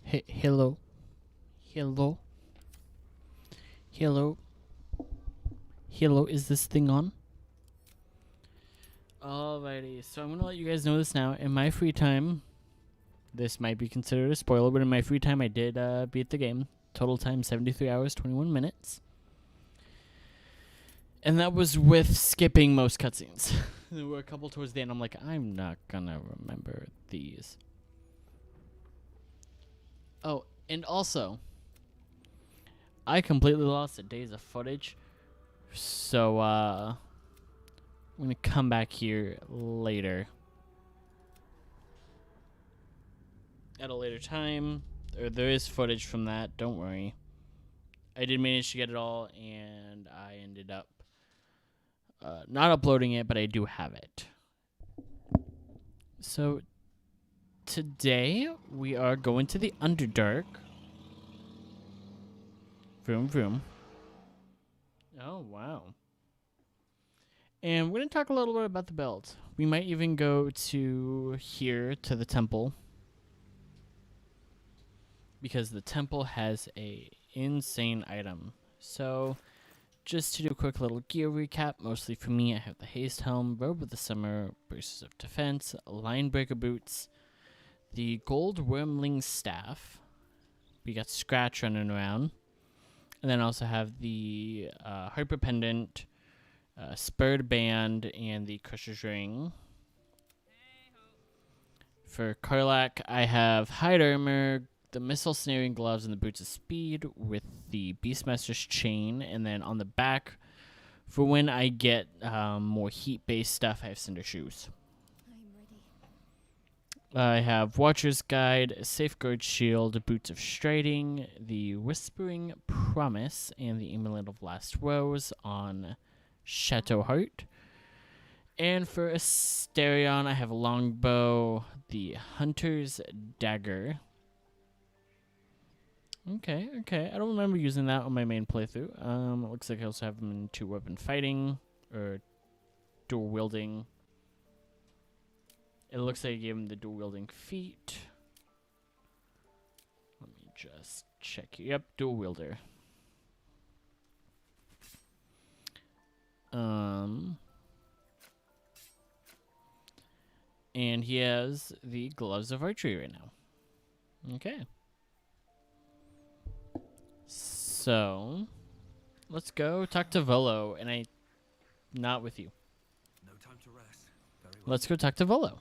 Hello. Hello. Hello. Hello. Is this thing on? Alrighty. So I'm going to let you guys know this now. In my free time, this might be considered a spoiler, but in my free time, I did beat the game. Total time 73 hours, 21 minutes. And that was with skipping most cutscenes. There were a couple towards the end. I'm like, I'm not going to remember these. Oh, and also, I completely lost the days of footage. So, I'm going to come back here later. At a later time. There is footage from that, don't worry. I did manage to get it all, and I ended up not uploading it, but I do have it. So, today, we are going to the Underdark. Vroom, vroom. Oh, wow. And we're going to talk a little bit about the belt. We might even go to here, to the temple. Because the temple has a insane item. So, just to do a quick little gear recap, mostly for me, I have the Haste Helm, Robe of the Summer, Braces of Defense, Linebreaker Boots, the Gold Wormling Staff. We got Scratch running around. And then I also have the Harper Pendant, Spurred Band, and the Crusher's Ring. For Karlach, I have Hide Armor, the Missile Snaring Gloves, and the Boots of Speed with the Beastmaster's Chain. And then on the back, for when I get more heat-based stuff, I have Cinder Shoes. I have Watcher's Guide, Safeguard Shield, Boots of Striding, the Whispering Promise, and the Amulet of Last Rose on Chateau Heart. And for Asterion, I have Longbow, the Hunter's Dagger. Okay. I don't remember using that on my main playthrough. It looks like I also have them in 2-weapon fighting, or dual wielding. It looks like I gave him the dual wielding feat. Let me just check. Yep, dual wielder. And he has the gloves of archery right now. Okay. So, let's go talk to Volo, and not with you. No time to rest. Very well. Let's go talk to Volo.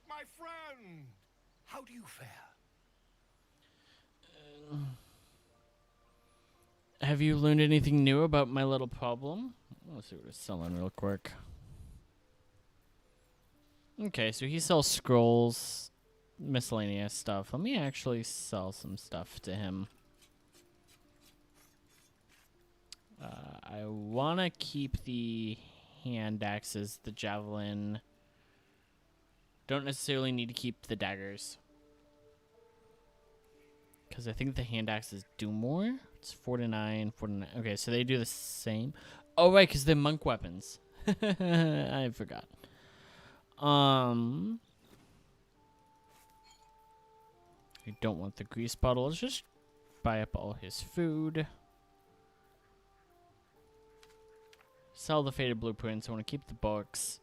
My friend, how do you fare? Have you learned anything new about my little problem? Let's see what it's selling real quick. Okay, so he sells scrolls, miscellaneous stuff. Let me actually sell some stuff to him. I want to keep the hand axes, the javelin. Don't necessarily need to keep the daggers. Because I think the hand axes do more. It's 49. Okay, so they do the same. Oh, right, because they're monk weapons. I forgot. I don't want the grease bottle. Let's just buy up all his food. Sell the faded blueprints. I want to keep the books.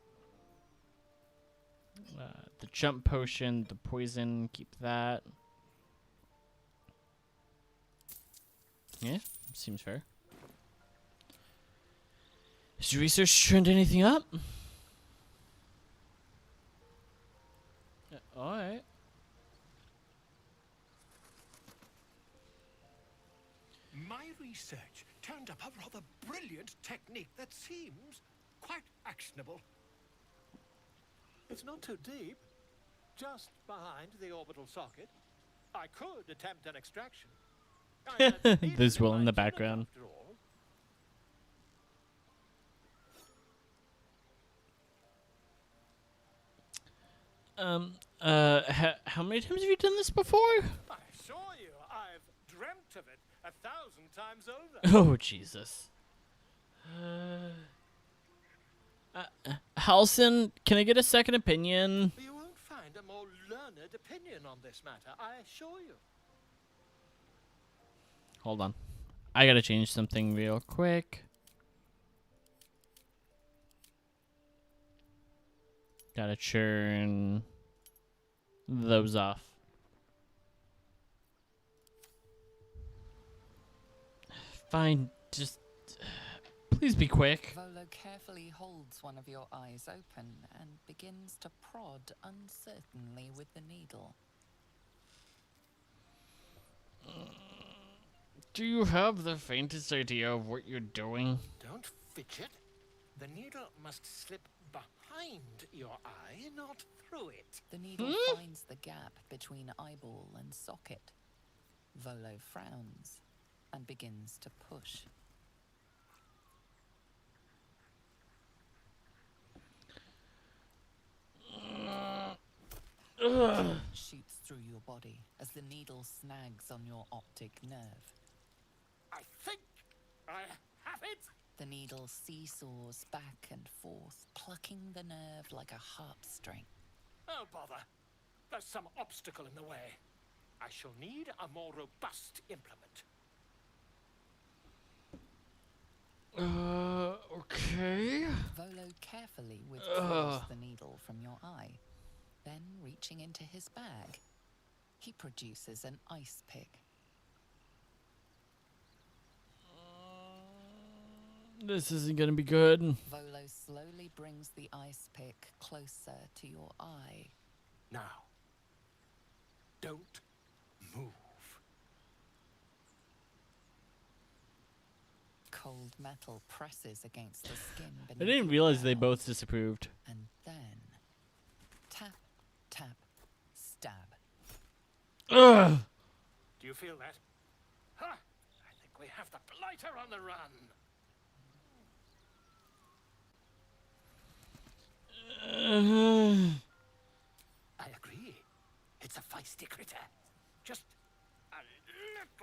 The jump potion, the poison, keep that. Yeah, seems fair. Has your research turned anything up? Alright. My research turned up a rather brilliant technique that seems quite actionable. It's not too deep. Just behind the orbital socket. I could attempt an extraction. There's Will in the background. How many times have you done this before? I assure you, I've dreamt of it 1,000 times over. Oh, Jesus. Halson, can I get a second opinion? You won't find more learned opinion on this matter, I assure you. Hold on. I gotta change something real quick. Gotta turn those off. Fine, just please be quick. Volo carefully holds one of your eyes open and begins to prod uncertainly with the needle. Do you have the faintest idea of what you're doing? Don't fidget. The needle must slip behind your eye, not through it. The needle finds the gap between eyeball and socket. Volo frowns and begins to push. Shoots through your body as the needle snags on your optic nerve. I think I have it. The needle seesaws back and forth, plucking the nerve like a harpstring. Oh, bother. There's some obstacle in the way. I shall need a more robust implement. Okay. Volo carefully withdraws the needle from your eye. Then, reaching into his bag, he produces an ice pick. This isn't gonna be good. Volo slowly brings the ice pick closer to your eye. Now, don't move. Cold metal presses against the skin I beneath didn't your realize they brow. both disapproved. And then, tap, tap, stab. Ugh! Do you feel that? Ha! I think we have the blighter on the run. I agree. It's a feisty critter. Just a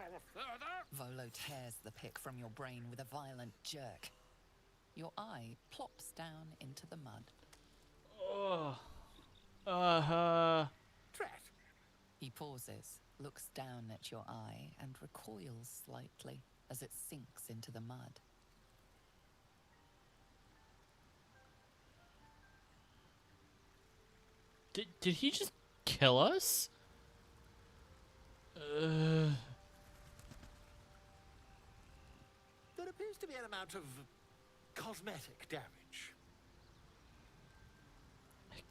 little further. Volo tears the pick from your brain with a violent jerk. Your eye plops down into the mud. Drat. He pauses, looks down at your eye, and recoils slightly as it sinks into the mud. Did he just kill us? There appears to be an amount of cosmetic damage.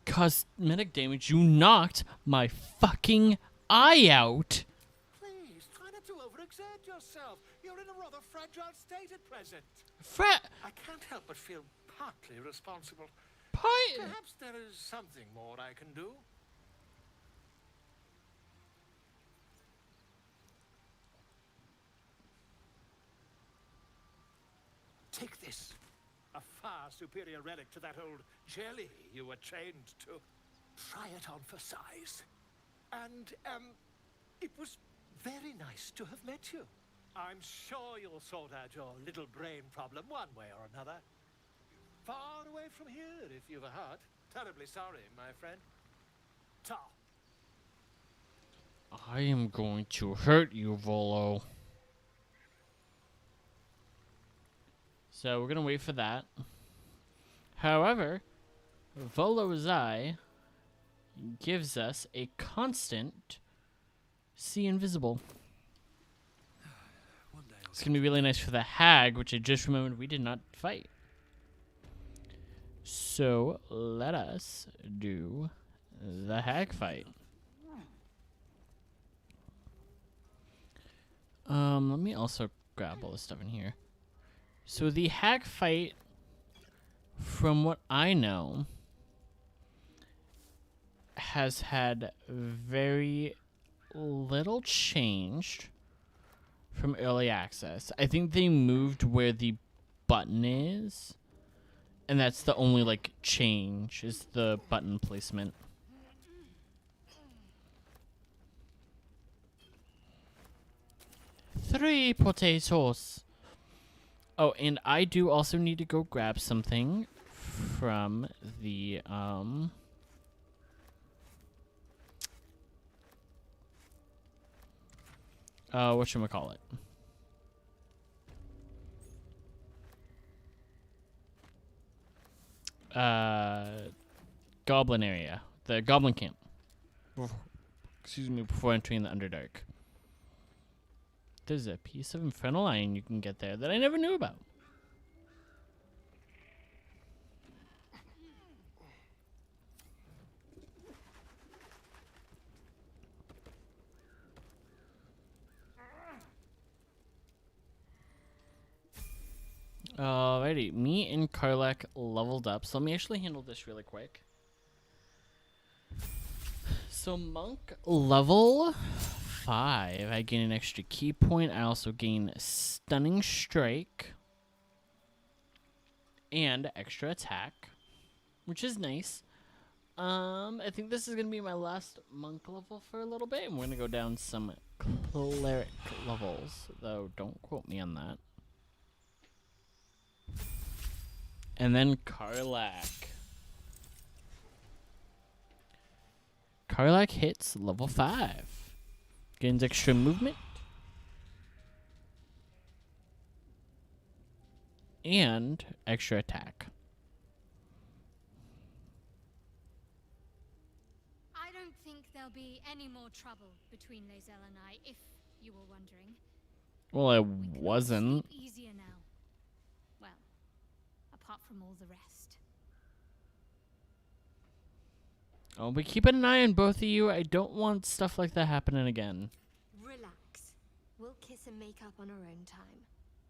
Cosmetic damage? You knocked my fucking eye out. Please, try not to overexert yourself. You're in a rather fragile state at present. I can't help but feel partly responsible. Perhaps there is something more I can do. Take this. A far superior relic to that old jelly you were trained to. Try it on for size. And, it was very nice to have met you. I'm sure you'll sort out your little brain problem one way or another. Far away from here, if you've a heart. Terribly sorry, my friend. Ta. I am going to hurt you, Volo. So we're gonna wait for that. However, Volo's eye gives us a constant see invisible. It's gonna be really nice for the hag, which I just remembered we did not fight. So let us do the hag fight. Let me also grab all this stuff in here. So the hag fight, from what I know, has had very little changed from early access. I think they moved where the button is, and that's the only like change, is the button placement. Three potatoes. Oh, and I do also need to go grab something from the whatchamacallit. Goblin area. The goblin camp. Excuse me, before entering the Underdark. There's a piece of infernal iron you can get there that I never knew about. Alrighty, me and Karlak leveled up, so let me actually handle this really quick. So monk level 5, I gain an extra key point. I also gain stunning strike and extra attack, which is nice. I think this is gonna be my last monk level for a little bit, and we're gonna go down some cleric levels, though don't quote me on that. And then Karlak. Karlak hits level 5. Gains extra movement. And extra attack. I don't think there'll be any more trouble between Lae'zel and I, if you were wondering. Well, I We can all wasn't. sleep easier now. Well, apart from all the rest. I'll be keeping an eye on both of you. I don't want stuff like that happening again. Relax. We'll kiss and make up on our own time.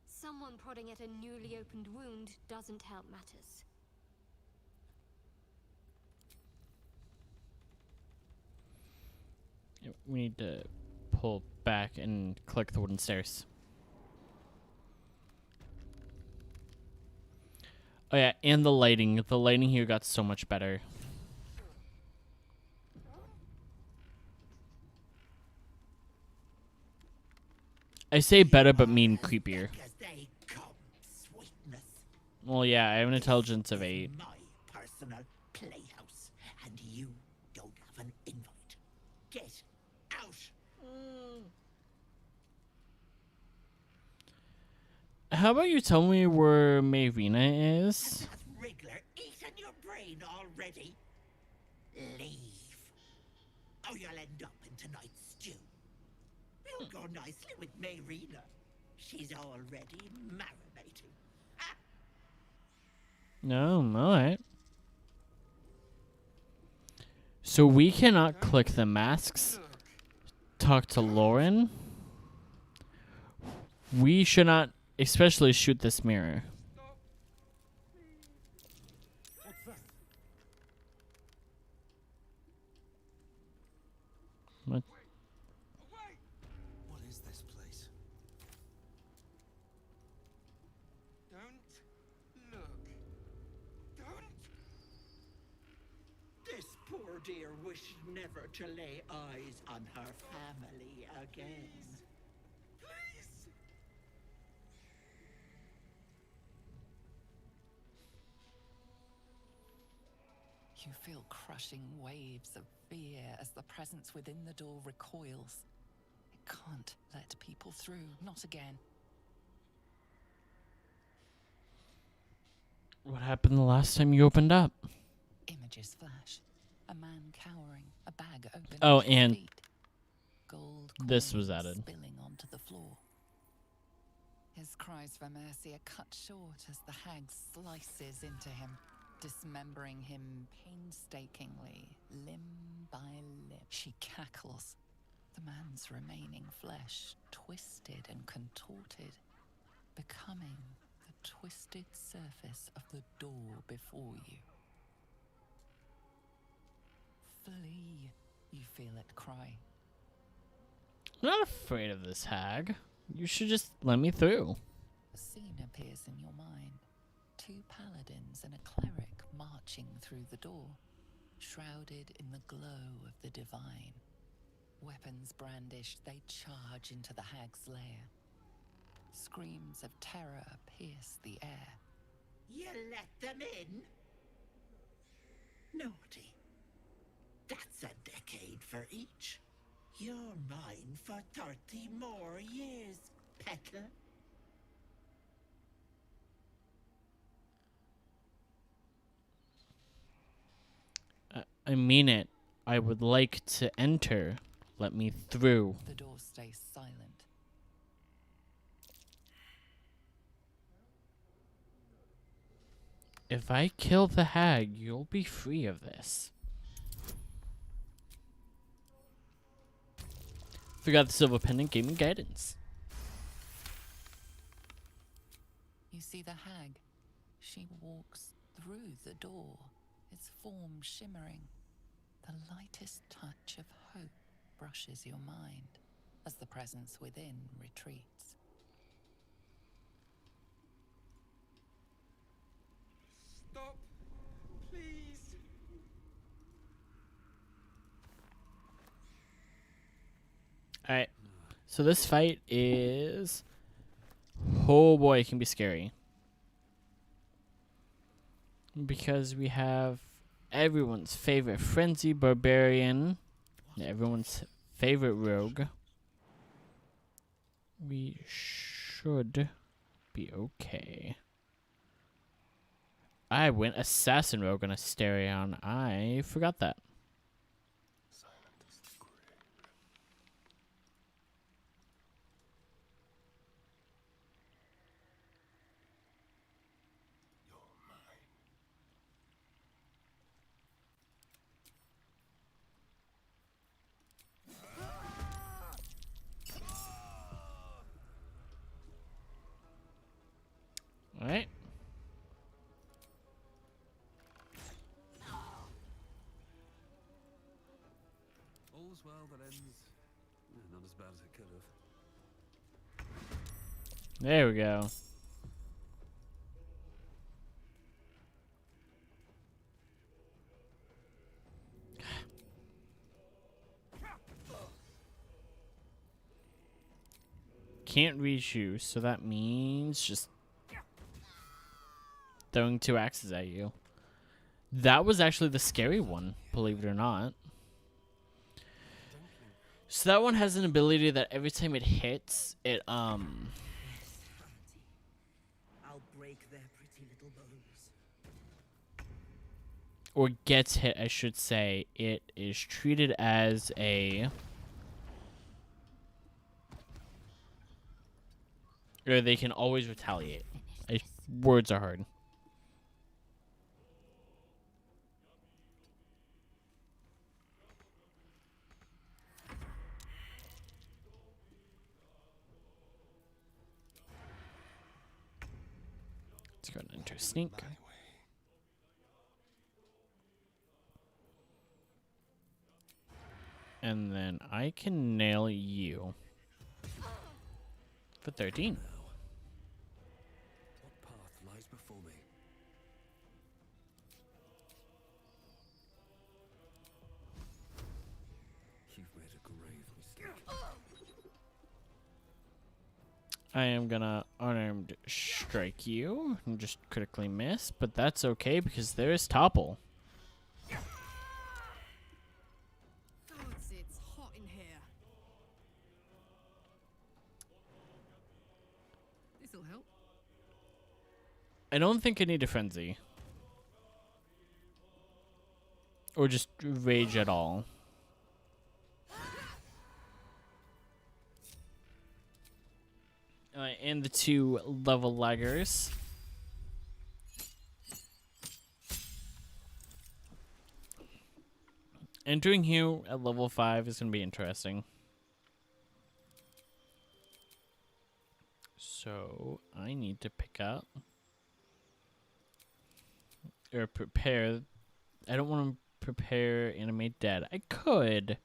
Someone prodding at a newly opened wound doesn't help matters. We need to pull back and click the wooden stairs. Oh yeah, and the lighting. The lighting here got so much better. I say better, but mean creepier. Well, yeah, I have an intelligence of 8. My personal playhouse, and you don't have an invite. Get out. How about you tell me where Mayrina is? Has Wriggler eaten your brain already? Leave, or you'll end up in tonight's stew. You'll go nicely with Mayrina. She's already marinating. No, alright. So we cannot click the masks, talk to Lauren. We should not especially shoot this mirror. What? What is this place? Don't look. Don't. This poor dear wished never to lay eyes on her family again. Please. You feel crushing waves of fear as the presence within the door recoils. It can't let people through, not again. What happened the last time you opened up? Images flash. A man cowering, a bag open Oh, at his and feet. Gold this was coins added. spilling onto the floor. His cries for mercy are cut short as the hag slices into him, dismembering him painstakingly, limb by limb. She cackles, the man's remaining flesh twisted and contorted, becoming the twisted surface of the door before you. Flee, you feel it cry. I'm not afraid of this hag. You should just let me through. A scene appears in your mind. 2 paladins and a cleric marching through the door, shrouded in the glow of the divine. Weapons brandished, they charge into the hag's lair. Screams of terror pierce the air. You let them in? Naughty. That's a decade for each. You're mine for 30 more years, Pecker. I mean it. I would like to enter. Let me through. The door stays silent. If I kill the hag, you'll be free of this. Forgot the silver pendant gave me guidance. You see the hag? She walks through the door, its form shimmering. The lightest touch of hope brushes your mind as the presence within retreats. Stop, please. Alright. So this fight is... Oh boy, it can be scary. Because we have everyone's favorite frenzy barbarian. And everyone's favorite rogue. We should be okay. I went assassin rogue on Asterion. I forgot that. Silent as the grave. You're mine. Alright. All's well that ends not as bad as it could have. There we go. Can't reach you, so that means just throwing 2 axes at you. That was actually the scary one, believe it or not. So that one has an ability that every time it hits, it I'll break their pretty little bones. or gets hit, I should say, it is treated as a... Or they can always retaliate. Words are hard. Let's go ahead and enter sneak. My way. And then I can nail you. For 13. What path lies before me? You've made a grave mistake. I am gonna unarmed strike you and just critically miss, but that's okay because there is topple. Gods, it's hot in here. This'll help. I don't think I need a frenzy. Or just rage at all. And the 2 level laggers. Entering here at level 5 is going to be interesting. So, I need to pick up. Or prepare. I don't want to prepare animate dead. I could.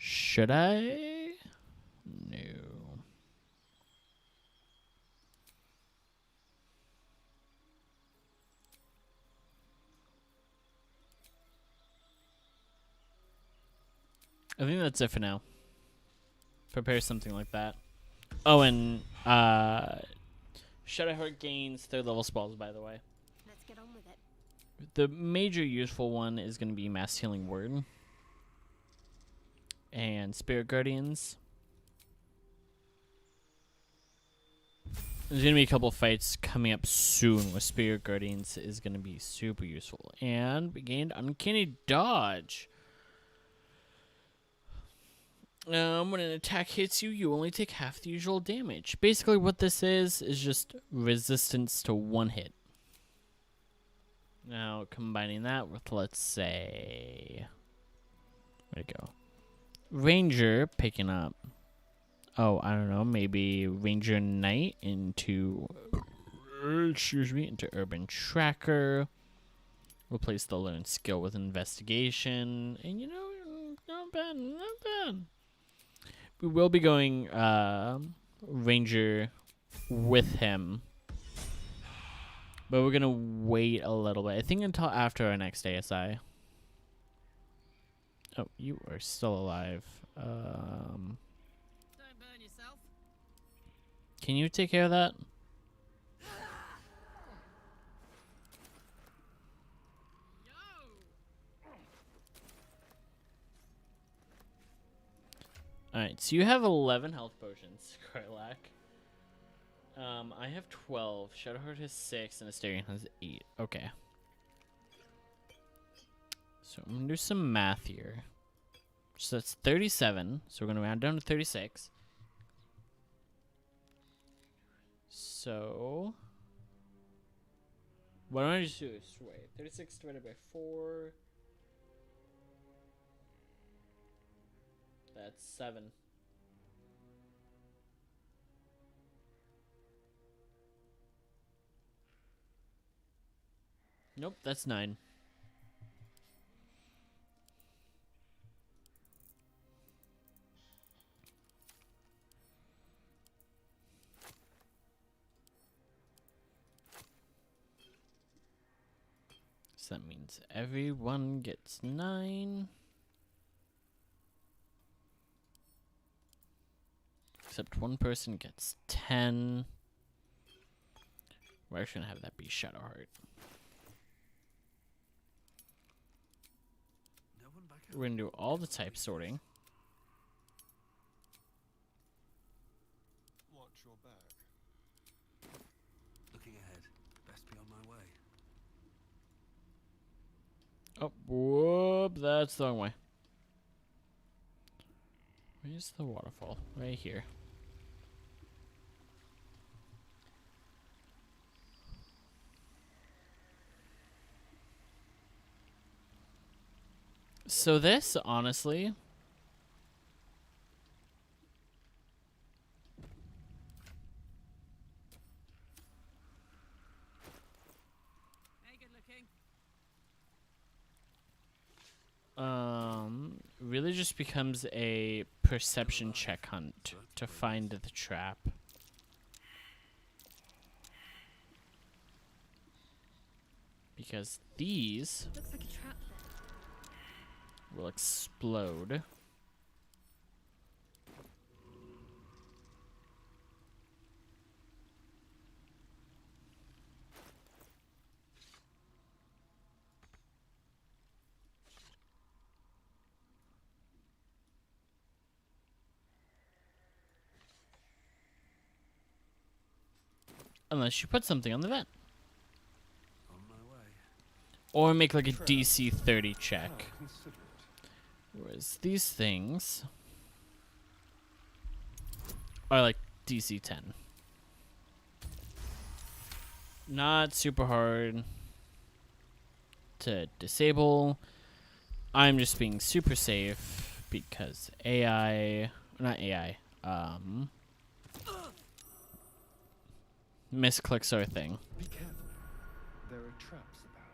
Should I? No. I think that's it for now. Prepare something like that. Oh, and Shadow Heart gains 3rd level spells, by the way. Let's get on with it. The major useful one is going to be Mass Healing Word and Spirit Guardians. There's going to be a couple fights coming up soon where Spirit Guardians is going to be super useful. And we gained Uncanny Dodge. When an attack hits you, you only take half the usual damage. Basically what this is just resistance to one hit. Now, combining that with, let's say... Where'd it go? Ranger picking up... Oh, I don't know, maybe Ranger Knight into... Excuse me, into Urban Tracker. Replace the learned skill with Investigation. And, you know, not bad, not bad. We will be going Ranger with him. But we're going to wait a little bit. I think until after our next ASI. Oh, you are still alive. Don't burn yourself. Can you take care of that? Alright, so you have 11 health potions, Karlak. I have 12. Shadowheart has 6, and Asterion has 8. Okay. So I'm going to do some math here. So that's 37. So we're going to round down to 36. So... Why don't I just do this? Wait, 36 divided by 4... That's 7. Nope, that's 9. So that means everyone gets 9. Except one person gets 10. We're actually going to have that be Shadowheart. No one back We're going to do all the type sorting. Watch your back. Looking ahead. Best be on my way. Oh, whoop, that's the wrong way. Where's the waterfall? Right here. So this, honestly... Hey, good looking. really just becomes a perception check hunt to find the trap. Because these Looks like a trap there. will explode. Unless you put something on the vent. On my way. Or make like a DC 30 check. Whereas these things are like DC 10. Not super hard to disable. I'm just being super safe because AI, not AI, misclicks are a thing. Be careful. There are traps about.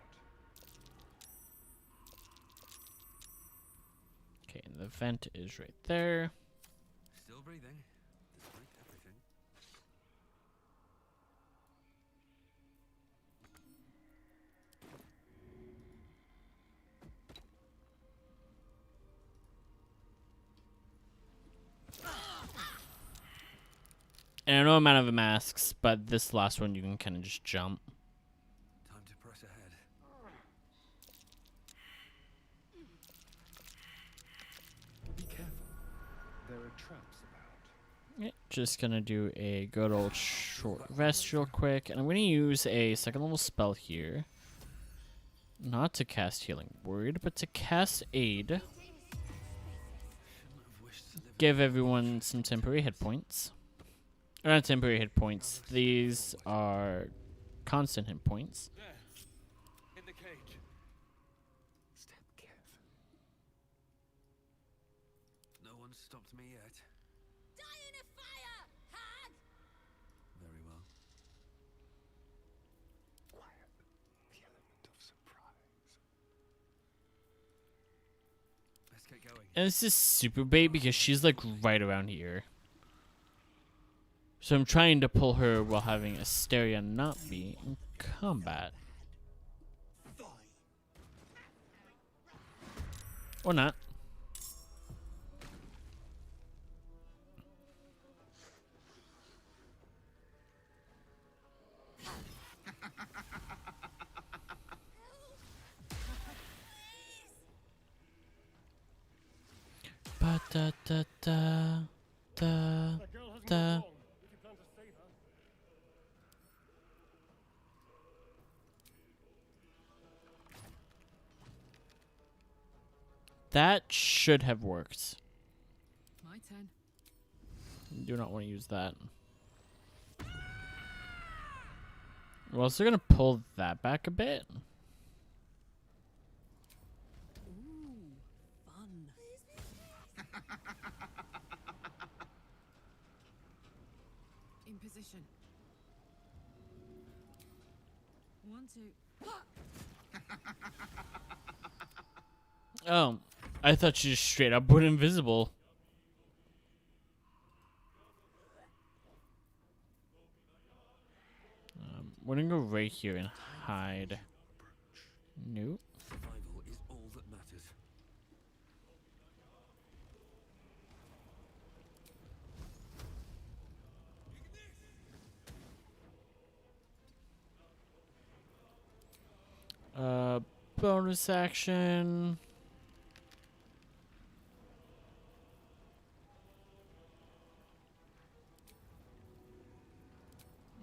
Okay, and the vent is right there. Still breathing, despite everything. And I know I'm out of masks, but this last one you can kind of just jump. Time to press ahead. traps about. Yeah, just gonna do a good old short rest real quick, and I'm gonna use a second level spell here. Not to cast Healing Word, but to cast Aid. Shouldn't have wished to live Give everyone some temporary hit points. Or not temporary hit points. These are constant hit points. there. In the cage. Step carefully. No one stopped me yet. Die in a fire, hag! Very well. Quiet. The element of surprise. Let's get going. And this is super bait because she's like right around here. So I'm trying to pull her while having Asteria not be in combat. Or not. Ba da da da da da. That should have worked. My turn. Do not want to use that. We're also gonna pull that back a bit. Ooh, fun. In position. 1, 2. Oh, I thought she just straight up went invisible. We're gonna go right here and hide. Nope. Survival is all that matters. Bonus action.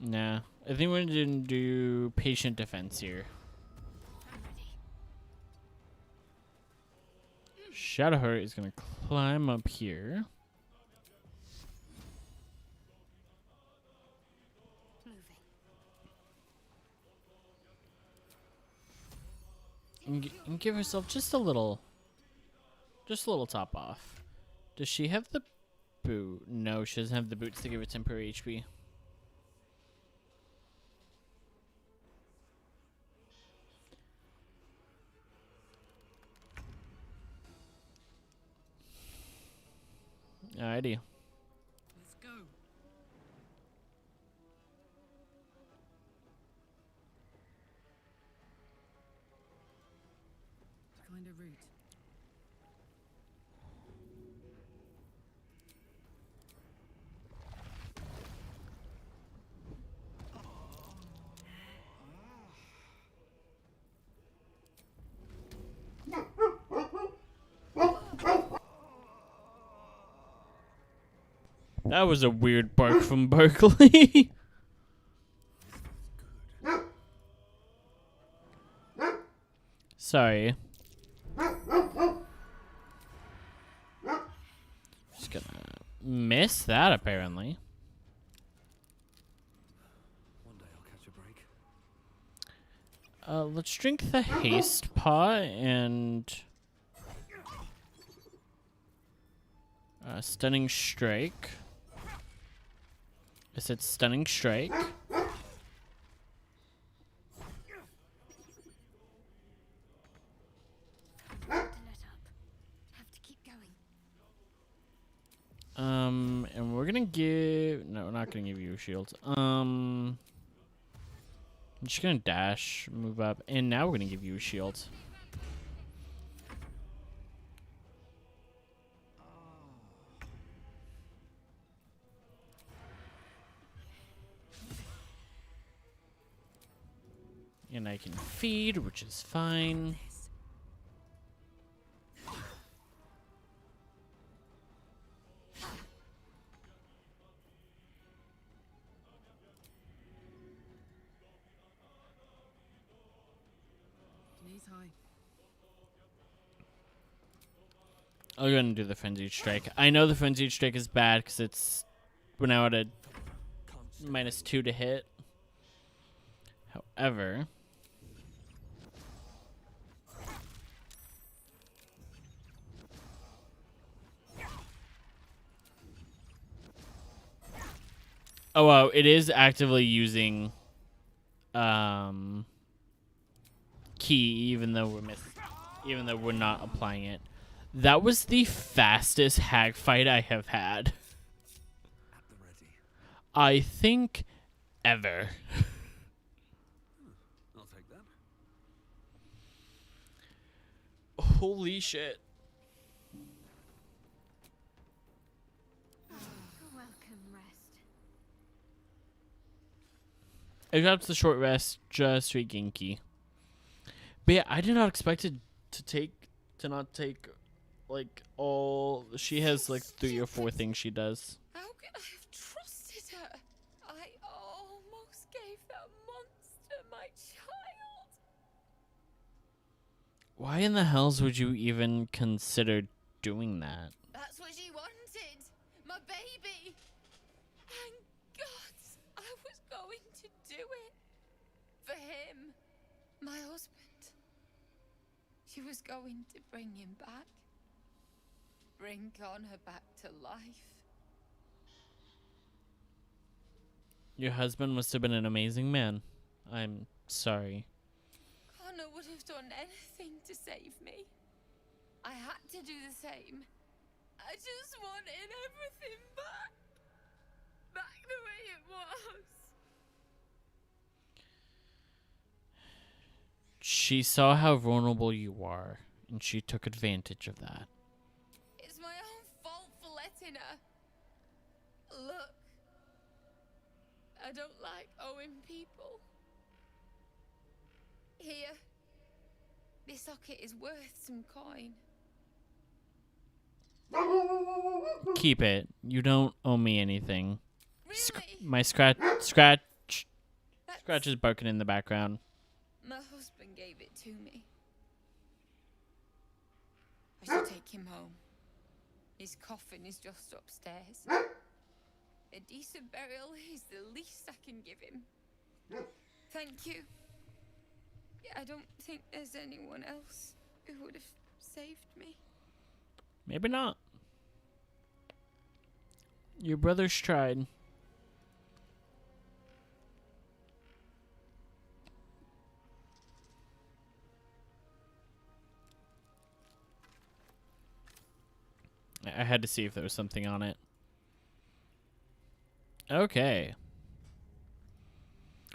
Nah, I think we're gonna do patient defense here. Shadowheart is gonna climb up here. And give herself just a little top off. Does she have the boot? No, she doesn't have the boots to give her temporary HP. Alrighty. Let's go. Find a route. That was a weird bark from Berkeley. Sorry. Just gonna miss that apparently. One day I'll catch a break. Let's drink the haste paw and stunning strike. I said stunning strike. To let up. Have to keep going. And we're gonna give. No, we're not gonna give you a shield. I'm just gonna dash, move up, and now we're gonna give you a shield. And I can feed, which is fine. Knees high. I'll go and do the Frenzied Strike. I know the Frenzied Strike is bad because we're now at a -2 to hit. However, oh wow, it is actively using key even though we're not applying it. That was the fastest hag fight I have had, At the ready. I think, ever. I'll take that. Holy shit. Welcome, rest. I got up to the short rest just to get Genki. But yeah, I did not expect it to not take like all. She has like 3 or 4 things she does. How could I have trusted her? I almost gave that monster my child. Why in the hells would you even consider doing that? That's what she wanted. My baby. And God, I was going to do it. For him. My husband. She was going to bring him back. Bring Connor back to life. Your husband must have been an amazing man. I'm sorry. Connor would have done anything to save me. I had to do the same. I just wanted everything back. Back the way it was. She saw how vulnerable you are, and she took advantage of that. It's my own fault for letting her. Look. I don't like owing people. Here. This socket is worth some coin. Keep it. You don't owe me anything. Really? My Scratch is barking in the background. My husband gave it to me. I should take him home. His coffin is just upstairs. A decent burial is the least I can give him. Thank you. I don't think there's anyone else who would have saved me. Maybe not. Your brothers tried. I had to see if there was something on it. Okay.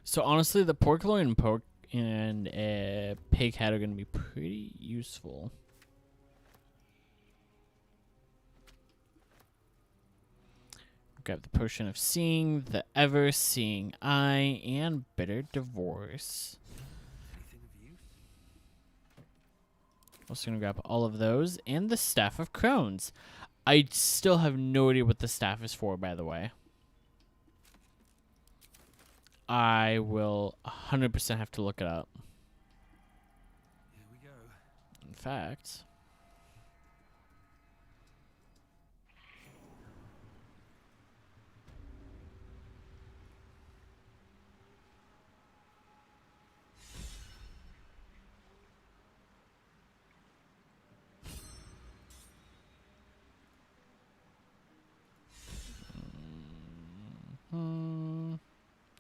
So honestly, the pork loin and pig head are going to be pretty useful. Grab the potion of seeing, the ever-seeing eye, and bitter divorce. Anything of use? Also going to grab all of those and the staff of crones. I still have no idea what the staff is for, by the way. I will 100% have to look it up. Here we go. In fact,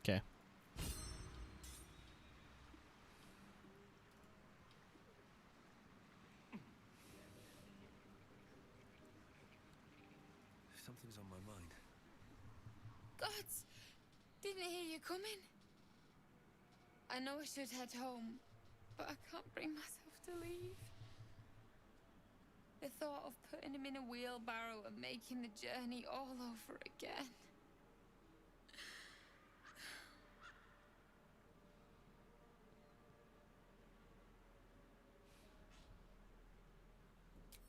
okay. Something's on my mind. Gods! Didn't hear you coming. I know I should head home, but I can't bring myself to leave. The thought of putting him in a wheelbarrow and making the journey all over again.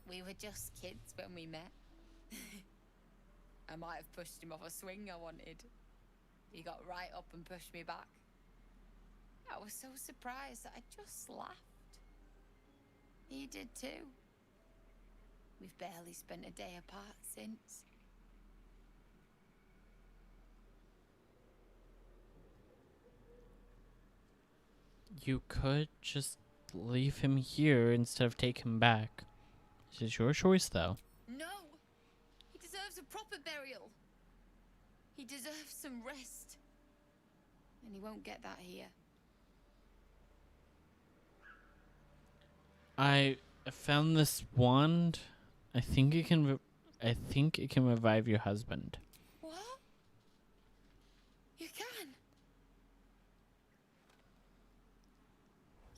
We were just kids when we met. I might have pushed him off a swing I wanted. He got right up and pushed me back. I was so surprised that I just laughed. He did too. We've barely spent a day apart since. You could just leave him here instead of take him back. This is your choice, though. No! He deserves a proper burial. He deserves some rest. And he won't get that here. I found this wand. I think it can. I think it can revive your husband. What? You can?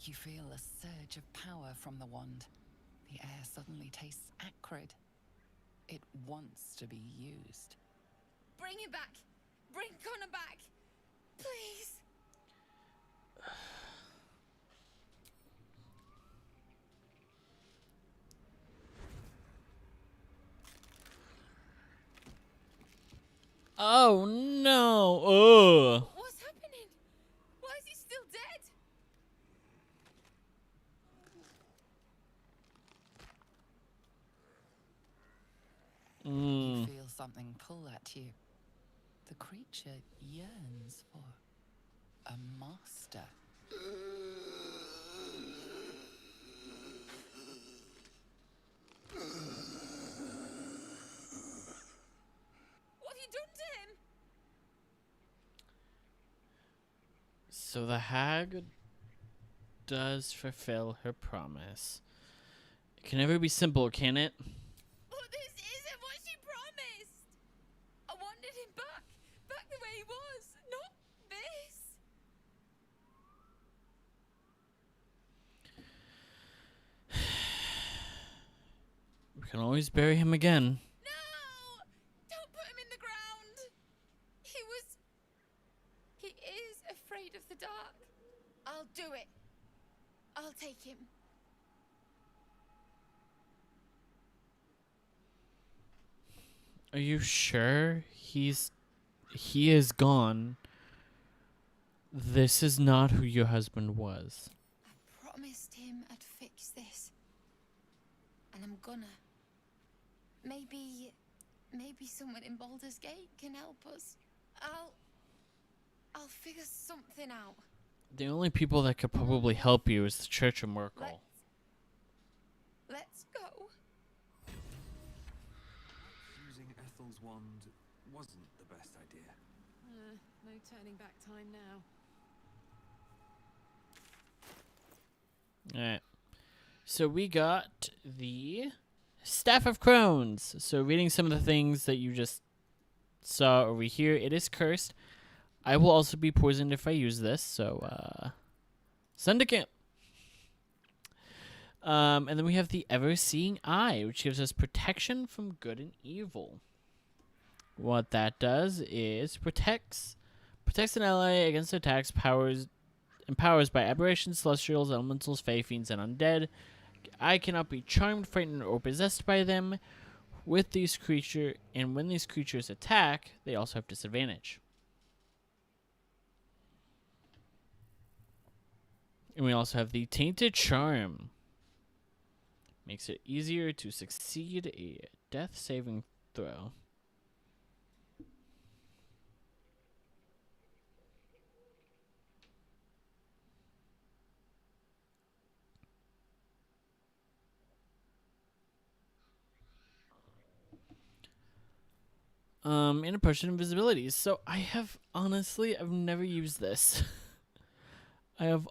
You feel a surge of power from the wand. The air suddenly tastes acrid. It wants to be used. Bring it back! Bring Connor back! Please! Oh no! Ugh. What's happening? Why is he still dead? You feel something pull at you. The creature yearns for a master. What have you done to him? So the hag does fulfill her promise. It can never be simple, can it? But this isn't what she promised. I wanted him back. Back the way he was. Not this. We can always bury him again. No! Don't put him in the ground. He is afraid of the dark. I'll do it. I'll take him. Are you sure he is gone? This is not who your husband was. I promised him I'd fix this. And I'm gonna. Maybe someone in Bauldurs Gate can help us. I'll figure something out. The only people that could probably help you is the Church of Merkel. Let's go. Using Ethel's wand wasn't the best idea. No turning back time now. Alright. So we got the Staff of Crones. So reading some of the things that you just saw over here, it is cursed. I will also be poisoned if I use this, so send a camp. And then we have the Ever-Seeing Eye, which gives us protection from good and evil. What that does is protects an ally against attacks, empowers by aberrations, celestials, elementals, fae, fiends, and undead. I cannot be charmed, frightened, or possessed by them with these creatures, and when these creatures attack, they also have disadvantage. And we also have the Tainted Charm. Makes it easier to succeed a death saving throw. And a potion of invisibility. So I've never used this. I've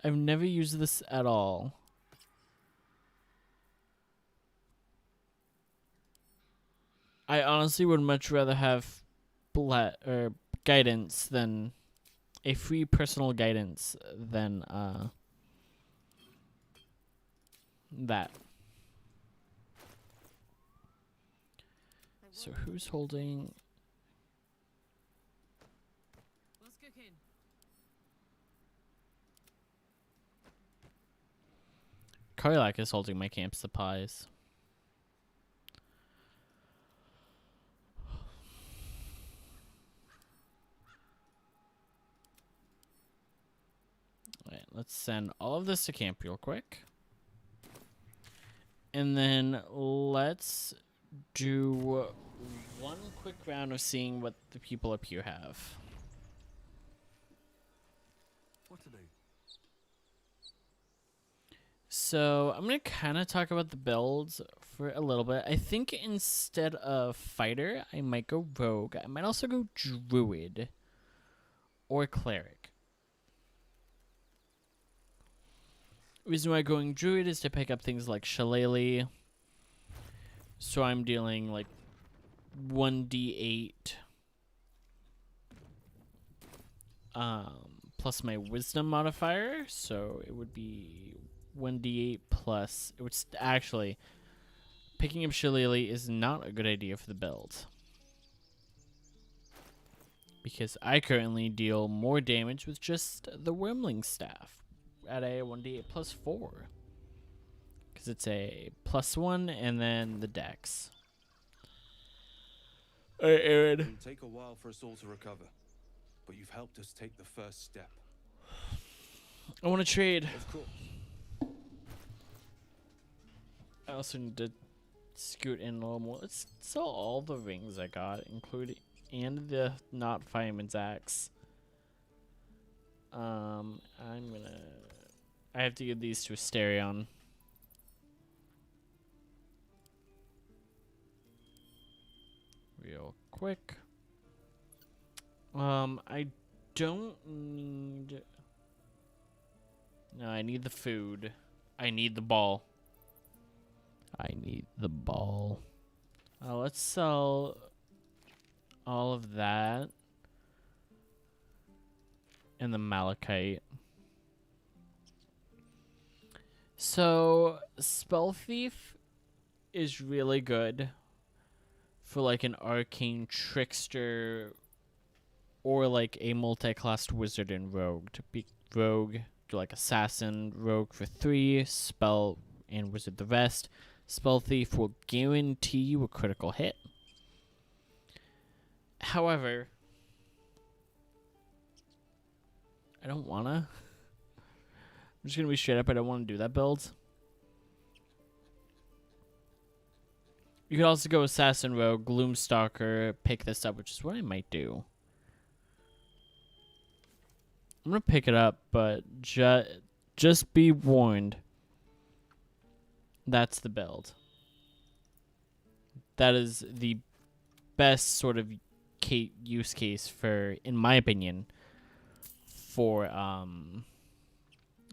never used this at all. I honestly would much rather have guidance than a free personal guidance than that. So who's holding? What's cooking? Karlak is holding my camp supplies. Alright, let's send all of this to camp real quick. And then let's do one quick round of seeing what the people up here have. What to do? So I'm going to kind of talk about the builds for a little bit. I think instead of fighter, I might go rogue. I might also go druid or cleric. Reason why going druid is to pick up things like shillelagh. So I'm dealing like 1d8 plus my wisdom modifier. So it would be 1d8 plus. It would actually, picking up shillelagh is not a good idea for the build, because I currently deal more damage with just the Wormling Staff at a 1d8 plus 4. Because it's a +1 and then the dex. Alright, Aaron. It'll take a while for us all to recover, but you've helped us take the first step. I want to trade. Of course. I also need to scoot in a little more. Let's sell all the rings I got, including and the not fireman's axe. I have to give these to Asterion. Real quick. I don't need. No, I need the food. I need the ball. I need the ball. Let's sell all of that and the malachite. So, Spell Thief is really good for like an arcane trickster or like a multi-classed wizard and rogue. To be rogue, do like assassin, rogue for 3, spell and wizard the rest. Spell Thief will guarantee you a critical hit. However, I don't wanna. I'm just gonna be straight up, I don't want to do that build. You could also go Assassin Rogue, Gloomstalker, pick this up, which is what I might do. I'm gonna pick it up, but just be warned. That's the build. That is the best sort of use case for, in my opinion, for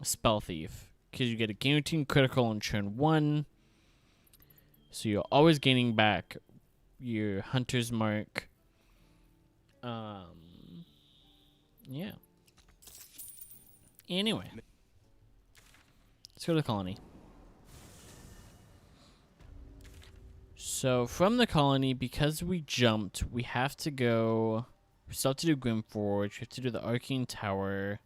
Spell Thief, because you get a guaranteed critical on turn 1, so you're always gaining back your Hunter's Mark. Yeah. Anyway, let's go to the colony. So from the colony, because we jumped, we have to go. We still have to do Grimforge. We have to do the Arcane Tower.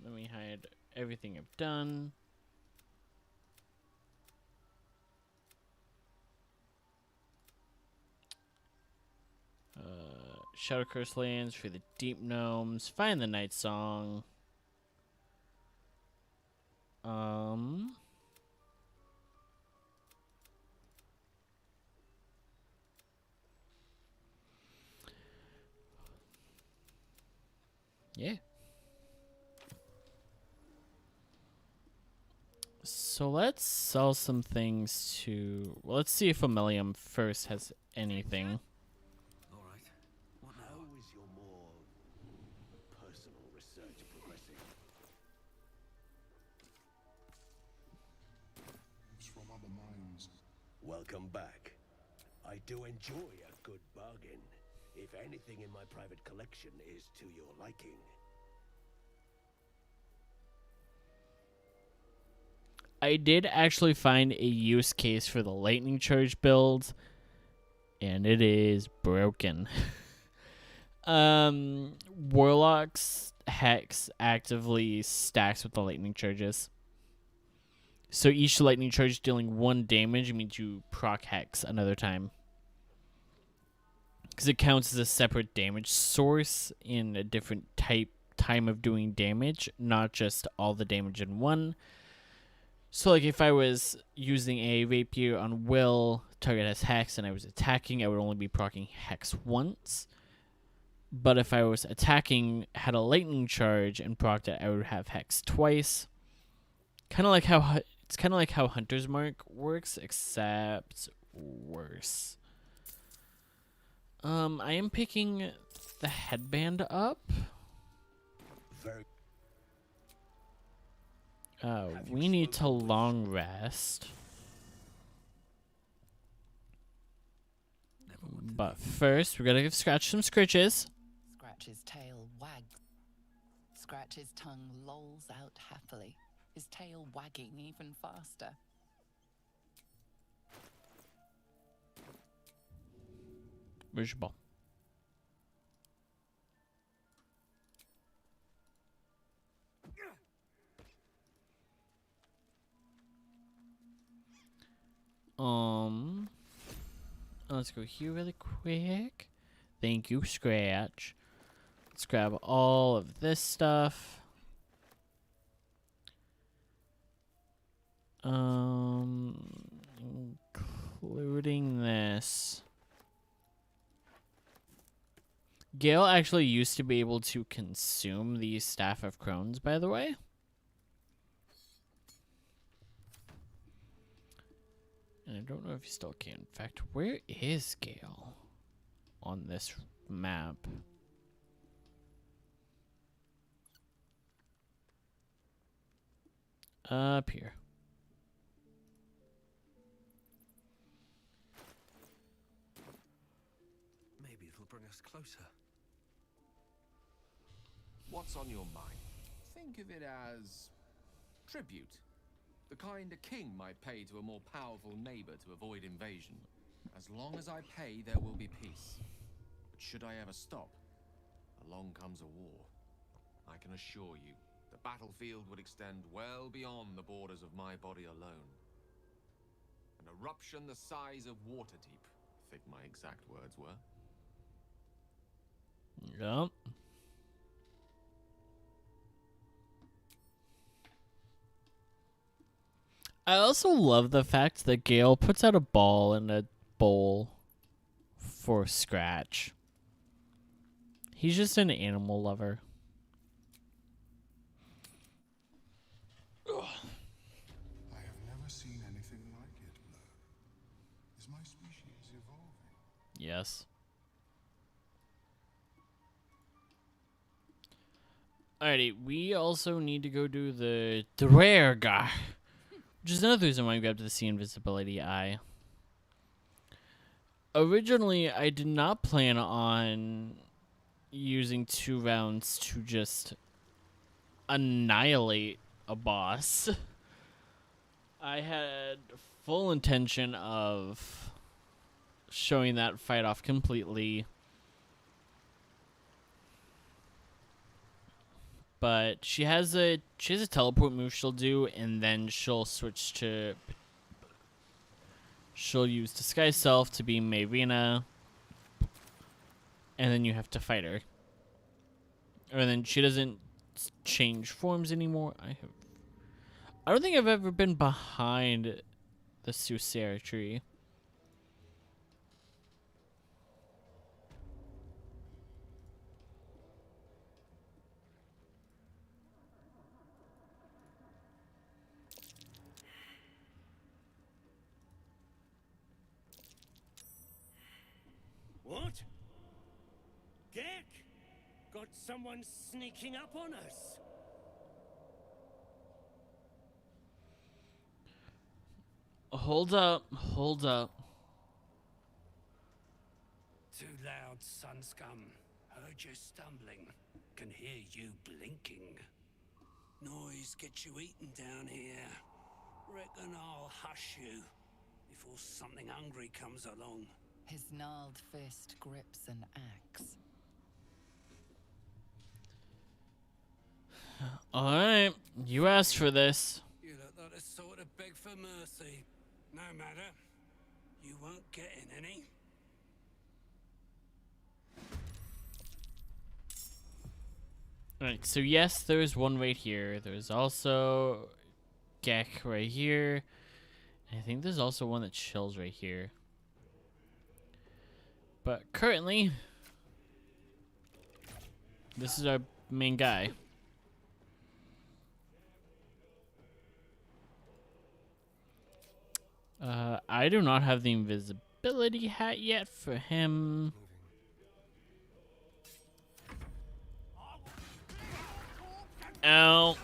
Let me hide everything I've done. Shadow Curse Lands for the Deep Gnomes. Find the Night Song. Yeah. So let's sell some things to. Well, let's see if Ammelium first has anything. All right. What now? How is your more personal research progressing? It's from other minds. Welcome back. I do enjoy a good bargain, if anything in my private collection is to your liking. I did actually find a use case for the lightning charge build, and it is broken. Warlock's Hex actively stacks with the lightning charges. So each lightning charge dealing 1 damage means you proc Hex another time. because it counts as a separate damage source in a different time of doing damage, not just all the damage in one. So, like, if I was using a rapier on Will, target has Hex, and I was attacking, I would only be proccing Hex once. But if I was attacking, had a lightning charge, and procced it, I would have Hex twice. Kind of like how it's kind of like how Hunter's Mark works, except worse. I am picking the headband up. We need to long rest. But first, we're gonna give Scratch some scritches. Scratch's tail wags. Scratch's tongue lolls out happily, his tail wagging even faster. Where's your ball? Let's go here really quick. Thank you, Scratch. Let's grab all of this stuff. Including this. Gale actually used to be able to consume the Staff of Crones, by the way. And I don't know if you still can. In fact, where is Gale on this map? Up here. Maybe it'll bring us closer. What's on your mind? Think of it as tribute. The kind a king might pay to a more powerful neighbor to avoid invasion. As long as I pay, there will be peace. But should I ever stop, along comes a war. I can assure you, the battlefield would extend well beyond the borders of my body alone. An eruption the size of Waterdeep, I think my exact words were. Yep. I also love the fact that Gale puts out a ball in a bowl for Scratch. He's just an animal lover. I have never seen anything like it, Blur. Is my species evolving? Yes. Alrighty, we also need to go do the Dwergar. Which is another reason why I grabbed the Sea Invisibility Eye. Originally, I did not plan on using 2 rounds to just annihilate a boss. I had full intention of showing that fight off completely. But she has a teleport move she'll do, and then she'll switch to... She'll use Disguise Self to be Mayrina, and then you have to fight her. And then she doesn't change forms anymore. I don't think I've ever been behind the Susera tree. What? Gek? Got someone sneaking up on us? Hold up, hold up. Too loud, sun scum. Heard you stumbling. Can hear you blinking. Noise gets you eaten down here. Reckon I'll hush you before something hungry comes along. His gnarled fist grips an axe. Alright, you asked for this. You look like the sort to beg for mercy. No matter. You won't get in any. Alright, so yes, there's one right here. There's also Gek right here. I think there's also one that chills right here. But currently, this is our main guy. I do not have the invisibility hat yet for him. Ow.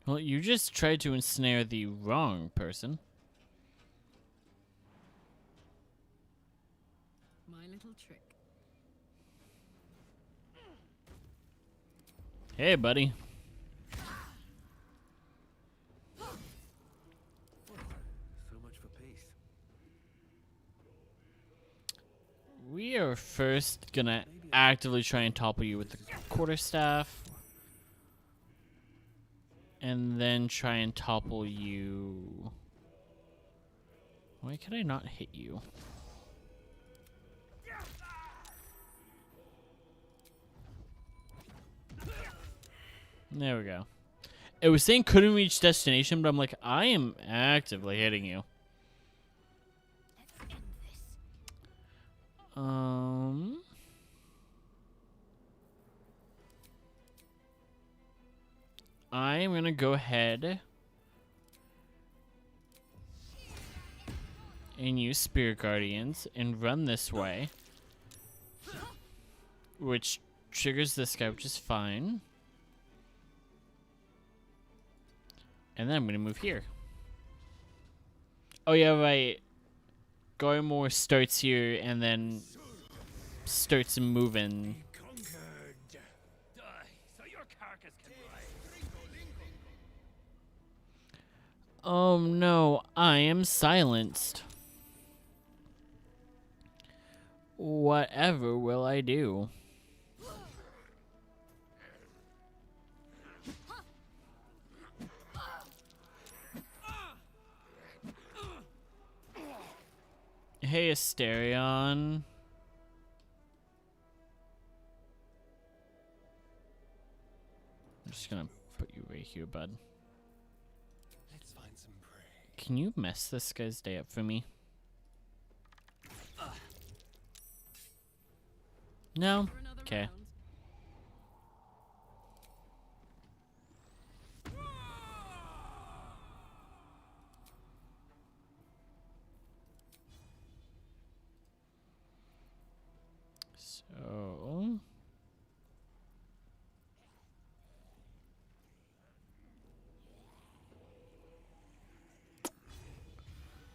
Well, you just tried to ensnare the wrong person. My little trick. Hey, buddy. So much for peace. We are first gonna actively try and topple you with the quarterstaff. And then try and topple you. Why could I not hit you? There we go. It was saying couldn't reach destination, but I'm like, I am actively hitting you. I'm gonna go ahead and use Spirit Guardians and run this way, which triggers this guy, which is fine. And then I'm gonna move here. Oh yeah, right. Garmore starts here and then starts moving. Oh no, I am silenced. Whatever will I do? Hey, Asterion. I'm just gonna put you right here, bud. Let's find some prey. Can you mess this guy's day up for me? No? Okay. So...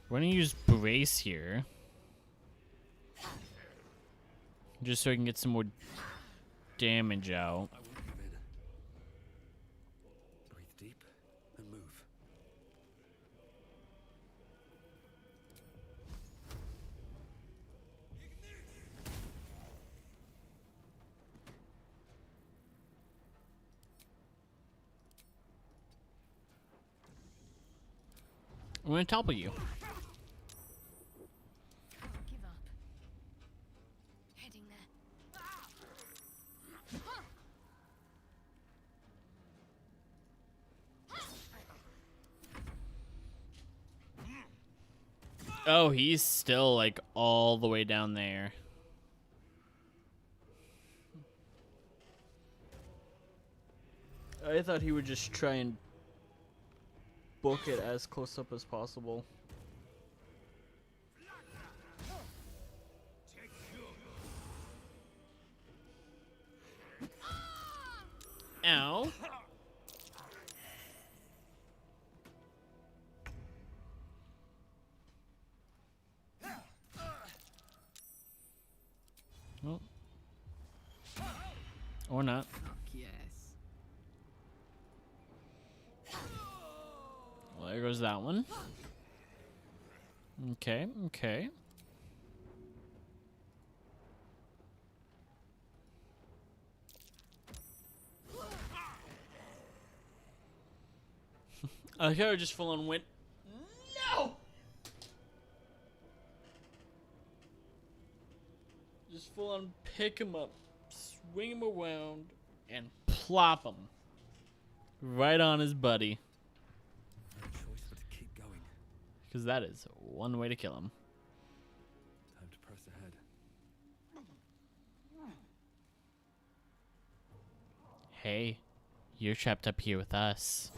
we're gonna use Brace here. Just so I can get some more damage out. I won't give in. Breathe deep and move. I'm gonna topple you. Give up. Heading there. Oh, he's still like all the way down there. I thought he would just try and book it as close up as possible. Ow. Oh. Or not. Yes. Well, there goes that one. Okay, okay. I like how I just full on went. No! full on pick him up, swing him around, and plop him right on his buddy. No choice but to keep going. Because that is one way to kill him. Time to press ahead. Hey, you're trapped up here with us.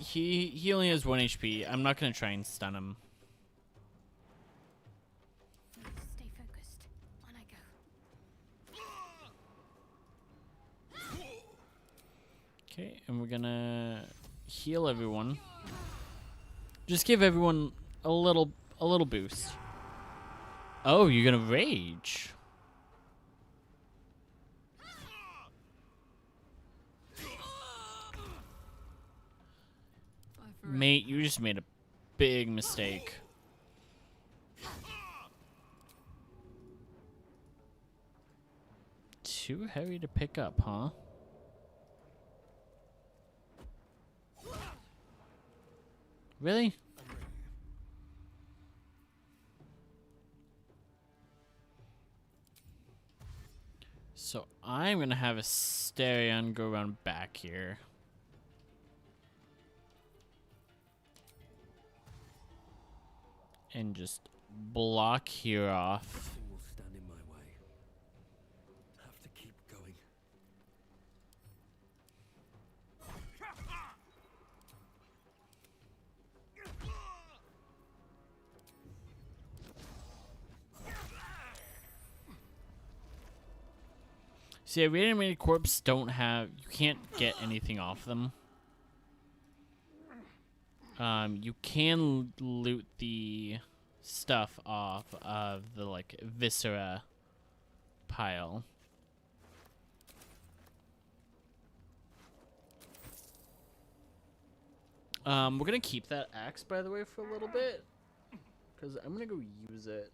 He only has 1 HP. I'm not gonna try and stun him. Stay focused. On I go. Okay, and we're gonna heal everyone. Just give everyone a little boost. Oh, you're gonna rage. Mate, you just made a big mistake. Too heavy to pick up, huh? Really? So I'm gonna have a Asterion go around back here. And just block here off. Nothing will stand in my way. Have to keep going. See, reanimated corpse don't have... You can't get anything off them. You can loot the stuff off of the, like, viscera pile. We're gonna keep that axe, by the way, for a little bit. Because I'm gonna go use it.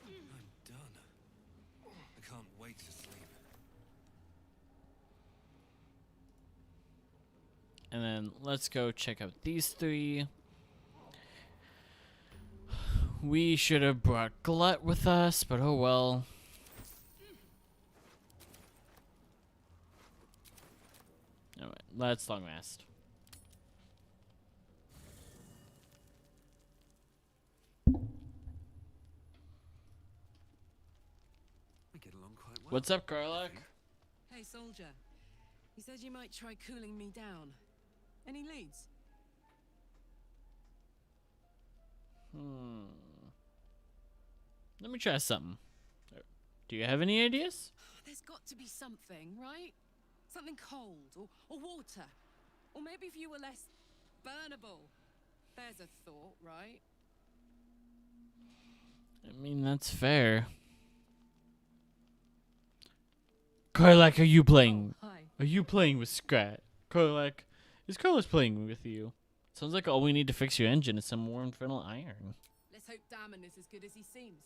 I'm done. I can't wait to sleep. And then let's go check out these three. We should have brought Glut with us, but oh well. Alright, let's long rest. We get along quite well. What's up, Garlock? Hey, soldier. You said you might try cooling me down. Any leads? Let me try something. Do you have any ideas? There's got to be something, right? Something cold or water. Or maybe if you were less burnable. There's a thought, right? I mean, that's fair. Karlak, are you playing? Oh, hi. Are you playing with Scrat? Karlak, is Carlos playing with you? Sounds like all we need to fix your engine is some more infernal iron. Let's hope Damon is as good as he seems.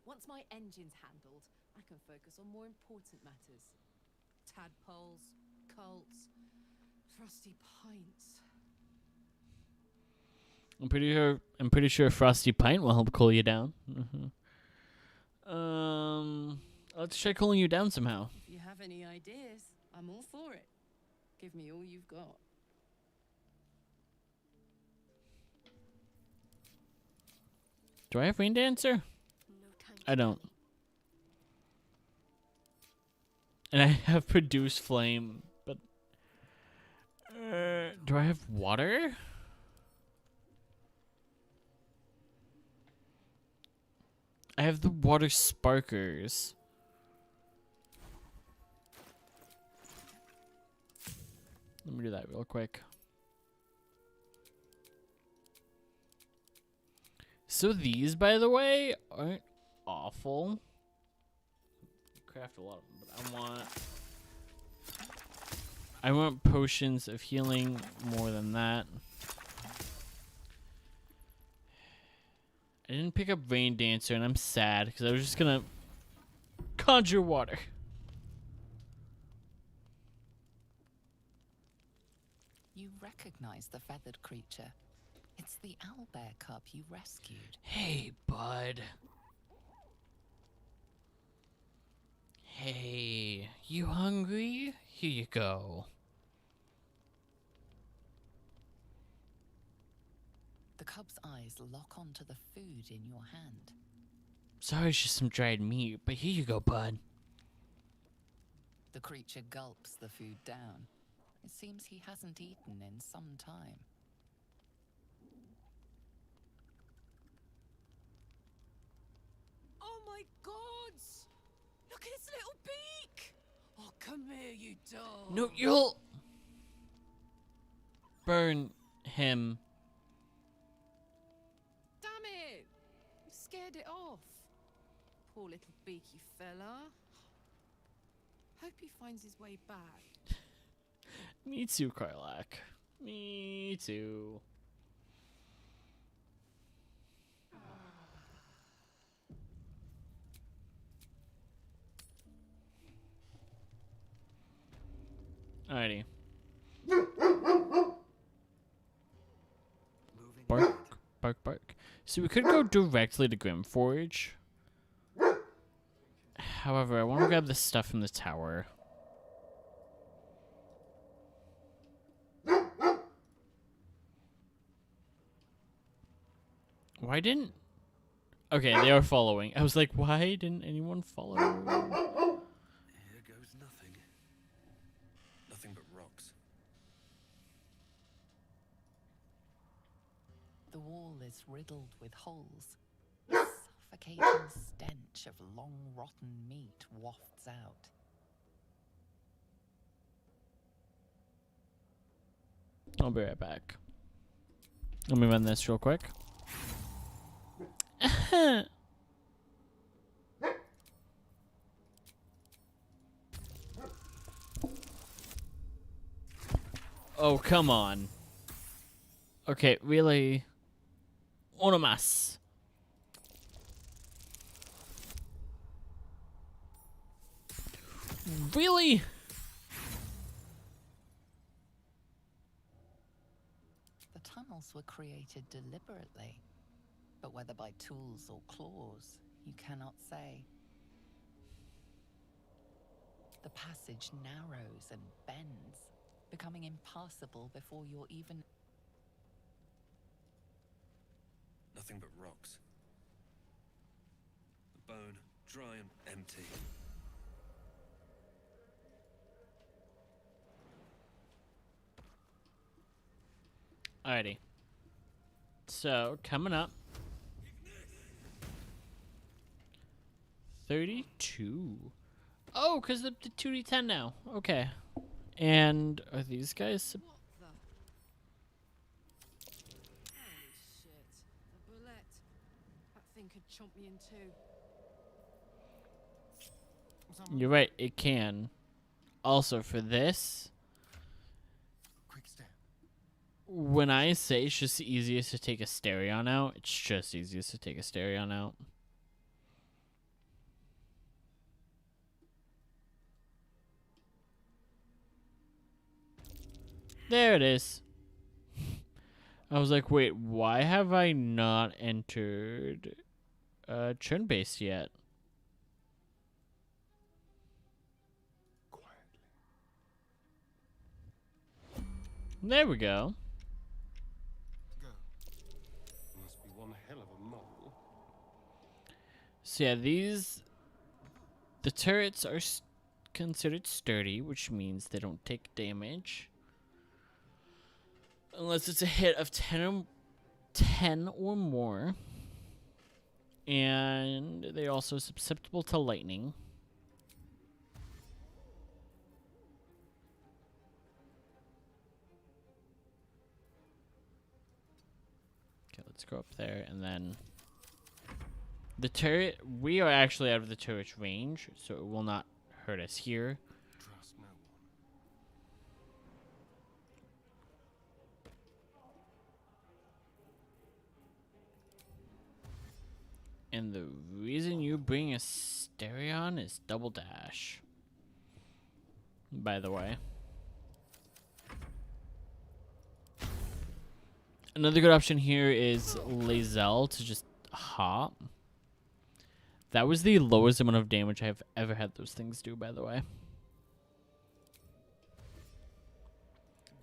Once my engine's handled, I can focus on more important matters. Tadpoles, cults, frosty pints. I'm pretty sure Frosty Pint will help cool you down. Let's try cooling you down somehow. If you have any ideas, I'm all for it. Give me all you've got. Do I have Rain Dancer? No time I don't. And I have Produce Flame, but... do I have water? I have the water sparkers. Let me do that real quick. So these, by the way, aren't awful. Craft a lot of them, but I want potions of healing more than that. I didn't pick up Rain Dancer, and I'm sad because I was just gonna conjure water. recognize the feathered creature. It's the owlbear cub you rescued. Hey, bud. Hey, you hungry? Here you go. The cub's eyes lock onto the food in your hand. Sorry, it's just some dried meat, but here you go, bud. The creature gulps the food down. It seems he hasn't eaten in some time. Oh my gods! Look at its little beak! Oh, come here, you dog. No, you'll burn him. Damn it! You scared it off. Poor little beaky fella. Hope he finds his way back. Me too, Karlak. Me too. Alrighty. Bark, bark, bark. So we could go directly to Grimforge. However, I want to grab the stuff from the tower. Why didn't... Okay, they are following. I was like, why didn't anyone follow? Here goes nothing. Nothing but rocks. The wall is riddled with holes. A suffocating stench of long rotten meat wafts out. I'll be right back. Let me run this real quick. Oh, come on. Okay, really? Uno más. Really? The tunnels were created deliberately, but whether by tools or claws, you cannot say. The passage narrows and bends, becoming impassable before you're even... Nothing but rocks. The bone, dry and empty. Alrighty. So, coming up. 32. Oh, because the 2d10 now. Okay. And are these guys... What the? Holy shit. The bullet. That thing could chomp me in two. You're right, it can. Also, for this... Quick step. When I say it's just easiest to take a Stereon out, it's just easiest to take a Stereon out. There it is. I was like, wait, why have I not entered churn base yet? Quietly. There we go. Go. Must be one hell of a mole. So yeah, the turrets are considered sturdy, which means they don't take damage. Unless it's a hit of 10 or more. And they're also susceptible to lightning. Okay, let's go up there, and then... The turret, we are actually out of the turret's range, so it will not hurt us here. Trust no one. And the reason you bring a Stereon is double dash. By the way. Another good option here is Lae'zel to just hop. That was the lowest amount of damage I've ever had those things do, by the way.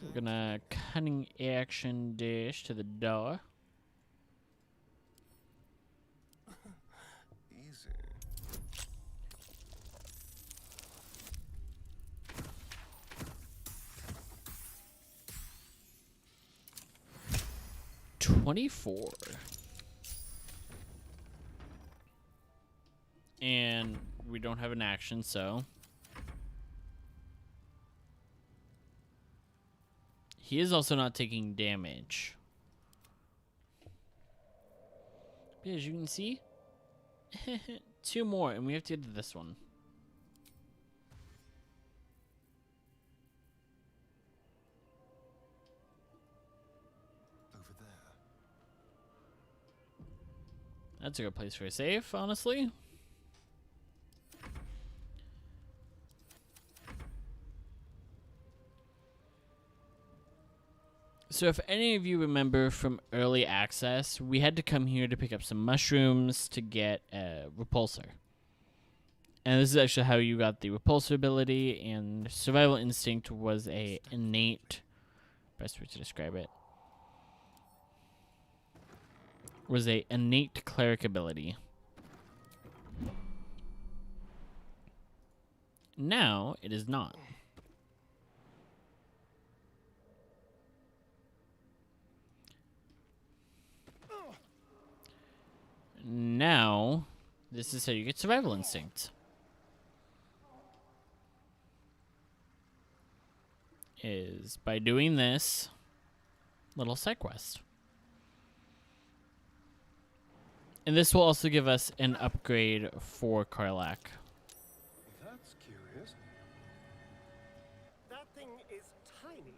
We're gonna cunning action dash to the door. Easy. $24. And we don't have an action, so he is also not taking damage. As you can see, 2 more, and we have to get to this one. Over there. That's a good place for a save, honestly. So if any of you remember from early access, we had to come here to pick up some mushrooms to get a repulsor. And this is actually how you got the repulsor ability, and survival instinct was a innate, best way to describe it, was a innate cleric ability. Now it is not. Now, this is how you get survival instinct. Is by doing this little side quest. And this will also give us an upgrade for Karlach. That's curious. That thing is tiny,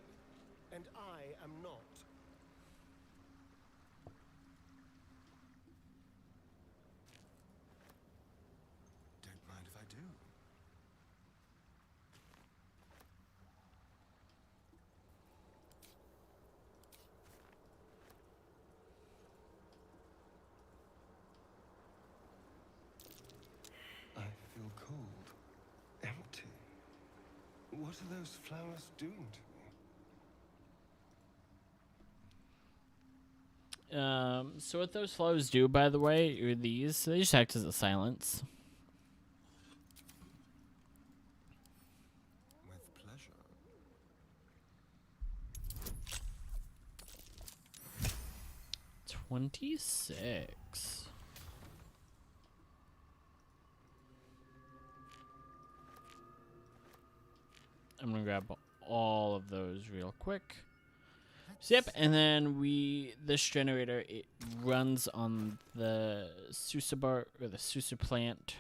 and I am not. Don't mind if I do. I feel cold, empty. What are those flowers doing to me? So what those flowers do, by the way, are these. They just act as a silence. With pleasure. 26. I'm gonna grab all of those real quick. So yep, and then this generator, it runs on the Susabar or the Susa plant.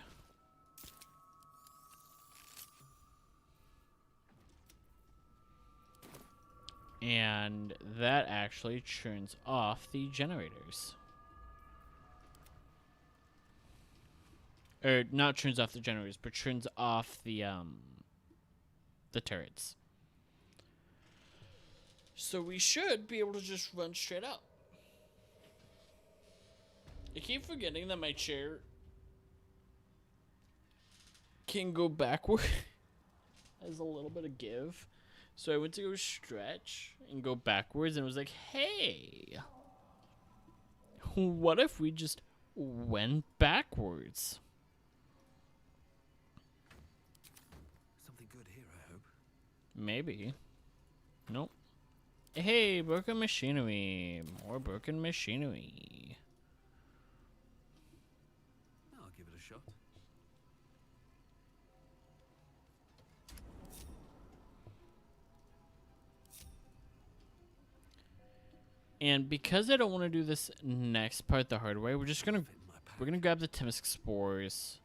And that actually churns off the generators. Or not churns off the generators, but churns off the turrets. So we should be able to just run straight up. I keep forgetting that my chair can go backward. Has a little bit of give. So I went to go stretch and go backwards, and it was like, hey, what if we just went backwards? Something good here, I hope. Maybe. Nope. Hey, broken machinery. More broken machinery. I'll give it a shot. And because I don't want to do this next part the hard way, we're gonna grab the Timisk spores.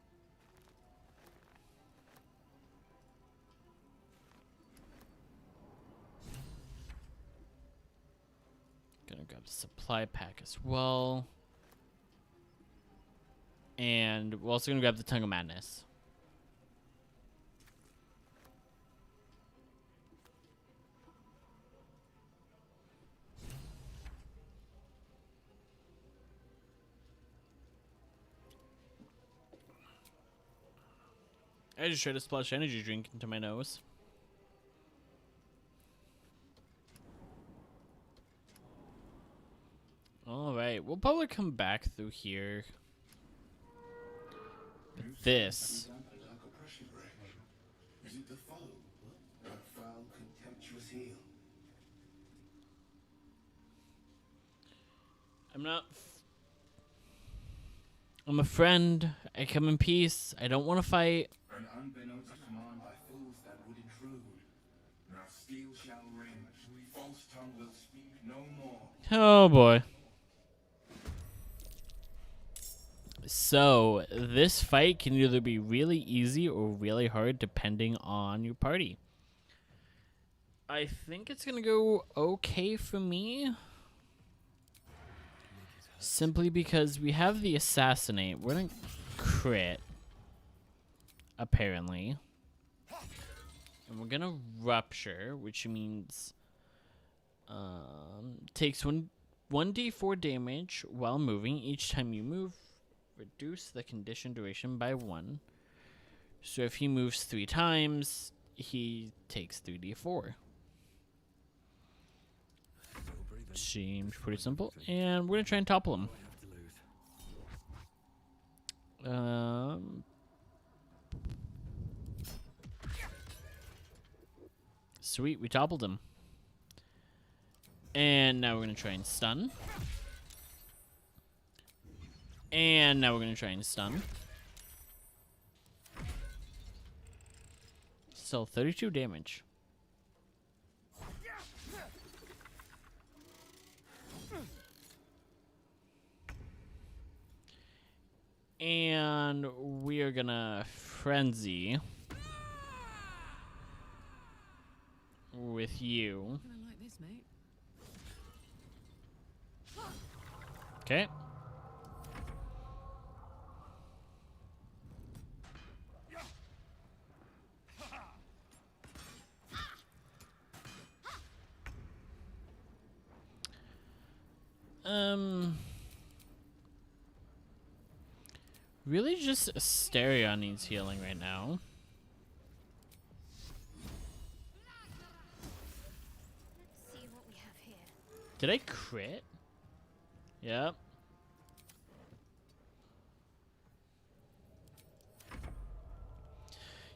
Gonna grab the supply pack as well. And we're also gonna grab the Tongue of Madness. I just tried to splash energy drink into my nose. Alright, we'll probably come back through here. But this. Is it the foe? That foul, contemptuous heel? I'm a friend. I come in peace. I don't want to fight. An unbeknownst command by fools that would intrude. Now steel shall ring. False tongue will speak no more. Oh boy. So, this fight can either be really easy or really hard depending on your party. I think it's going to go okay for me. Simply because we have the assassinate. We're going to crit. Apparently. And we're going to rupture, which means takes 1d4 damage while moving. Each time you move, reduce the condition duration by 1. So if he moves 3 times, he takes 3d4. Seems pretty simple. And we're going to try and topple him. Sweet, we toppled him. And now we're going to try and stun. And now we're going to try and stun. Still 32 damage. And we are going to frenzy with you. I like this, mate. Okay. Really just Asterion needs healing right now. Let's see what we have here. Did I crit? Yep.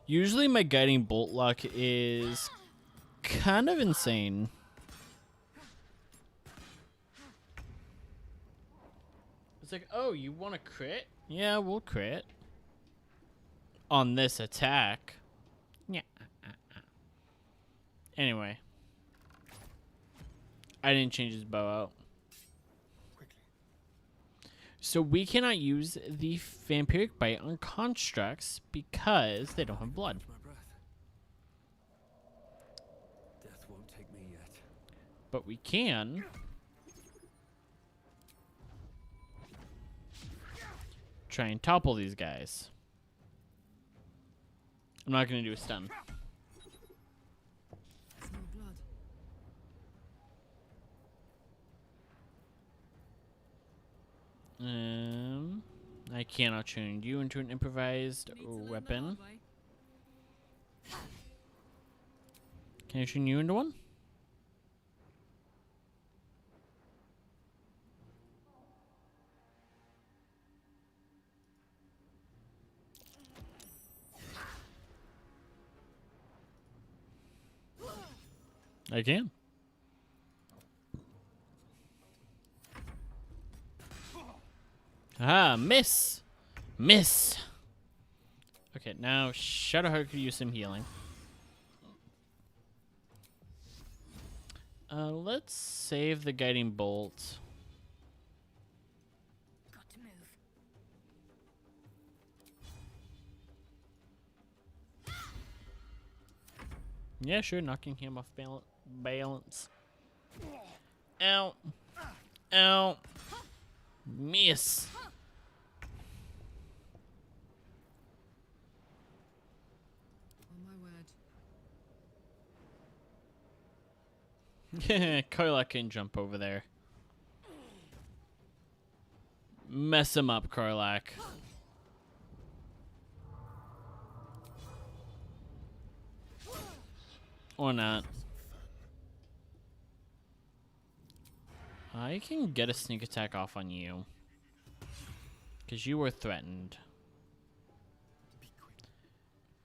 Usually my guiding bolt luck is kind of insane. It's like, oh, you want to crit? Yeah, we'll crit. On this attack. Yeah. Anyway. I didn't change his bow out. Quickly. So we cannot use the vampiric bite on constructs because they don't have blood. My breath. Death won't take me yet. But we can try and topple these guys. I'm not going to do a stun. Smell blood. I cannot turn you into an improvised Need to learn the weapon. hard way. Can I turn you into one? I can. Ah, miss! Miss! Okay, now Shadowheart could use some healing. Let's save the guiding bolt. Got to move. Yeah, sure, knocking him off balance. Ow. Ow. Miss. On my word. Karlak can jump over there. Mess him up, Karlak. Or not. I can get a sneak attack off on you. Because you were threatened.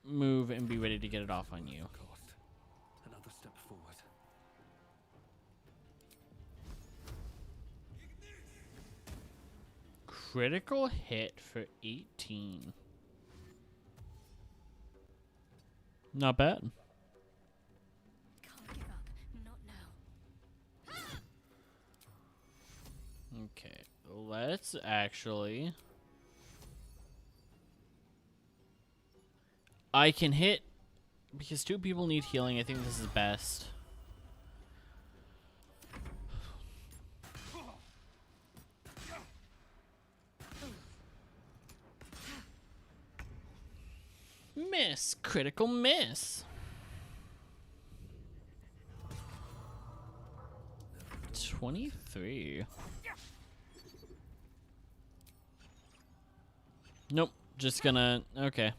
Move and be ready to get it off on you. Cost. Another step forward. Critical hit for 18. Not bad. Can't give up. Not now. Okay, let's actually... I can hit, because 2 people need healing. I think this is best. Miss. Critical miss. 23. Nope. Just gonna... Okay.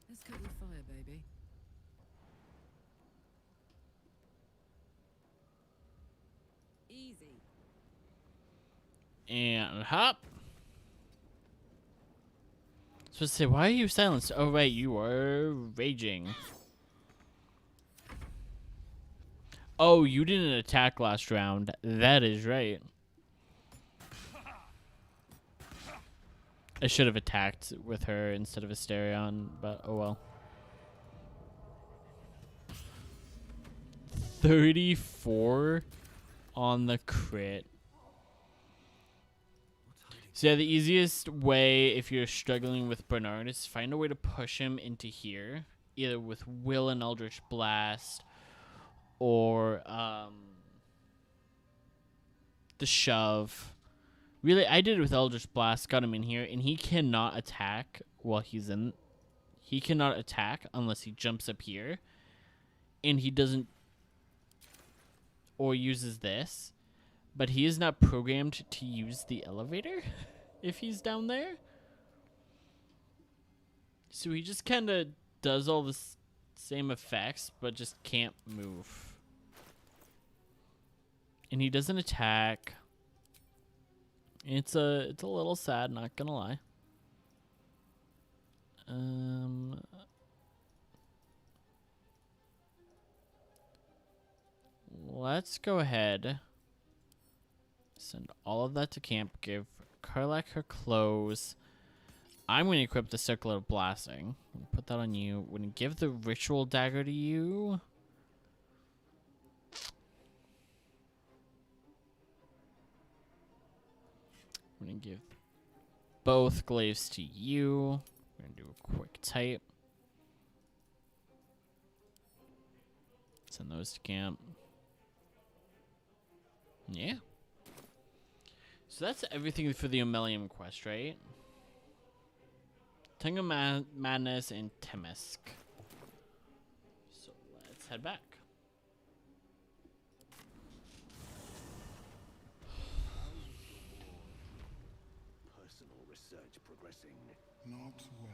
Let's cut your fire, baby. Easy. And hop. Supposed to say, why are you silenced? Oh, right, you are raging. Oh, you didn't attack last round. That is right. I should have attacked with her instead of Asterion, but oh well. 34 on the crit. So yeah, the easiest way if you're struggling with Bernard is find a way to push him into here, either with Will and Eldritch Blast, or the shove. Really, I did it with Eldritch Blast, got him in here, and he cannot attack while he's in. He cannot attack unless he jumps up here, and he doesn't, or uses this. But he is not programmed to use the elevator if he's down there. So he just kind of does all the same effects, but just can't move. And he doesn't attack. It's a little sad, not gonna lie. Let's go ahead. Send all of that to camp. Give Karlak her clothes. I'm going to equip the Circular Blasting. Put that on you. We're going to give the Ritual Dagger to you. We're going to give both glaives to you. We're going to do a quick type. Send those to camp. Yeah. So that's everything for the Omelium quest, right? Tongue of Madness and Temisk. So let's head back. Personal research progressing. Not well.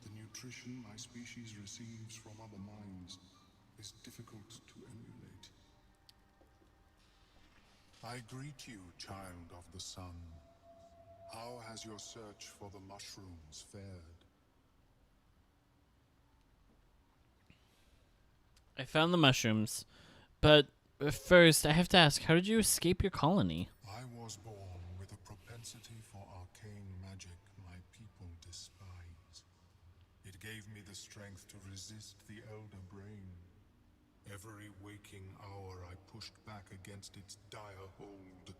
The nutrition my species receives from other minds is difficult to emulate. I greet you, child of the sun. How has your search for the mushrooms fared? I found the mushrooms, but first I have to ask, how did you escape your colony? I was born with a propensity for arcane magic my people despise. It gave me the strength to resist the elder brain. Every waking hour I pushed back against its dire hold.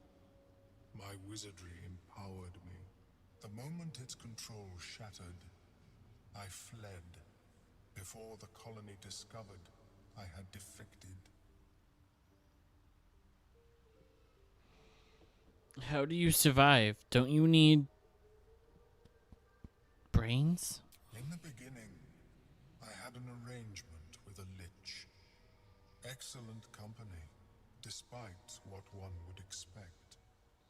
My wizardry empowered me. The moment its control shattered, I fled. Before the colony discovered I had defected. How do you survive? Don't you need brains? In the beginning, I had an arrangement with a lich. Excellent company, despite what one would expect.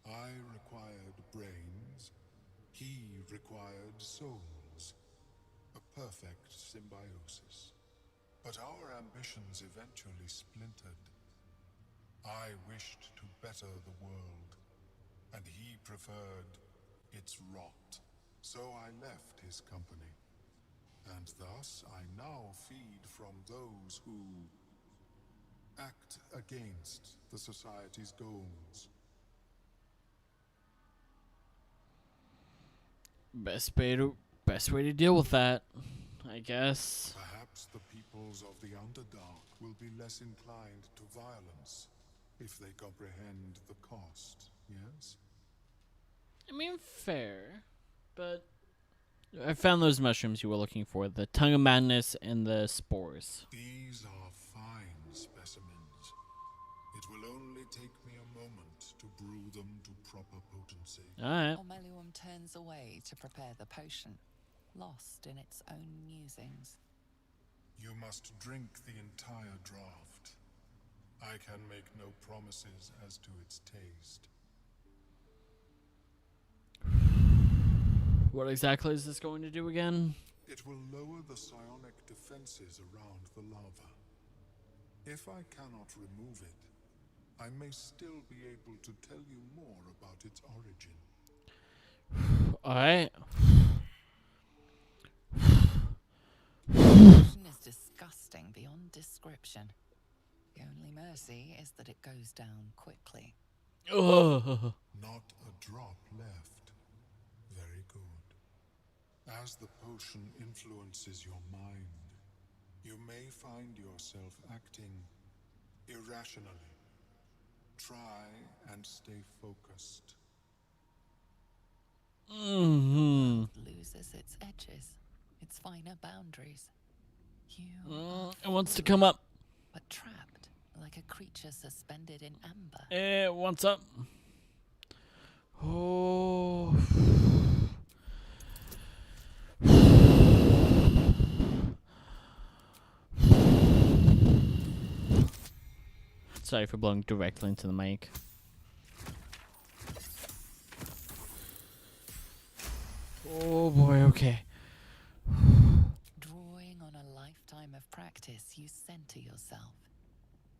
I required brains, he required souls. A perfect symbiosis. But our ambitions eventually splintered. I wished to better the world, and he preferred its rot. So I left his company, and thus I now feed from those who act against the society's goals. Best way to deal with that, I guess. Perhaps the peoples of the Underdark will be less inclined to violence if they comprehend the cost, yes? I mean, fair, but I found those mushrooms you were looking for, the tongue of madness and the spores. These are fine specimens. It will only take me a moment to brew them to proper potency. Alright. Omelium turns away to prepare the potion, lost in its own musings. You must drink the entire draught. I can make no promises as to its taste. What exactly is this going to do again? It will lower the psionic defenses around the lava. If I cannot remove it, I may still be able to tell you more about its origin. Alright. The potion is disgusting beyond description. The only mercy is that it goes down quickly. Ugh. Not a drop left. Very good. As the potion influences your mind, you may find yourself acting irrationally. Try and stay focused. Loses its edges, its finer boundaries. You It wants to come up. but trapped like a creature suspended in amber. It wants up. Oh. Sorry for blowing directly into the mic. Oh boy, okay. Drawing on a lifetime of practice, you center yourself.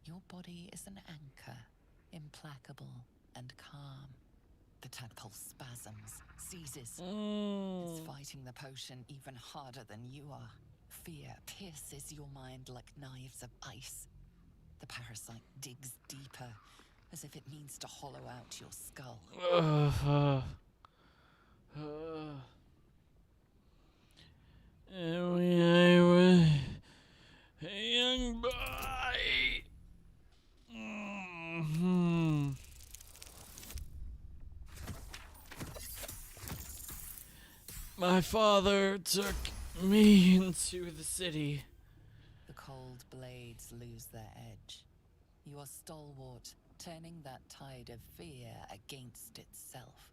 Your body is an anchor, implacable and calm. The tadpole spasms, seizes. It's fighting the potion even harder than you are. Fear pierces your mind like knives of ice. The parasite digs deeper, as if it means to hollow out your skull. And when I was a young boy, my father took me into the city. The cold blades lose their edge. You are stalwart, turning that tide of fear against itself.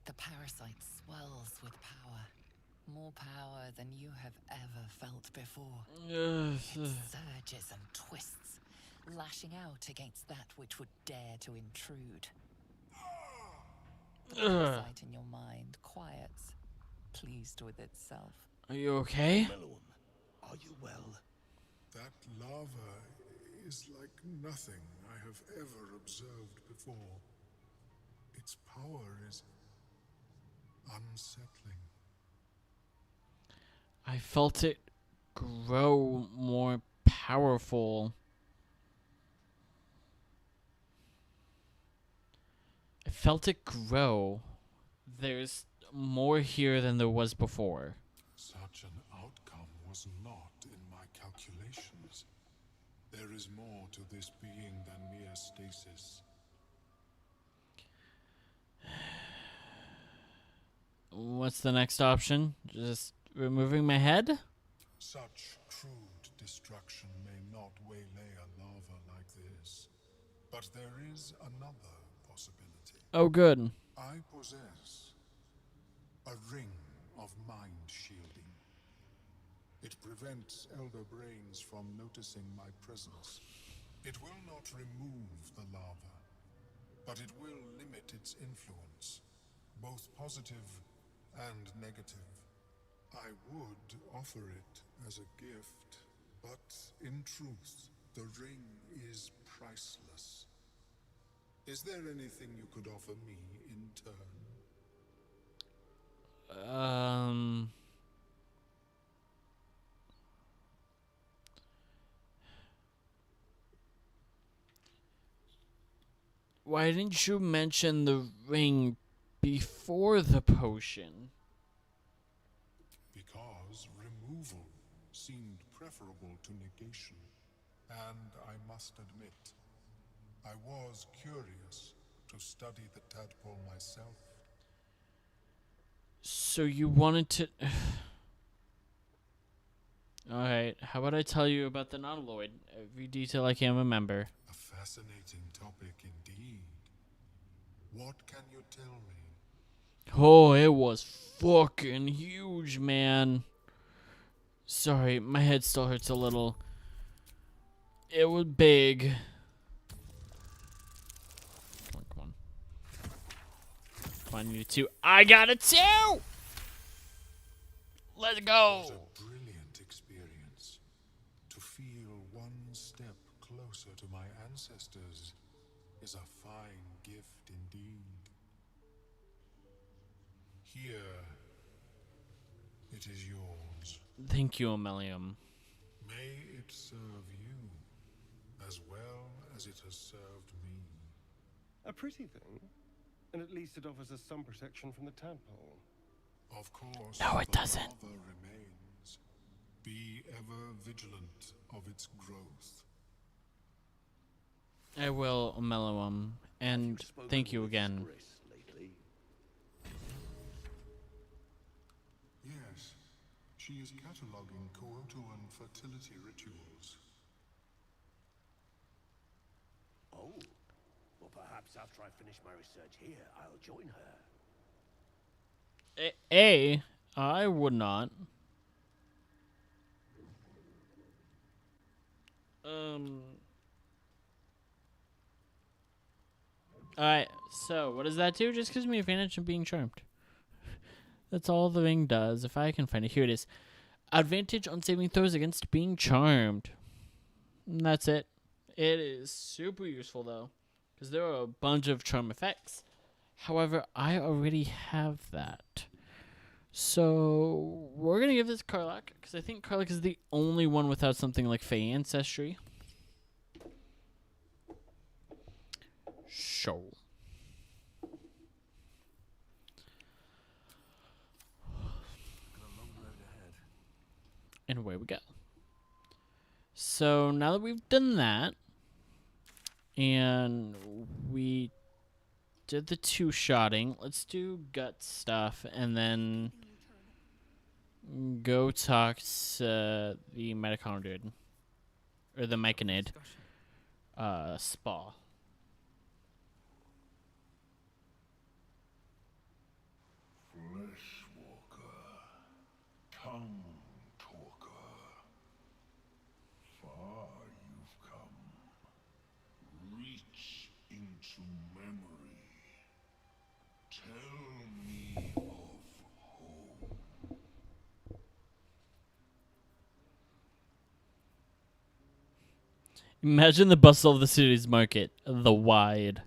The parasite swells with power. More power than you have ever felt before. It surges and twists, lashing out against that which would dare to intrude. The parasite in your mind quiets, pleased with itself. Are you okay? Melon, are you well? That lava is like nothing I have ever observed before. Its power is unsettling. I felt it grow more powerful. I felt it grow. There's more here than there was before. Such an outcome was not in my calculations. There is more to this being than mere stasis. What's the next option? Just removing my head? Such crude destruction may not waylay a lava like this. But there is another possibility. Oh, good. I possess a ring of mind shielding. It prevents elder brains from noticing my presence. It will not remove the lava, but it will limit its influence, both positive and negative. I would offer it as a gift, but in truth, the ring is priceless. Is there anything you could offer me in turn? Why didn't you mention the ring before the potion? Because removal seemed preferable to negation. And I must admit, I was curious to study the tadpole myself. So you wanted to... Alright, how about I tell you about the Nautiloid? Every detail I can remember. A fascinating topic indeed. What can you tell me? Oh, it was fucking huge, man. Sorry, my head still hurts a little. It was big. Come on. Come on, you two. I got it too! Let's go! What a brilliant experience. To feel one step closer to my ancestors is a fine gift indeed. Here, it is yours. Thank you, Ammelium. May it serve you as well as it has served me. A pretty thing, and at least it offers us some protection from the tadpole. Of course, No, it doesn't. The lava remains. Be ever vigilant of its growth. I will, Ammelium. And thank you again. Yes, she is cataloging Kuotuan fertility rituals. Oh, well, perhaps after I finish my research here, I'll join her. I would not. Alright, so what does that do? Just gives me advantage of being charmed. That's all the ring does. If I can find it. Here it is. Advantage on saving throws against being charmed. And that's it. It is super useful, though, because there are a bunch of charm effects. However, I already have that. So we're going to give this Karlach, because I think Karlach is the only one without something like Fey Ancestry. So. And away we go. So now that we've done that, and we did the two-shotting, let's do gut stuff, and then go talk to the mitochondriid, or the myconid, spa. Fleshwalker, tongue talker, far you've come. Reach into memory. Tell me of home. Imagine the bustle of the city's market, the wide.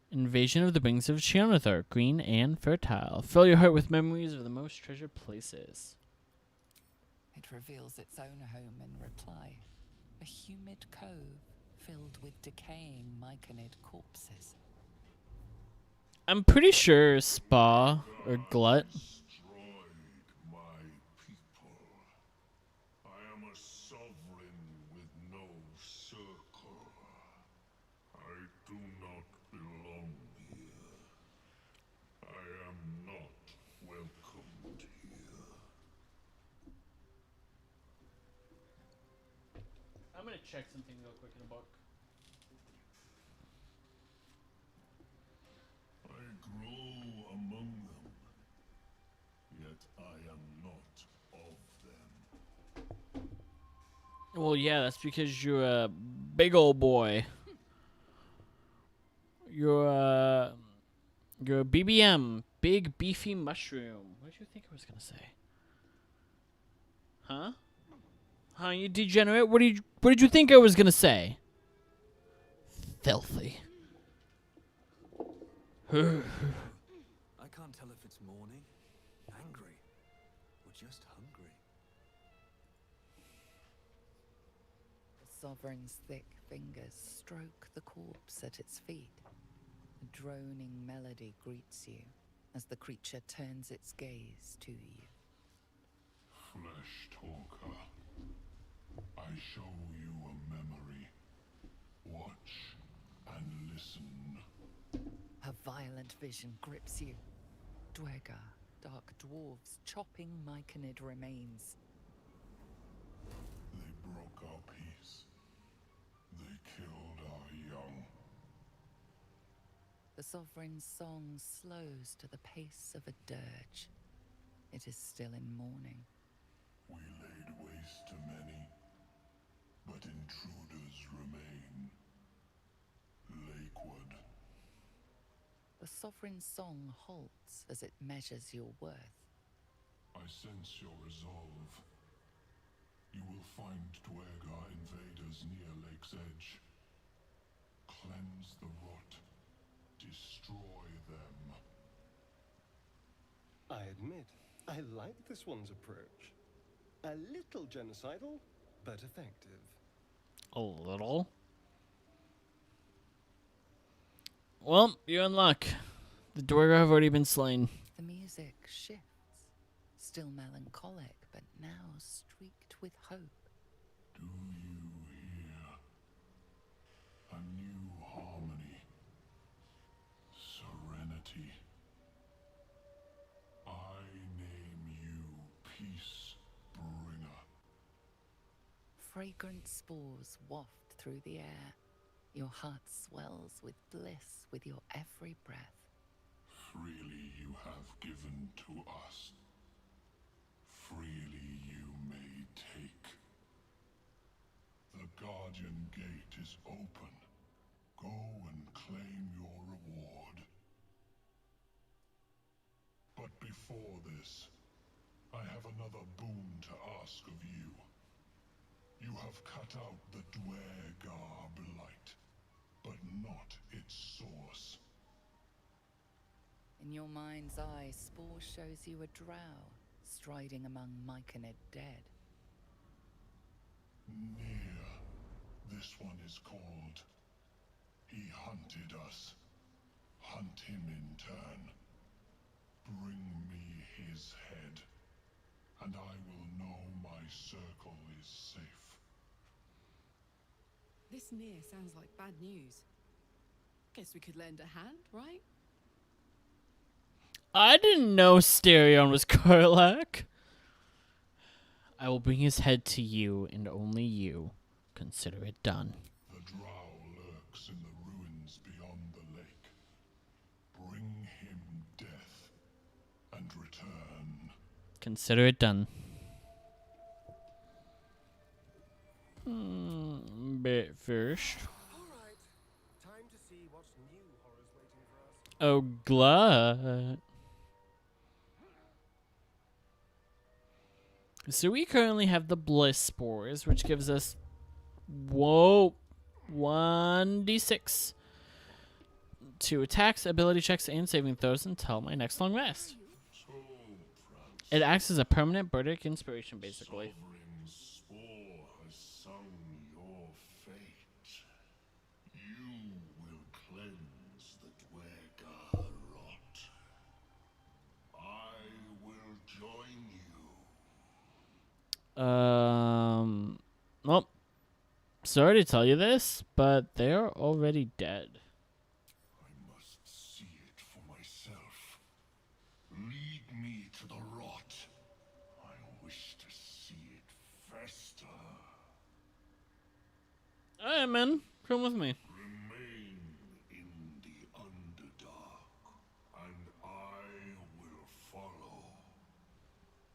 Invasion of the Wings of Chianathar, green and fertile. Fill your heart with memories of the most treasured places. It reveals its own home in reply. A humid cove filled with decaying myconid corpses. I'm pretty sure Spa or Glut. Destroyed my people. I am a sovereign with no circle. I do not belong here. I am not welcomed here. I'm gonna check something real quick in the book. I grow among them, yet I am not of them. Well, yeah, that's because you're a big old boy. You're a BBM, big beefy mushroom. What did you think I was gonna say? Huh? Huh, you degenerate? What did you think I was gonna say? Filthy. I can't tell if it's mourning, angry, or just hungry. The sovereign's thick fingers stroke the corpse at its feet. A droning melody greets you as the creature turns its gaze to you. Flesh talker, I show you a memory. Watch and listen. A violent vision grips you. Dwergar, dark dwarves chopping myconid remains. They broke our peace. They killed our young. The sovereign's song slows to the pace of a dirge. It is still in mourning. We laid waste to many, but intruders remain. Lakewood. The sovereign's song halts as it measures your worth. I sense your resolve. You will find Dwergar invaders near Lake's Edge. Cleanse the rot. Destroy them. I admit, I like this one's approach. A little genocidal, but effective. A little? Well, you're in luck. The Dwergar have already been slain. The music shifts, still melancholic, but now streaked with hope. Do you hear? A new harmony. Serenity. I name you Peace Bringer. Fragrant spores waft through the air. Your heart swells with bliss with your every breath. Freely you have given to us. Freely you may take. The Guardian Gate is open. Go and claim your reward. But before this, I have another boon to ask of you. You have cut out the Dwergar blight, but not its source. In your mind's eye, Spore shows you a drow striding among myconid dead. Near. This one is called. He hunted us. Hunt him in turn. Bring me his head, and I will know my circle is safe. This near sounds like bad news. Guess we could lend a hand, right? I didn't know Stereon was Karlak. I will bring his head to you, and only you. Consider it done. The drow lurks in the ruins beyond the lake. Bring him death, and return. Consider it done. But first... Alright, time to see what new horrors waiting for us. Oh, glut. So we currently have the Bliss Spores, which gives us, 1d6 to attacks, ability checks, and saving throws until my next long rest. It acts as a permanent bardic inspiration, basically. Sovereign Spore has sung your fate. You will cleanse the Dwergar rot. I will join you. Well, sorry to tell you this, but they're already dead. I must see it for myself. Lead me to the rot. I wish to see it fester. Alright, man. Come with me. Remain in the underdark, and I will follow.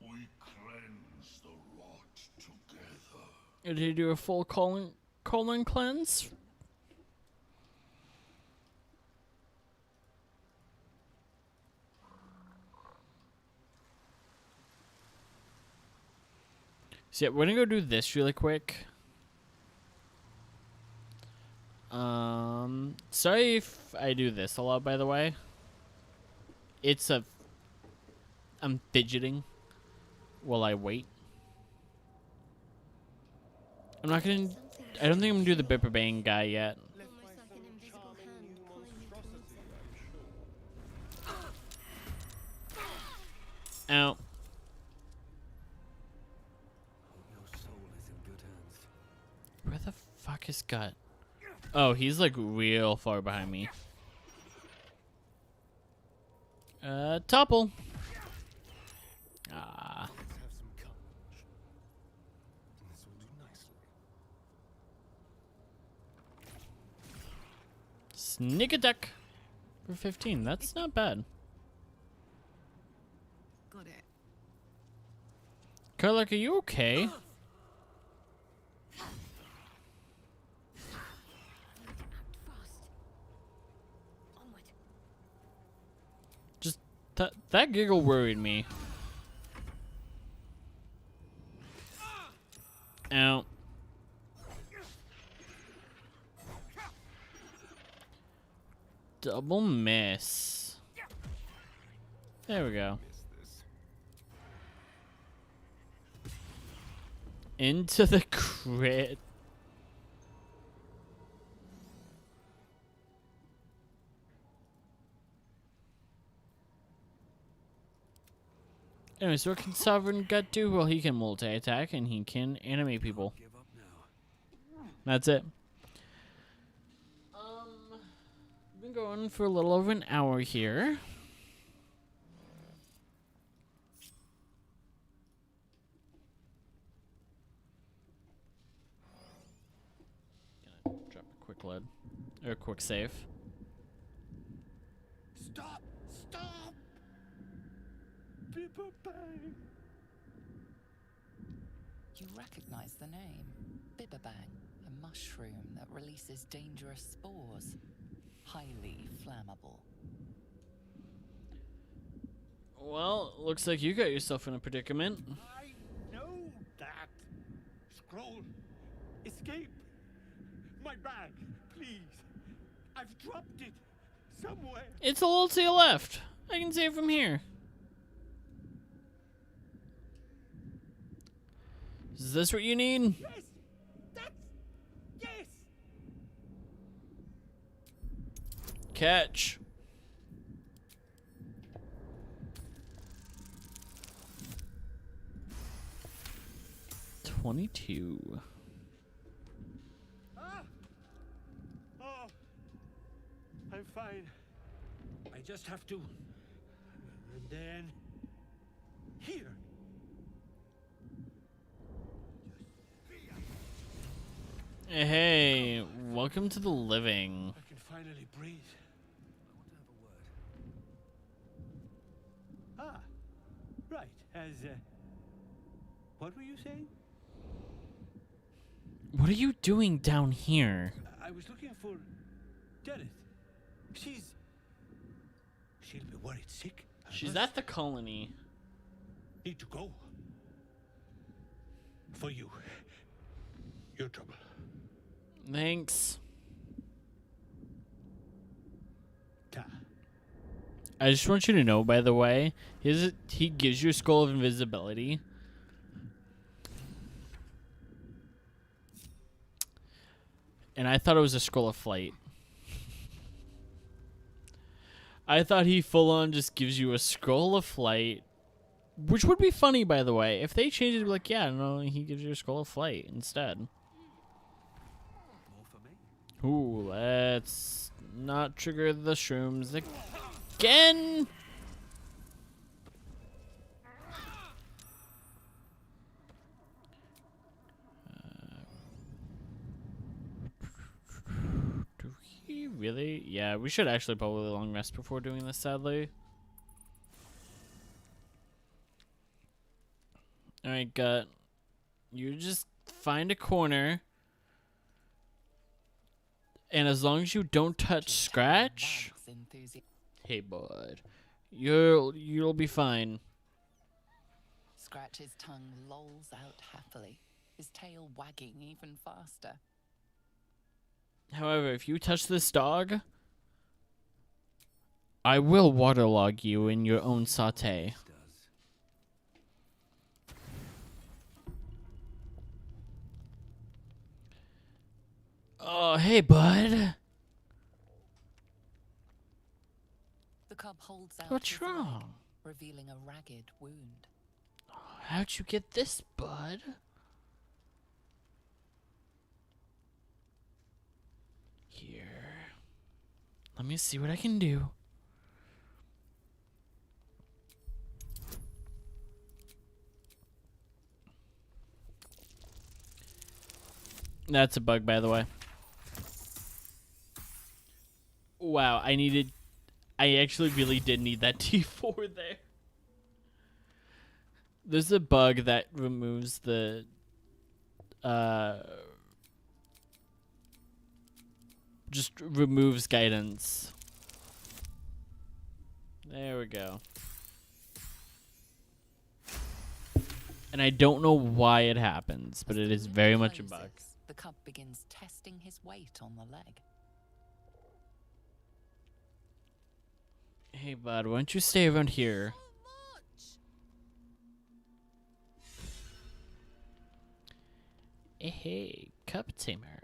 We cleanse the rot together. Did he do a full colon cleanse? So yeah, we're gonna go do this really quick. Sorry if I do this a lot, by the way. I'm fidgeting while I wait. I don't think I'm gonna do the Bipper Bang guy yet. Almost like an invisible hand pulling me towards it. Ow. Your soul is in good hands. Where the fuck is Gut? Oh, he's like real far behind me. Topple. Ah. Let's have some courage. This will do nicely. Sneak attack for 15. That's not bad. Got it. Karlak, are you okay? Fast. Onward. Just that giggle worried me. Ow. Double miss. There we go. Into the crit. Anyway, so what can Sovereign Gut do? Well, he can multi-attack and he can animate people. Give up now. That's it. We've been going for a little over an hour here. Gonna drop a quick load. Or a quick save. Stop! Stop! Bipper Bang! You recognize the name. Bibberbang, a mushroom that releases dangerous spores. Highly flammable. Well, looks like you got yourself in a predicament. I know that. Scroll. Escape. My bag, please. I've dropped it somewhere. It's a little to your left. I can see it from here. Is this what you need? Yes! That's... Yes! Catch. $22. Ah! Oh, I'm fine. I just have to... And then... Here. Hey, welcome to the living. I can finally breathe. I want to have a word. Ah, right. What were you saying? What are you doing down here? I was looking for Janet. She'll be worried sick. She's at the colony. Need to go. For you. Your trouble. Thanks. Ta. I just want you to know, by the way, he gives you a skull of invisibility. And I thought it was a scroll of flight. I thought he full on just gives you a scroll of flight. Which would be funny, by the way. If they changed it, to be like, yeah, no, he gives you a scroll of flight instead. More for me. Ooh, let's not trigger the shrooms again. Do we really? Yeah, we should actually probably long rest before doing this, sadly. Alright, Gut. You just find a corner. And as long as you don't touch Scratch, hey bud, you'll be fine. Scratch's tongue lolls out happily, his tail wagging even faster. However, if you touch this dog, I will waterlog you in your own saute. Oh, hey, bud. The cub holds out What's his wrong? leg, revealing a ragged wound. How'd you get this, bud? Here. Let me see what I can do. That's a bug, by the way. Wow, I actually really did need that T4 there. There's a bug that removes the just removes guidance. There we go. And I don't know why it happens, but it is very much a bug. The cub begins testing his weight on the leg. Hey, bud, why don't you stay around here? Hey, cup tamer.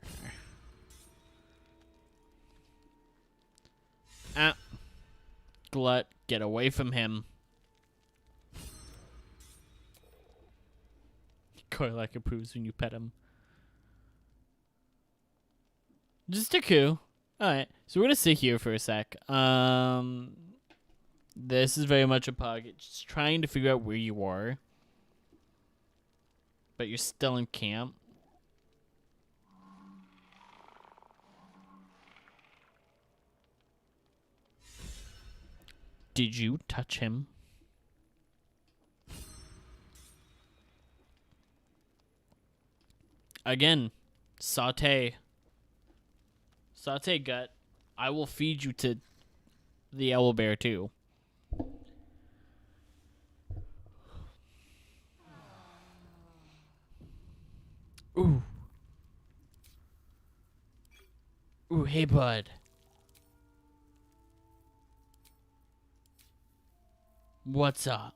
Ah. Glut, get away from him. Koylak approves when you pet him. Just a coup. Alright, so we're gonna sit here for a sec. This is very much a pug. It's just trying to figure out where you are. But you're still in camp. Did you touch him? Again, saute. Saute, gut. I will feed you to the owlbear too. Ooh. Ooh, hey, bud. What's up?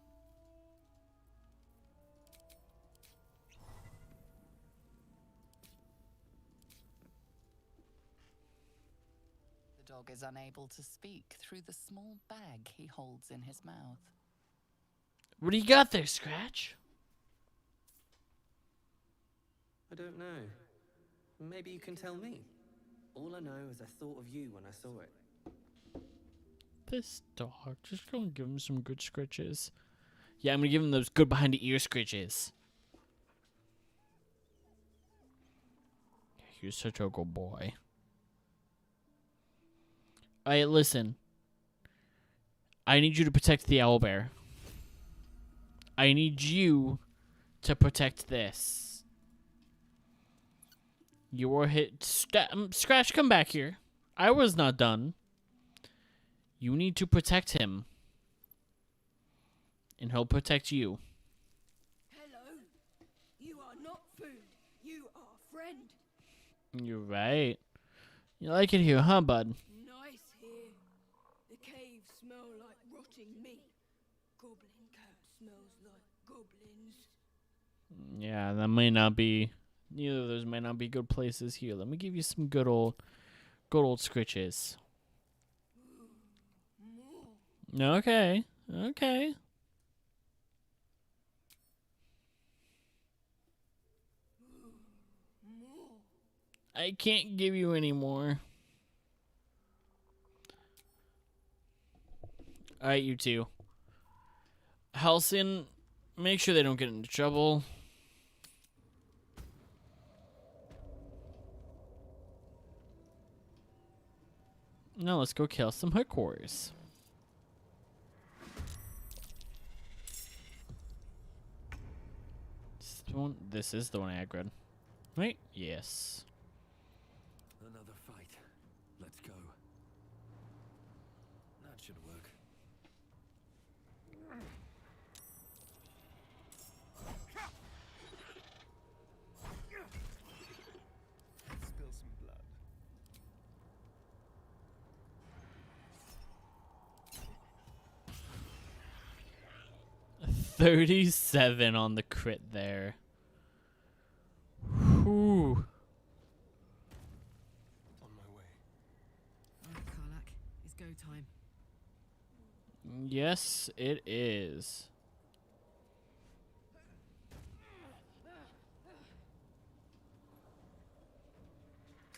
The dog is unable to speak through the small bag he holds in his mouth. What do you got there, Scratch? I don't know. Maybe you can tell me. All I know is I thought of you when I saw it. This dog. Just gonna give him some good scritches. Yeah, I'm gonna give him those good behind the ear scritches. You're such a good boy. Alright, listen. I need you to protect the owlbear. I need you to protect this. You were hit. Scratch, come back here. I was not done. You need to protect him. And he'll protect you. Hello. You are not food. You are friend. You're right. You like it here, huh, bud? Nice here. The caves smell like rotting meat. Goblin cat smells like goblins. Yeah, that may not be. Neither of those might not be good places here. Let me give you some good old scritches. Okay. Okay. I can't give you any more. Alright, you two. Halcyon, make sure they don't get into trouble. Now let's go kill some hookers. This is the one I aggroed. Right? Yes. Another fight. Let's go. That should work. 37 on the crit there. Whew. On my way. Alright, Karlak. It's go time. Yes, it is.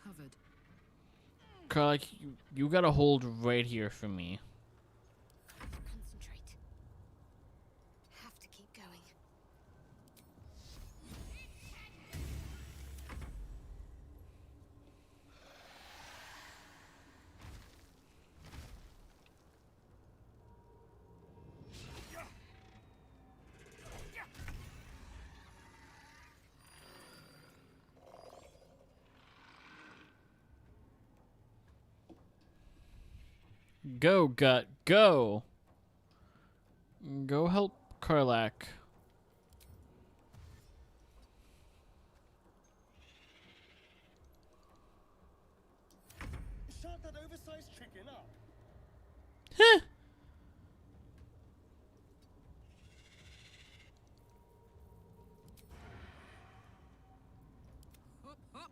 Covered. Carl, you gotta hold right here for me. Concentrate. Have to keep going. Go, Gut, go! Go help Karlak. Shut that oversized chicken up. Heh! Hop, hop.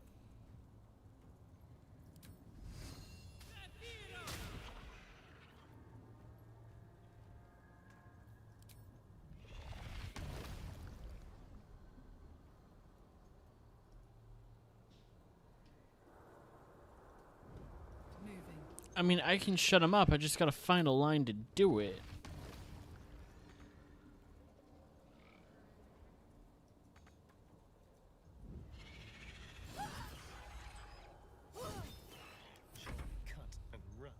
Moving. I mean, I can shut him up. I just gotta find a line to do it. Cut and run.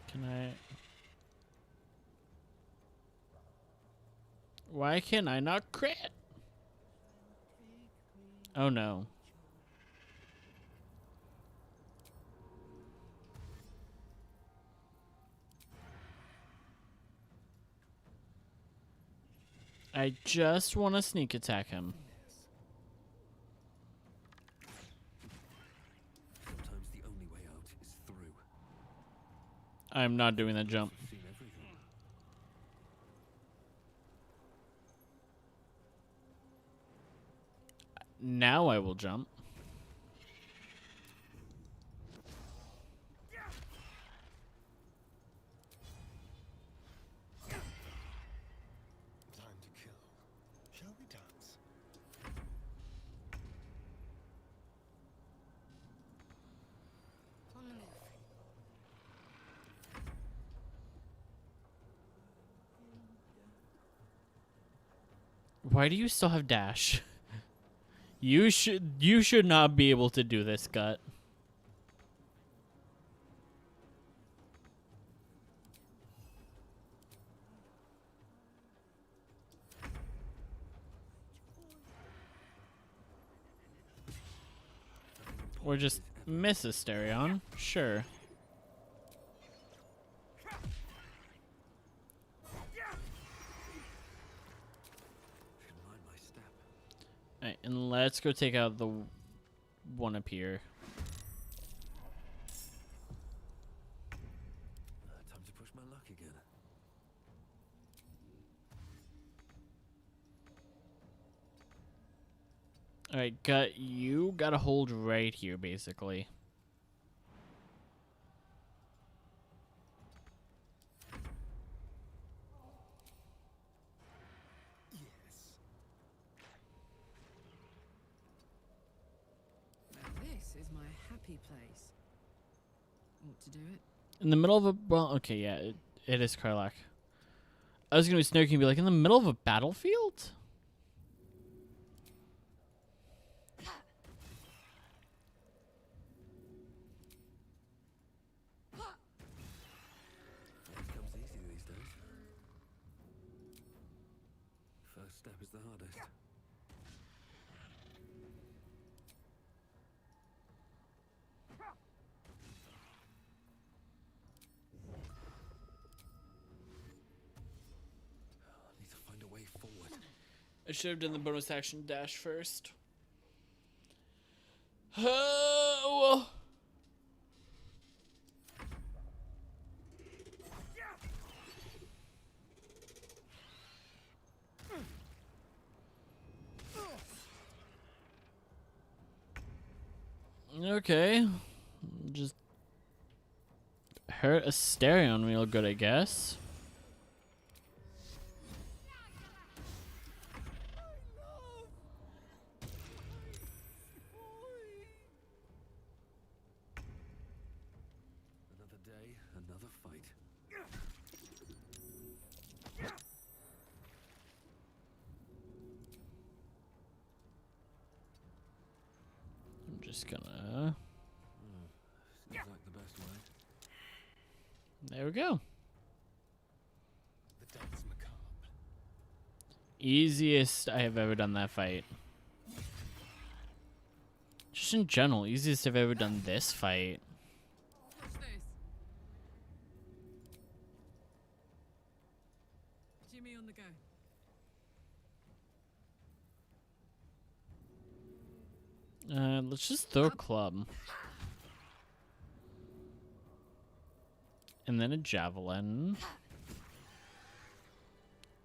Can I... Why can I not crit? Oh no. I just want to sneak attack him. Sometimes the only way out is through. I'm not doing that jump. I've seen everything. Now I will jump. Time to kill. Shall we dance? On the move. Why do you still have dash? You should not be able to do this, Gut. Or just miss a Stereon. Sure. Should mind my step. Alright, and let's go take out the one up here. Time to push my luck again. Alright, Gut, you gotta hold right here, basically. Yes. Now this is my happy place. Ought to do it. In the middle of a... Well, okay, yeah, it is Karlak. I was gonna be snarky and be like, in the middle of a battlefield? Life comes easy these days. First step is the hardest. I need to find a way forward. I should have done the bonus action dash first. Oh! Okay. Just hurt Asterion real good, I guess. Another day, another fight. I'm just gonna... Seems like the best way. There we go. The dance macabre. Easiest I have ever done that fight. Just in general, easiest I've ever done this fight. Watch this. Jimmy on the go. Let's just throw a club. And then a javelin.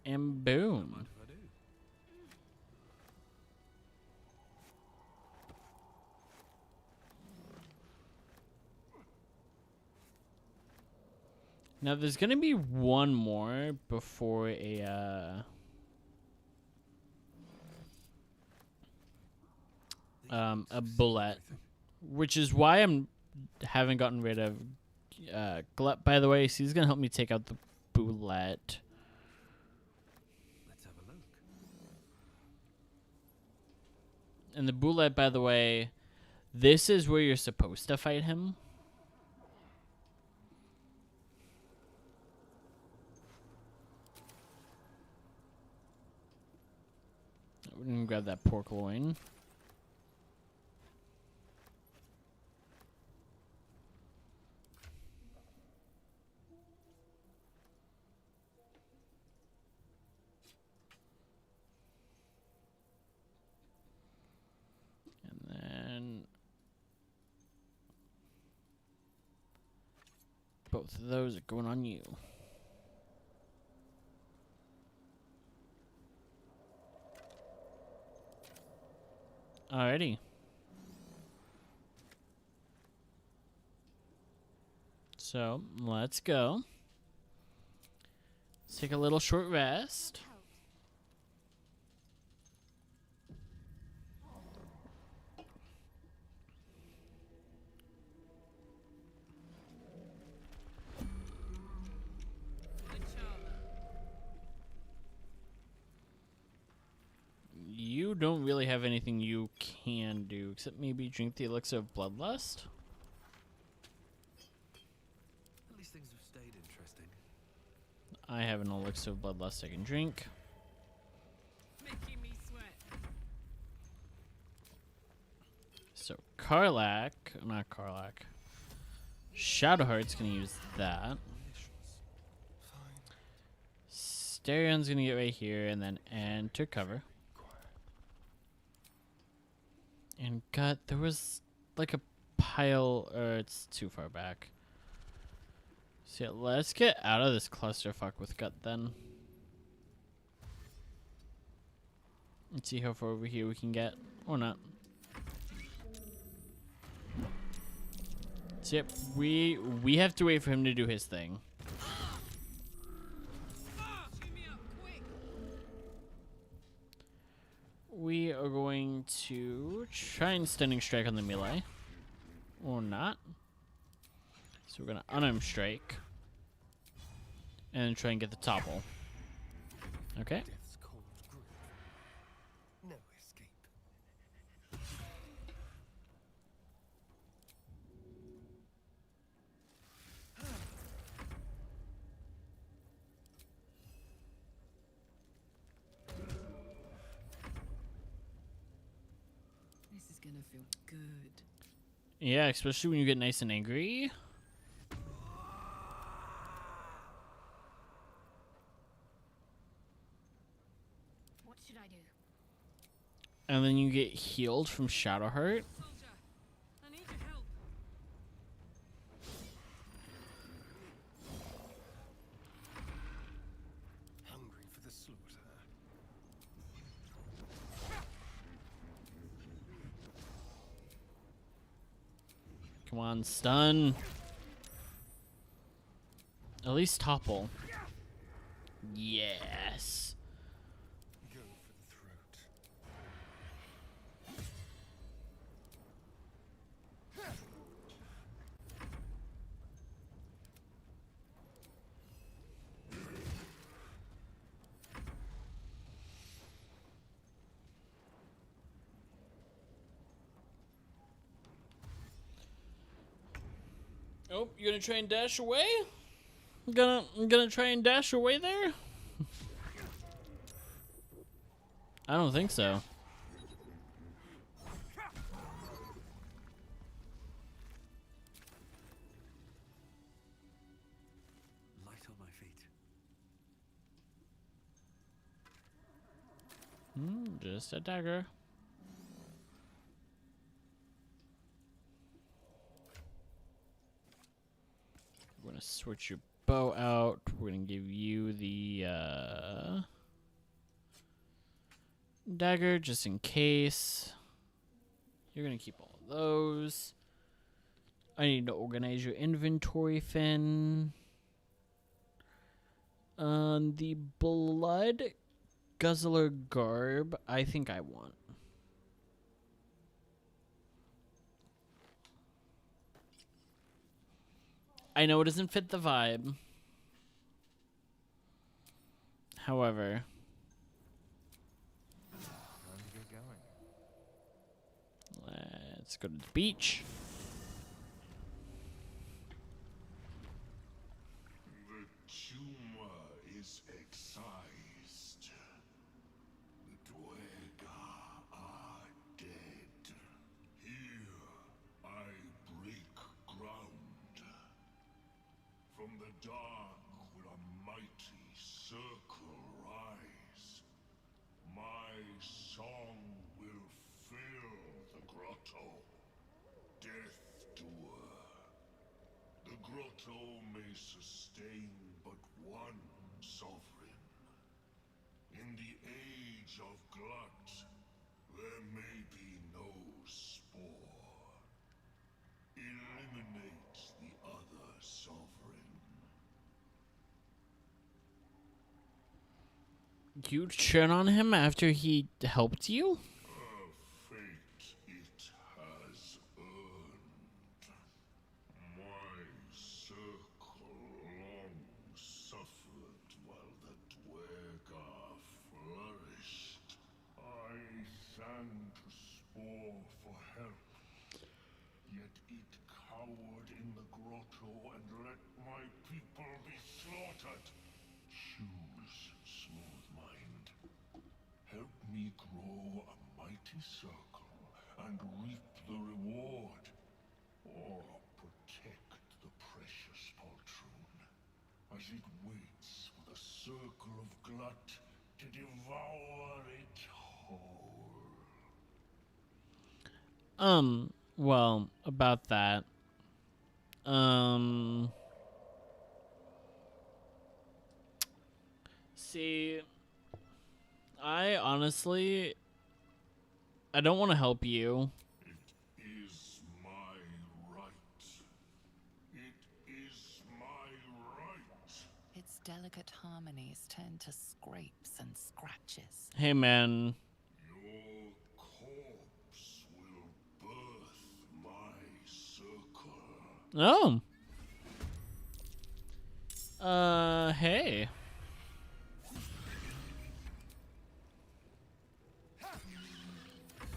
And boom. Mind if I do? Now there's gonna be one more before a bullet, which is why I'm haven't gotten rid of Glut, by the way. So he's gonna help me take out the bullet. Let's have a look. And the bullet, by the way, this is where you're supposed to fight him. We're gonna grab that pork loin. And then both of those are going on you. Alrighty. So, let's go. Let's take a little short rest. You don't really have anything you can do, except maybe drink the elixir of bloodlust. At least things have stayed interesting. I have an elixir of bloodlust I can drink. Making me sweat. So not Karlak. Shadowheart's gonna use that. Starion's gonna get right here and then enter cover. And God, there was like a pile, or it's too far back. So yeah, let's get out of this clusterfuck with Gut then. Let's see how far over here we can get, or not. So yep, we have to wait for him to do his thing. We are going to try and stunning strike on the melee. Or not. So we're going to unarmed strike. And try and get the topple. Okay. Death's cold grip. No escape. This is gonna feel good. Yeah, especially when you get nice and angry. What should I do? And then you get healed from Shadowheart. Soldier, I need your help. Hungry for the slaughter. Come on, stun. At least topple. Yes. Go for the throat. Oh, you gonna try and dash away? I'm gonna try and dash away there? I don't think so. Light on my feet. Just a dagger. We're gonna switch your bow out. We're gonna give you the dagger just in case. You're gonna keep all of those. I need to organize your inventory, Finn. The blood guzzler garb, I think I want. I know it doesn't fit the vibe. However, Time to get going. let's go to the beach. The tumor is excised. The Dwega are dead. Here I break ground. From the dark will a mighty circle rise. My song will fill the grotto. Death doer. The grotto may sustain but one sovereign. In the age of glut, there may be no spore. Eliminate the other sovereign. You turn on him after he helped you? A fate it has earned. My circle long suffered while the Dwega flourished. I sang to Spore for help, yet it cowered in the grotto and let my people be slaughtered. Choose, smooth mind. Help me grow a mighty circle and reap the reward, or protect the precious poltroon as it waits for the circle of glut to devour it whole. Well, about that. See, I honestly, I don't want to help you. It is my right. It is my right. Its delicate harmonies turn to scrapes and scratches. Hey, man. Your corpse will birth my circle. Oh. Hey.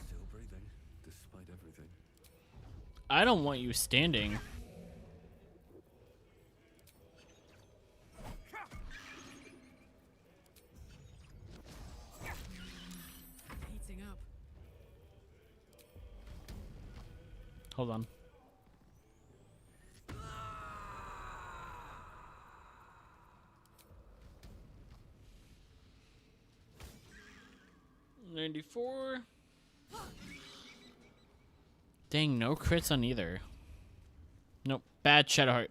Still breathing, despite everything. I don't want you standing. Heating up. Hold on. $94. Dang, no crits on either. Nope, bad Shadowheart.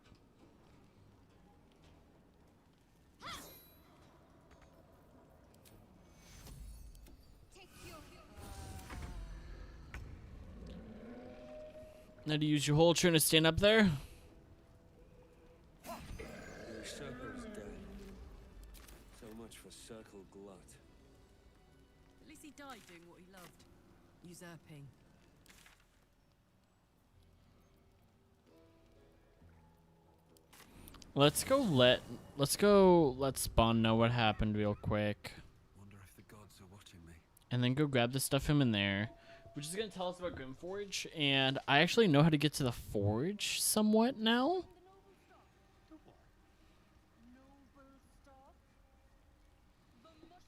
Now to use your whole turn to stand up there. The usurper's dead. So much for circle glut. At least he died doing what he loved. Usurping. Let's let Spawn know what happened real quick. Wonder if the gods are watching me. And then go grab the stuff from in there. Which is gonna tell us about Grimforge, and I actually know how to get to the forge somewhat now.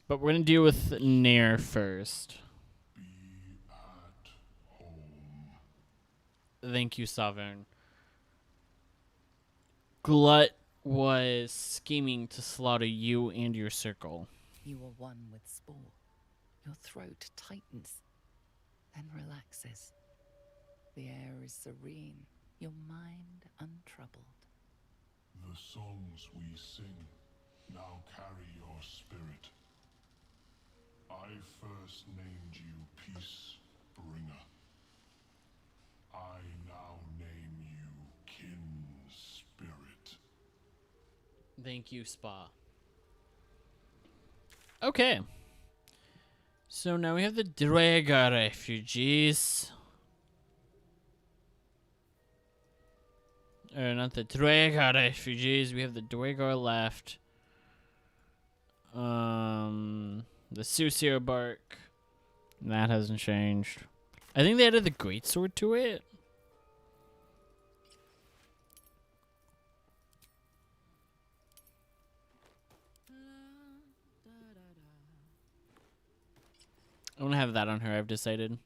But we're gonna deal with Nair first. Thank you, Sovereign. Glut was scheming to slaughter you and your circle. You are one with Spore. Your throat tightens, then relaxes. The air is serene, your mind untroubled. The songs we sing now carry your spirit. I first named you Peace Bringer. I now name you Kin Spirit. Thank you, Spa. Okay. So now we have the Draga refugees. Or not the Draga refugees. We have the Dwagar left. The Susir bark. That hasn't changed. I think they added the greatsword to it. I want to have that on her, I've decided.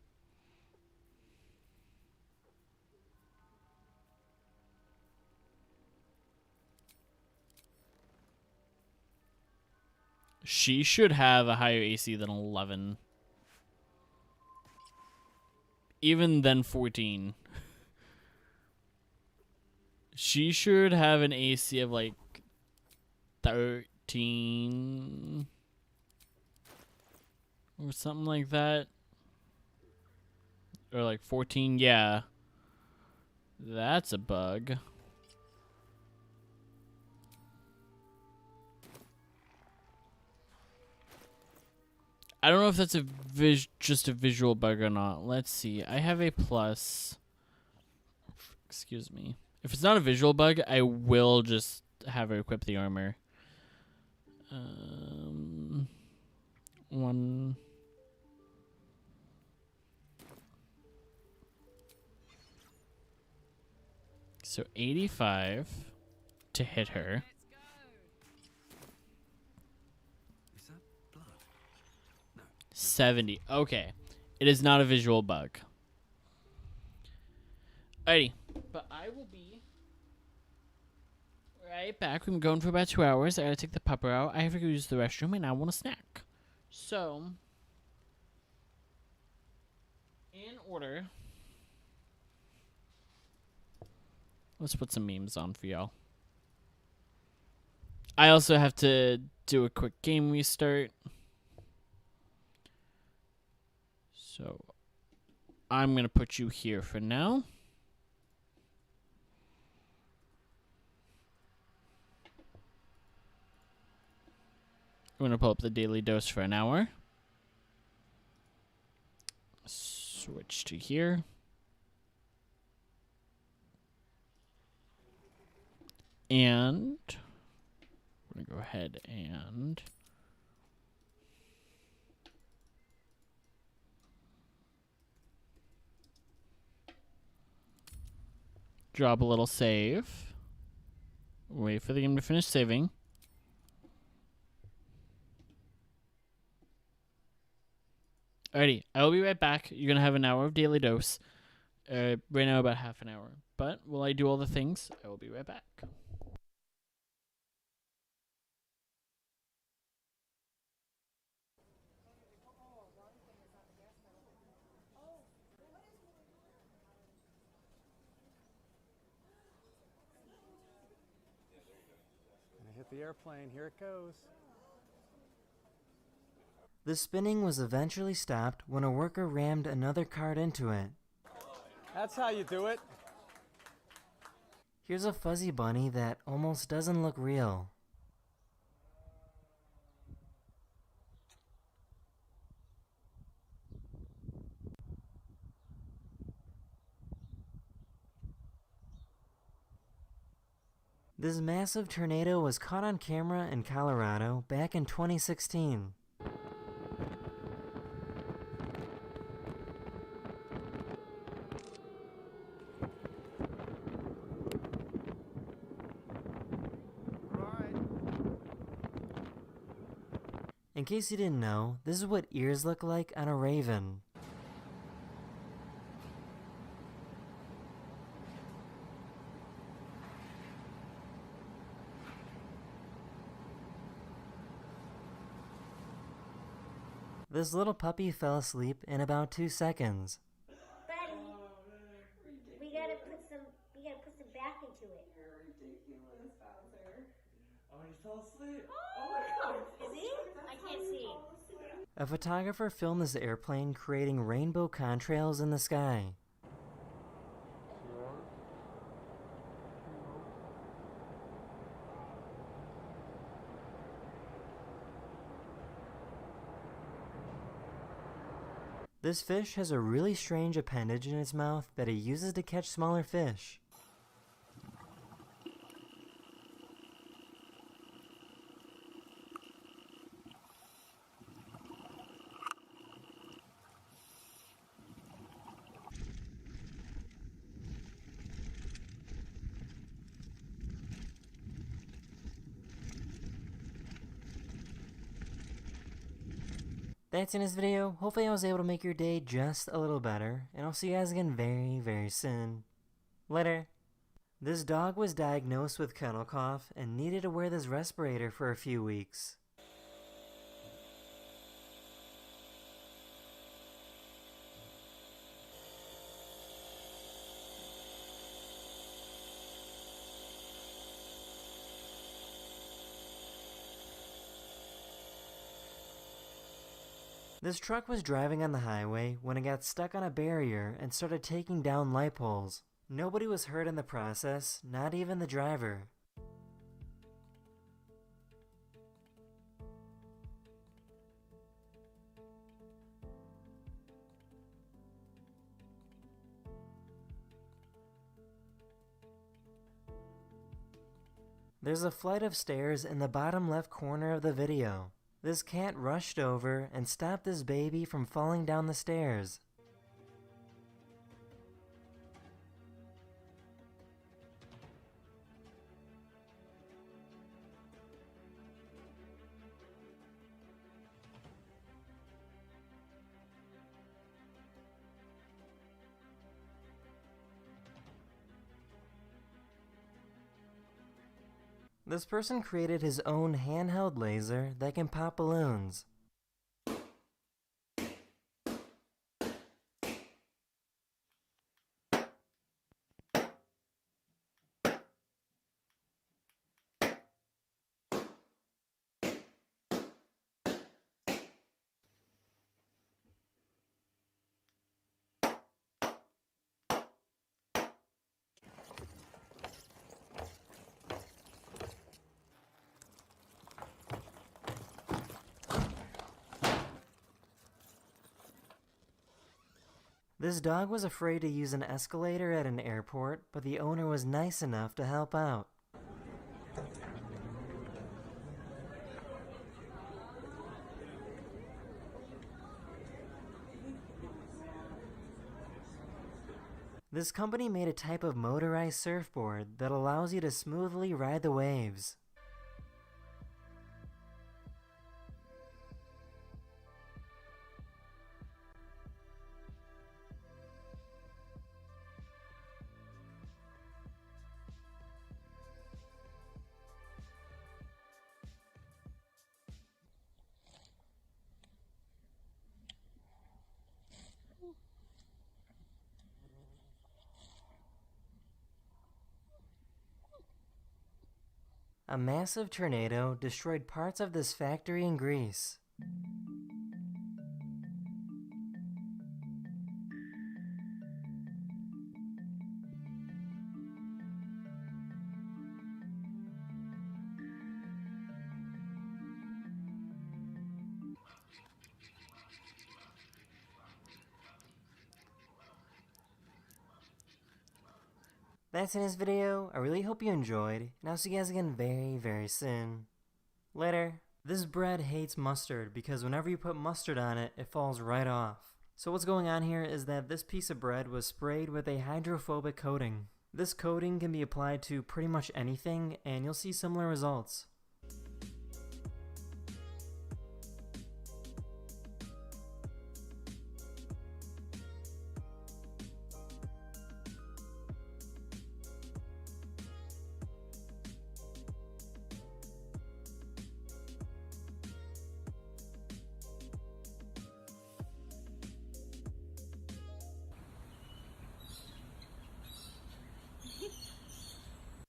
She should have a higher AC than 11. Even than 14. She should have an AC of like 13. Or something like that. Or like 14, yeah. That's a bug. I don't know if that's a just a visual bug or not. Let's see. I have a plus. Excuse me. If it's not a visual bug, I will just have her equip the armor. One. So 85 to hit her. Is that blood? No. 70. Okay. It is not a visual bug. Alrighty. But I will be right back. We've been going for about 2 hours. I gotta take the pupper out. I have to go use the restroom and I want a snack. So, in order, let's put some memes on for y'all. I also have to do a quick game restart. So, I'm going to put you here for now. I'm going to pull up the daily dose for an hour. Switch to here. And we're going to go ahead and drop a little save. Wait for the game to finish saving. Alrighty, I will be right back. You're going to have an hour of daily dose. Right now about half an hour. But while I do all the things, I will be right back. Gonna hit the airplane. Here it goes. The spinning was eventually stopped when a worker rammed another cart into it. That's how you do it. Here's a fuzzy bunny that almost doesn't look real. This massive tornado was caught on camera in Colorado back in 2016. In case you didn't know, this is what ears look like on a raven. This little puppy fell asleep in about 2 seconds. Buddy, we gotta put some back into it. You're ridiculous, Bowser. Oh, he fell asleep. Oh my god. Is he? I can't see. A photographer filmed this airplane creating rainbow contrails in the sky. This fish has a really strange appendage in its mouth that it uses to catch smaller fish. That's in this video. Hopefully I was able to make your day just a little better, and I'll see you guys again very, very soon. Later. This dog was diagnosed with kennel cough and needed to wear this respirator for a few weeks. This truck was driving on the highway when it got stuck on a barrier and started taking down light poles. Nobody was hurt in the process, not even the driver. There's a flight of stairs in the bottom left corner of the video. This cat rushed over and stopped this baby from falling down the stairs. This person created his own handheld laser that can pop balloons. This dog was afraid to use an escalator at an airport, but the owner was nice enough to help out. This company made a type of motorized surfboard that allows you to smoothly ride the waves. A massive tornado destroyed parts of this factory in Greece. That's in this video. I really hope you enjoyed, and I'll see you guys again very, very soon. Later. This bread hates mustard because whenever you put mustard on it, it falls right off. So what's going on here is that this piece of bread was sprayed with a hydrophobic coating. This coating can be applied to pretty much anything, and you'll see similar results.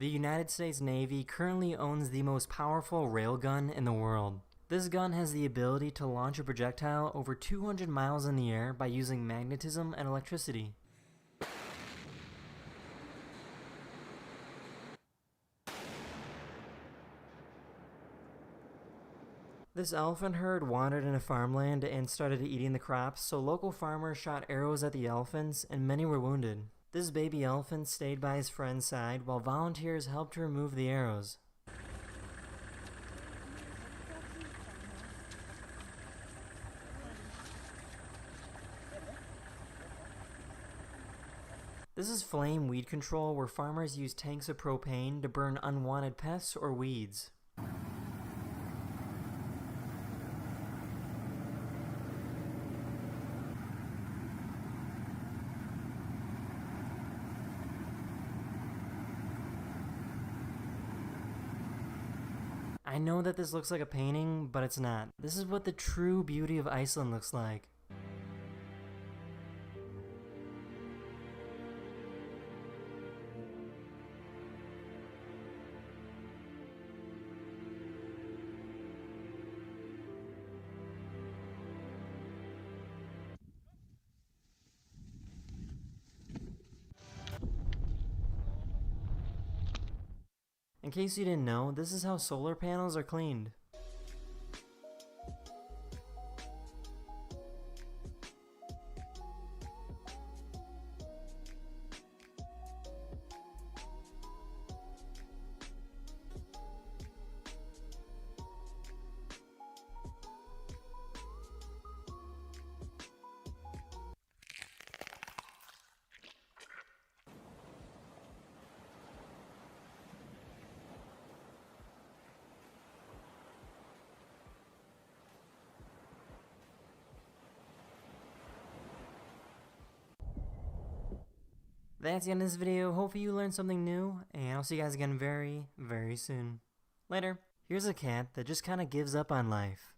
The United States Navy currently owns the most powerful railgun in the world. This gun has the ability to launch a projectile over 200 miles in the air by using magnetism and electricity. This elephant herd wandered into farmland and started eating the crops, so local farmers shot arrows at the elephants and many were wounded. This baby elephant stayed by his friend's side while volunteers helped to remove the arrows. This is flame weed control, where farmers use tanks of propane to burn unwanted pests or weeds. I know that this looks like a painting, but it's not. This is what the true beauty of Iceland looks like. In case you didn't know, this is how solar panels are cleaned. That's the end of this video. Hopefully you learned something new, and I'll see you guys again very, very soon. Later. Here's a cat that just kind of gives up on life.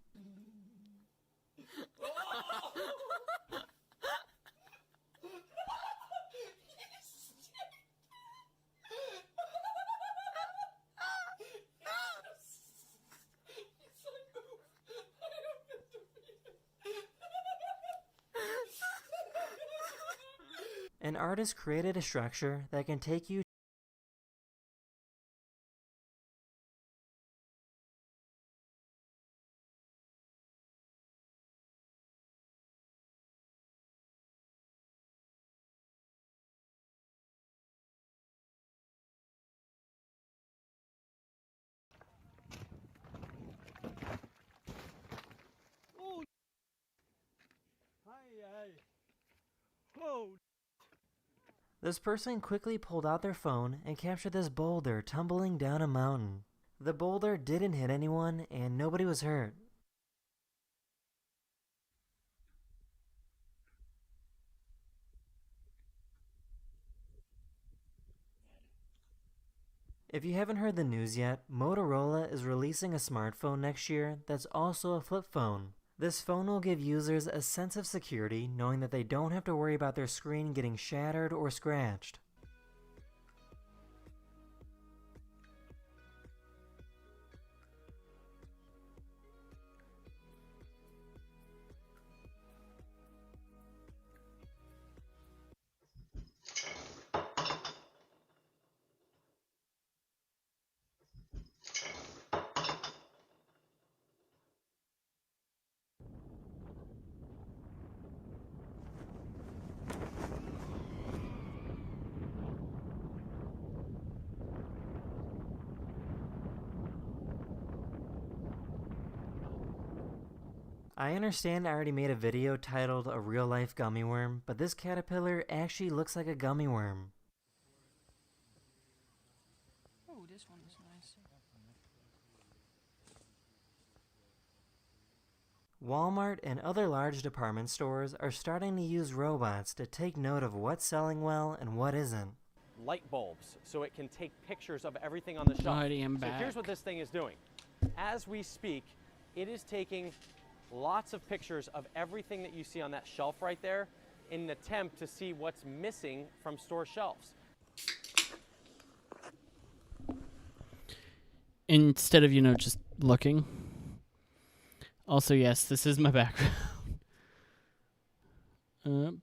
An artist created a structure that can take you Oh! Aye, aye. Oh! This person quickly pulled out their phone and captured this boulder tumbling down a mountain. The boulder didn't hit anyone and nobody was hurt. If you haven't heard the news yet, Motorola is releasing a smartphone next year that's also a flip phone. This phone will give users a sense of security knowing that they don't have to worry about their screen getting shattered or scratched. I understand I already made a video titled A Real Life Gummy Worm, but this caterpillar actually looks like a gummy worm. Oh, this one is nice. Walmart and other large department stores are starting to use robots to take note of what's selling well and what isn't. Light bulbs, so it can take pictures of everything on the shelf. Alrighty, I'm back. Here's what this thing is doing. As we speak, it is taking lots of pictures of everything that you see on that shelf right there in an attempt to see what's missing from store shelves. Instead of, just looking. Also, yes, this is my background.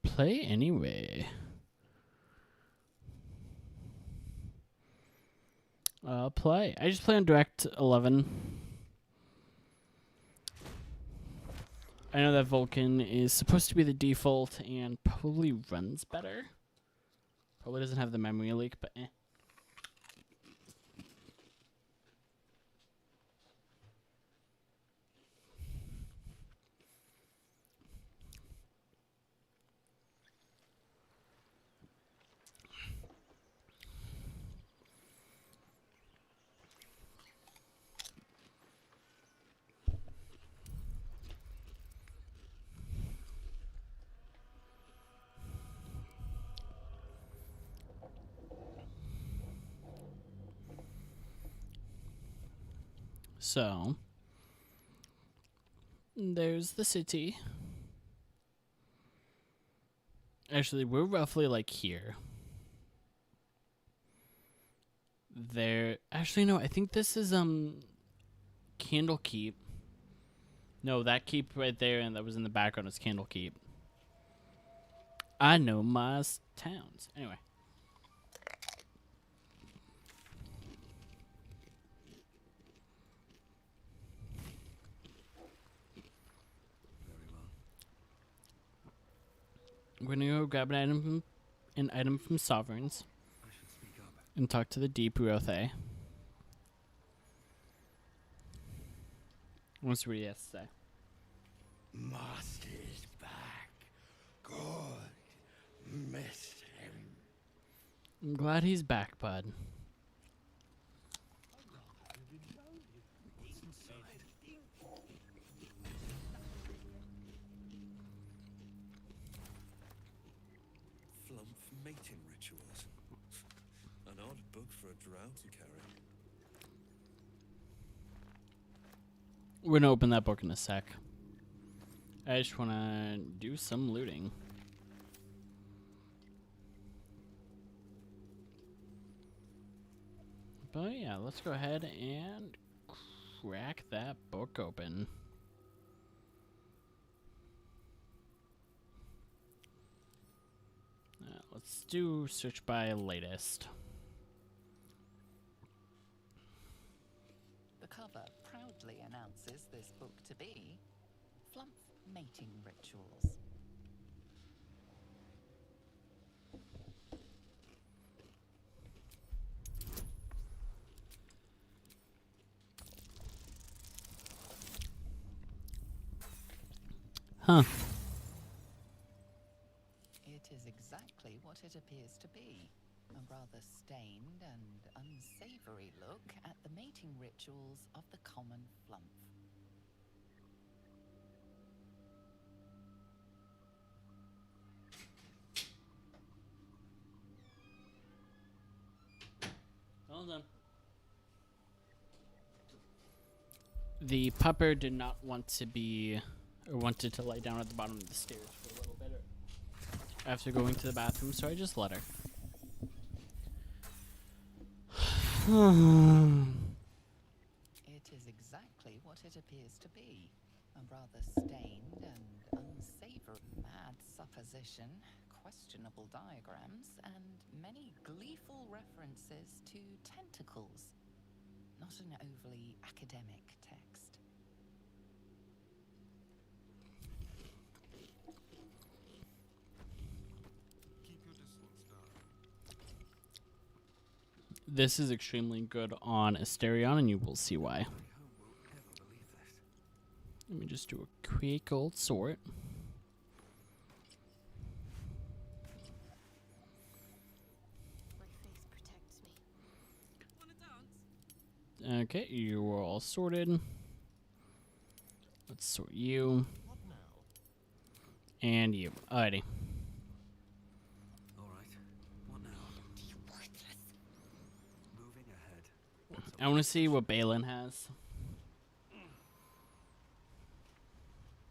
Play anyway. Play. I just play on Direct 11. I know that Vulkan is supposed to be the default and probably runs better. Probably doesn't have the memory leak, but eh. So, there's the city. Actually, we're roughly like here. There. Actually, no, I think this is, Candlekeep. No, that keep right there and that was in the background is Candlekeep. I know my towns. Anyway. We're gonna go grab an item from Sovereigns and talk to the Deep Rothe. What's what he has to say? Master's back. Good. Missed him. I'm glad he's back, bud. Mating rituals. An odd book for a drow to carry. We're gonna open that book in a sec. I just wanna do some looting. But yeah, let's go ahead and crack that book open. Let's do search by latest. The cover proudly announces this book to be Flump Mating Rituals. Huh. It is exactly what it appears to be. A rather stained and unsavory look at the mating rituals of the common flump. Hold on. The pupper did not want to be, or wanted to lie down at the bottom of the stairs for a little bit after going to the bathroom, so I just let her. It is exactly what it appears to be. A rather stained and unsavory mad supposition, questionable diagrams, and many gleeful references to tentacles. Not an overly academic text. Keep your distance, darling. This is extremely good on Asterion, and you will see why. Let me just do a quick old sort. My face protects me. Okay, you are all sorted. Let's sort you. And you. Alrighty. All right. What now? Moving ahead. I want to see what Balin has.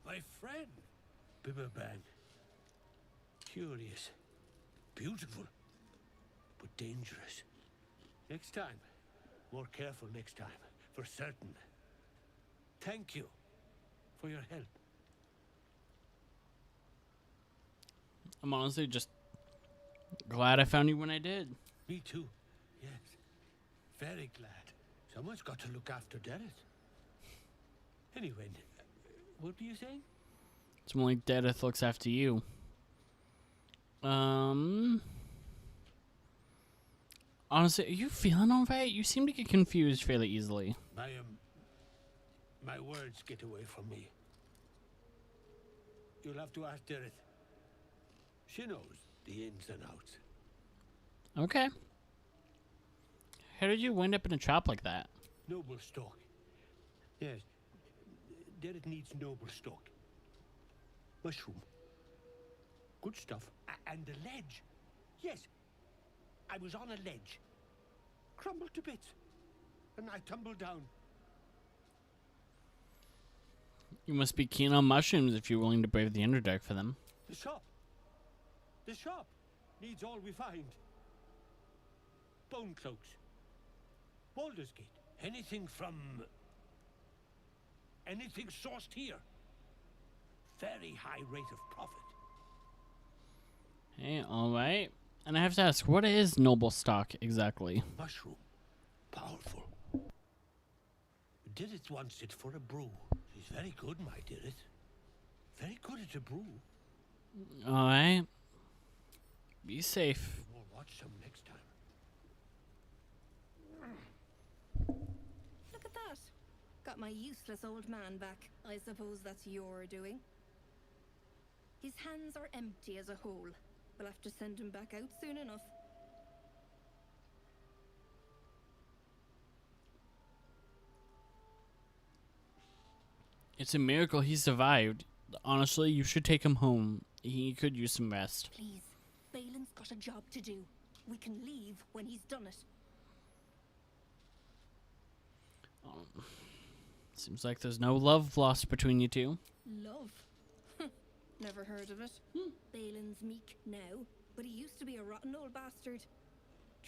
My friend, Bibberbang. Curious, beautiful, but dangerous. Next time, more careful next time, for certain. Thank you for your help. I'm honestly just glad I found you when I did. Me too, yes. Very glad. Someone's got to look after Derek. Anyway, what were you saying? It's more like Dedith looks after you. Honestly, are you feeling alright? You seem to get confused fairly easily. My words get away from me. You'll have to ask Derek. She knows the ins and outs. Okay. How did you wind up in a trap like that? Noble stock. Yes. Derek needs noble stock. Mushroom. Good stuff. And the ledge. Yes. I was on a ledge. Crumbled to bits. And I tumbled down. You must be keen on mushrooms if you're willing to brave the underdark for them. The shop. The shop needs all we find. Bone cloaks. Bauldurs Gate. Anything sourced here. Very high rate of profit. Hey, alright. And I have to ask, what is noble stock exactly? Mushroom. Powerful. Didit wants it for a brew. She's very good, my Didit. Very good at a brew. Alright. Be safe. We'll watch some next time. Look at that. Got my useless old man back. I suppose that's your doing. His hands are empty as a whole. We'll have to send him back out soon enough. It's a miracle he survived. Honestly, you should take him home. He could use some rest. Please, Balin's got a job to do. We can leave when he's done it. Seems like there's no love lost between you two. Love? Never heard of it. Balin's meek now, but he used to be a rotten old bastard.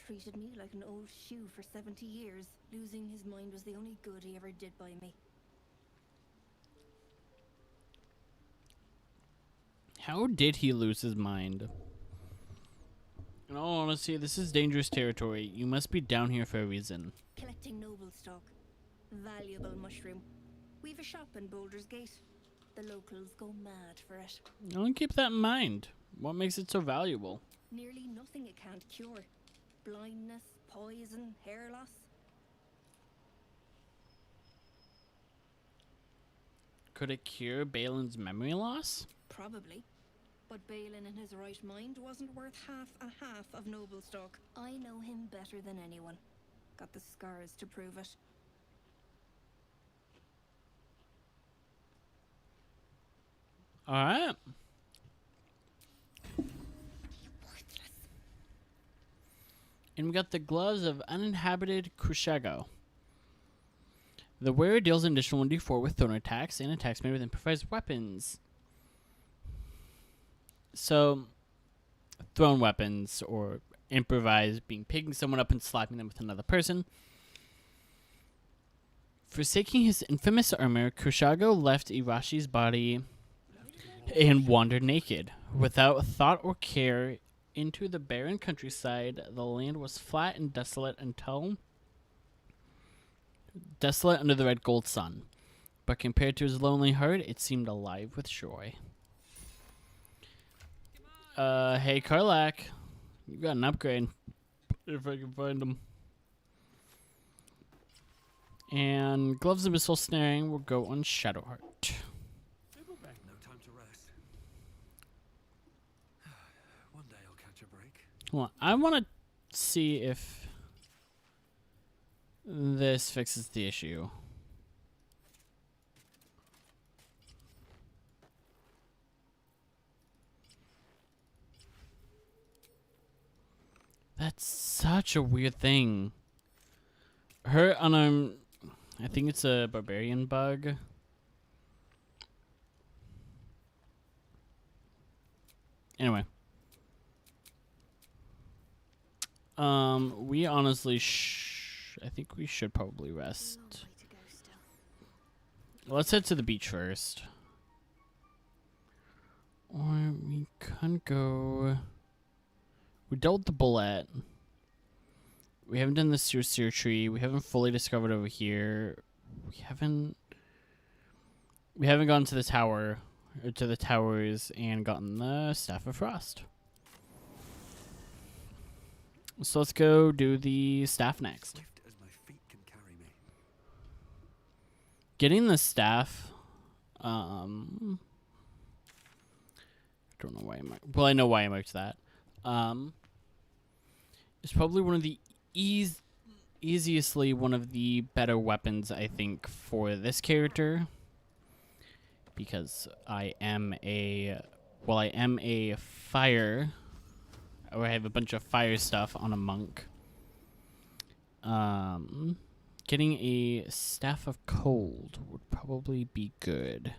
Treated me like an old shoe for 70 years. Losing his mind was the only good he ever did by me. How did he lose his mind? In all honesty, this is dangerous territory. You must be down here for a reason. Collecting noble stock. Valuable mushroom. We've a shop in Bauldurs Gate. The locals go mad for it. I'll keep that in mind. What makes it so valuable? Nearly nothing it can't cure. Blindness, poison, hair loss. Could it cure Balin's memory loss? Probably. But Balin in his right mind wasn't worth half of noble stock. I know him better than anyone. Got the scars to prove it. Alright. And we got the gloves of uninhabited Crusago. The wearer deals an additional 1d4 with thrown attacks and attacks made with improvised weapons. So, thrown weapons or improvised, being picking someone up and slapping them with another person. Forsaking his infamous armor, Crusago left Irashi's body and wandered naked, without thought or care, into the barren countryside. The land was flat and desolate under the red gold sun. But compared to his lonely heart, it seemed alive with joy. Hey Karlak, you got an upgrade, if I can find them. And gloves of missile snaring will go on Shadowheart. It will be no time to rest. One day I'll catch a break. Well, I want to see if this fixes the issue. That's such a weird thing. Her on I think it's a barbarian bug. Anyway. We honestly I think we should probably rest. Let's head to the beach first. Or we could go... We dealt with the bullet. We haven't done the seer tree. We haven't fully discovered over here. We haven't gone to the tower, or to the towers, and gotten the Staff of Frost. So let's go do the staff next. Swift as my feet can carry me. Getting the staff, I don't know why I marked. Well, I know why I marked that. It's probably one of the easiestly one of the better weapons, I think, for this character, because I am a fire, or I have a bunch of fire stuff on a monk. Getting a Staff of Cold would probably be good.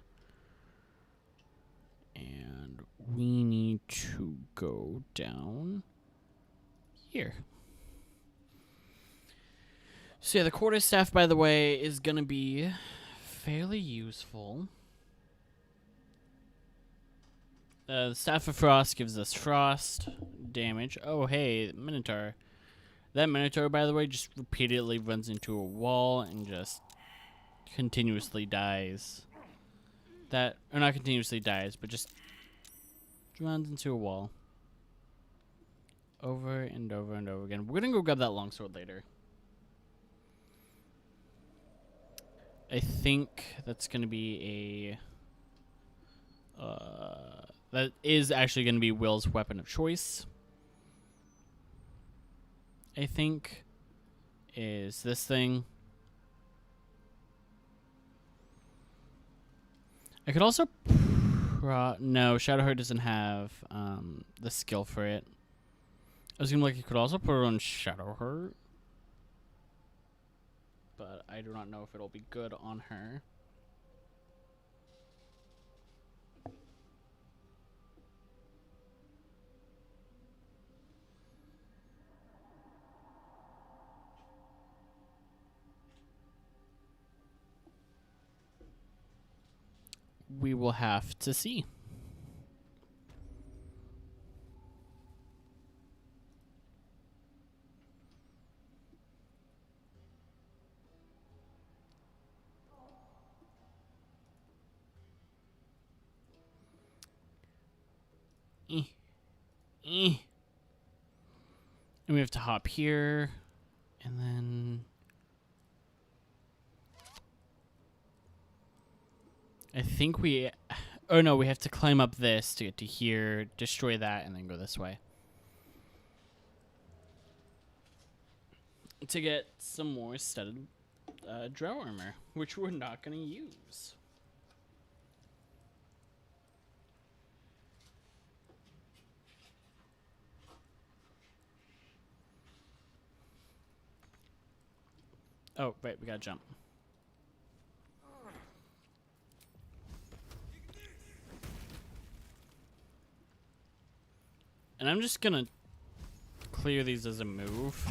And we need to go down here. So yeah, the quarterstaff, by the way, is going to be fairly useful. The Staff of Frost gives us frost damage. Oh, hey, Minotaur. That Minotaur, by the way, just repeatedly runs into a wall and just continuously dies. Or not continuously dies, but just runs into a wall. Over and over and over again. We're going to go grab that longsword later. I think that's going to be that is actually going to be Will's weapon of choice. I think is this thing. I could also no, Shadowheart doesn't have the skill for it. I was gonna you could also put it on Shadowheart, but I do not know if it'll be good on her. We will have to see. And we have to hop here, and then I think we have to climb up this to get to here, destroy that, and then go this way to get some more studded drow armor, which we're not going to use. Oh, right, we gotta jump. And I'm just gonna clear these as a move.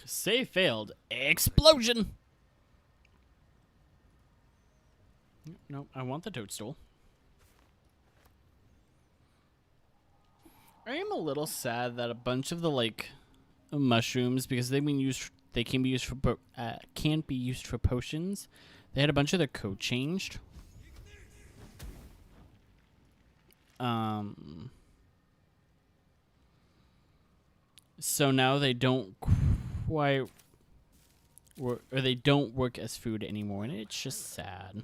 Save failed. Explosion! No, I want the toadstool. I am a little sad that a bunch of the mushrooms, because they can be used for can't be used for potions. They had a bunch of their code changed. So now they don't quite or they don't work as food anymore, and it's just sad.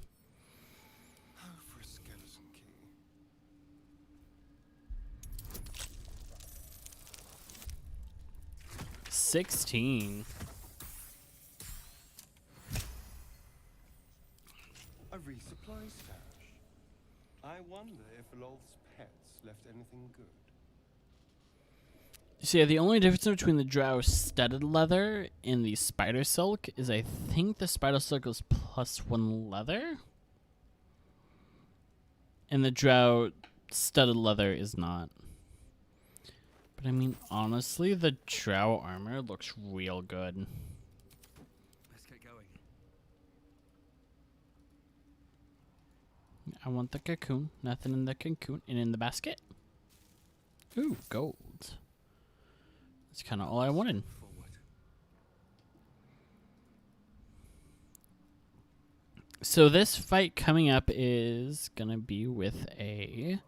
Oh, for a skeleton key. 16. A resupply stash. I wonder if Lolth's pets left anything good. So yeah, the only difference between the drow studded leather and the spider silk is I think the spider silk is +1 leather. And the drow studded leather is not. But I mean, honestly, the drow armor looks real good. Let's get going. I want the cocoon. Nothing in the cocoon. And in the basket. Ooh, gold. That's kind of all I wanted. So this fight coming up is gonna be with a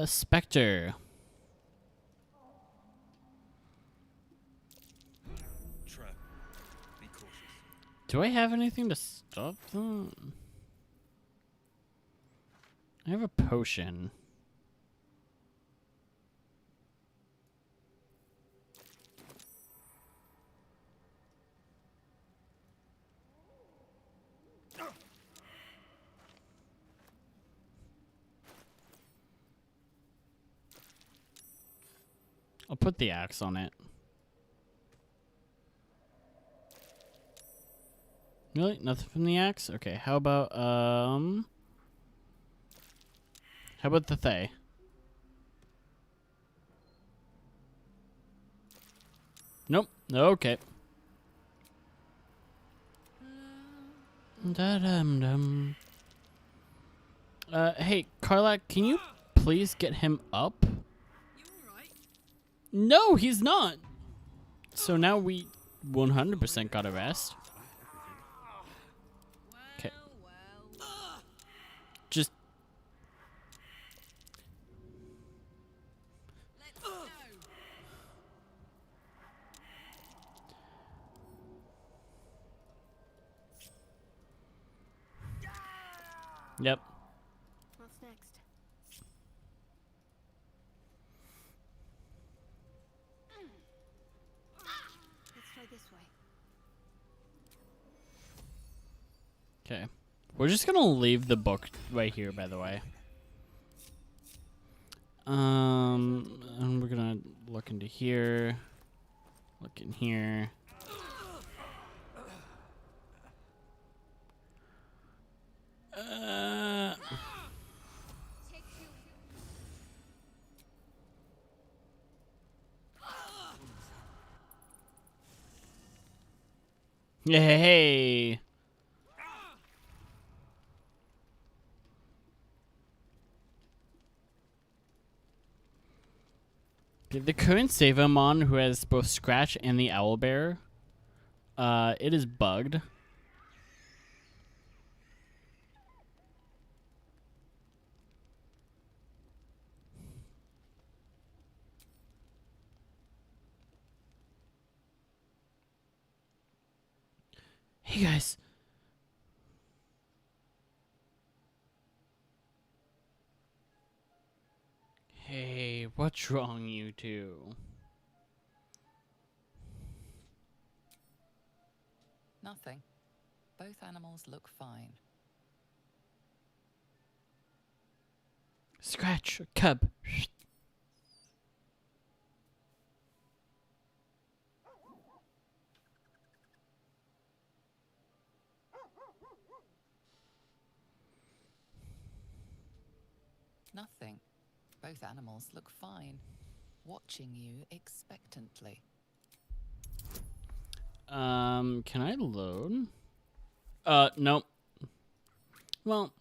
specter. Trap. Be cautious. Do I have anything to stop them? I have a potion. I'll put the axe on it. Really? Nothing from the axe? Okay, how about the Thay? Nope. Okay. Da-dum-dum. Hey, Karlak, can you please get him up? No, he's not. So now we 100% got a rest. Okay. Just. Yep. What's next? Let's try this way. Okay. We're just gonna leave the book right here, by the way. And we're gonna look into here. Look in here. Hey. The current save I'm on, who has both Scratch and the Owlbear, it is bugged. Hey guys. Hey, what's wrong, you two? Nothing. Both animals look fine. Scratch, cub. Nothing. Both animals look fine, watching you expectantly. Can I load? Nope. Well,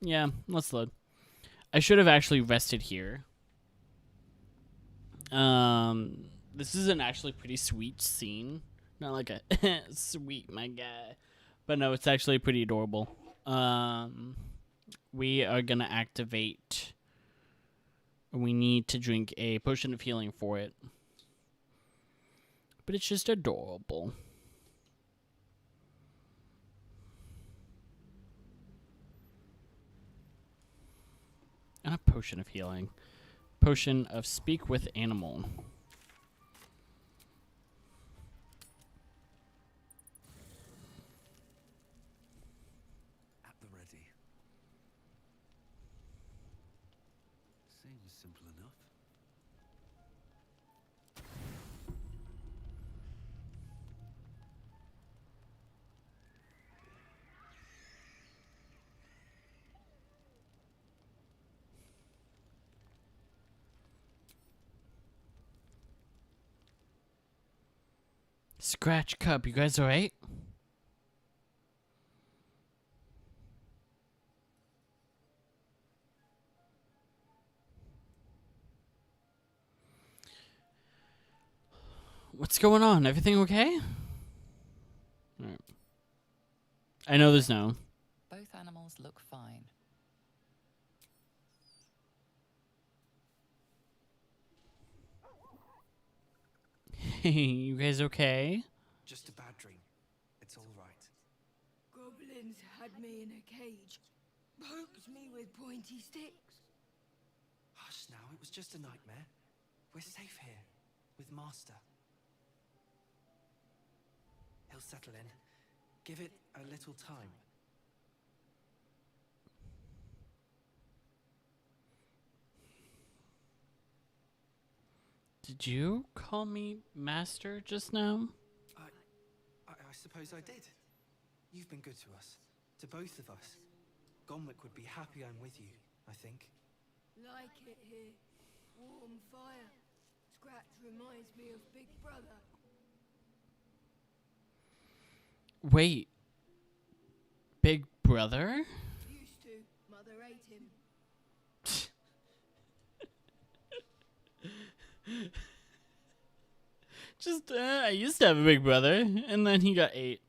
yeah, let's load. I should have actually rested here. This is an actually pretty sweet scene. Not like a sweet, my guy. But no, it's actually pretty adorable. We are gonna activate. We need to drink a potion of healing for it. But it's just adorable. Not potion of healing. Potion of speak with animal. At the ready. Seems simple enough. Scratch Cup, you guys alright? What's going on? Everything okay? Alright. I know there's no. Both animals look fine. Hey, you guys okay? Just a bad dream. It's all right. Goblins had me in a cage, poked me with pointy sticks. Hush now, it was just a nightmare. We're safe here, with Master. He'll settle in. Give it a little time. Did you call me Master just now? I suppose I did. You've been good to us. To both of us. Gonwick would be happy I'm with you, I think. Like it here. Warm fire. Scratch reminds me of Big Brother. Wait. Big Brother? Used to. Mother ate him. Just, I used to have a big brother, and then he got ate.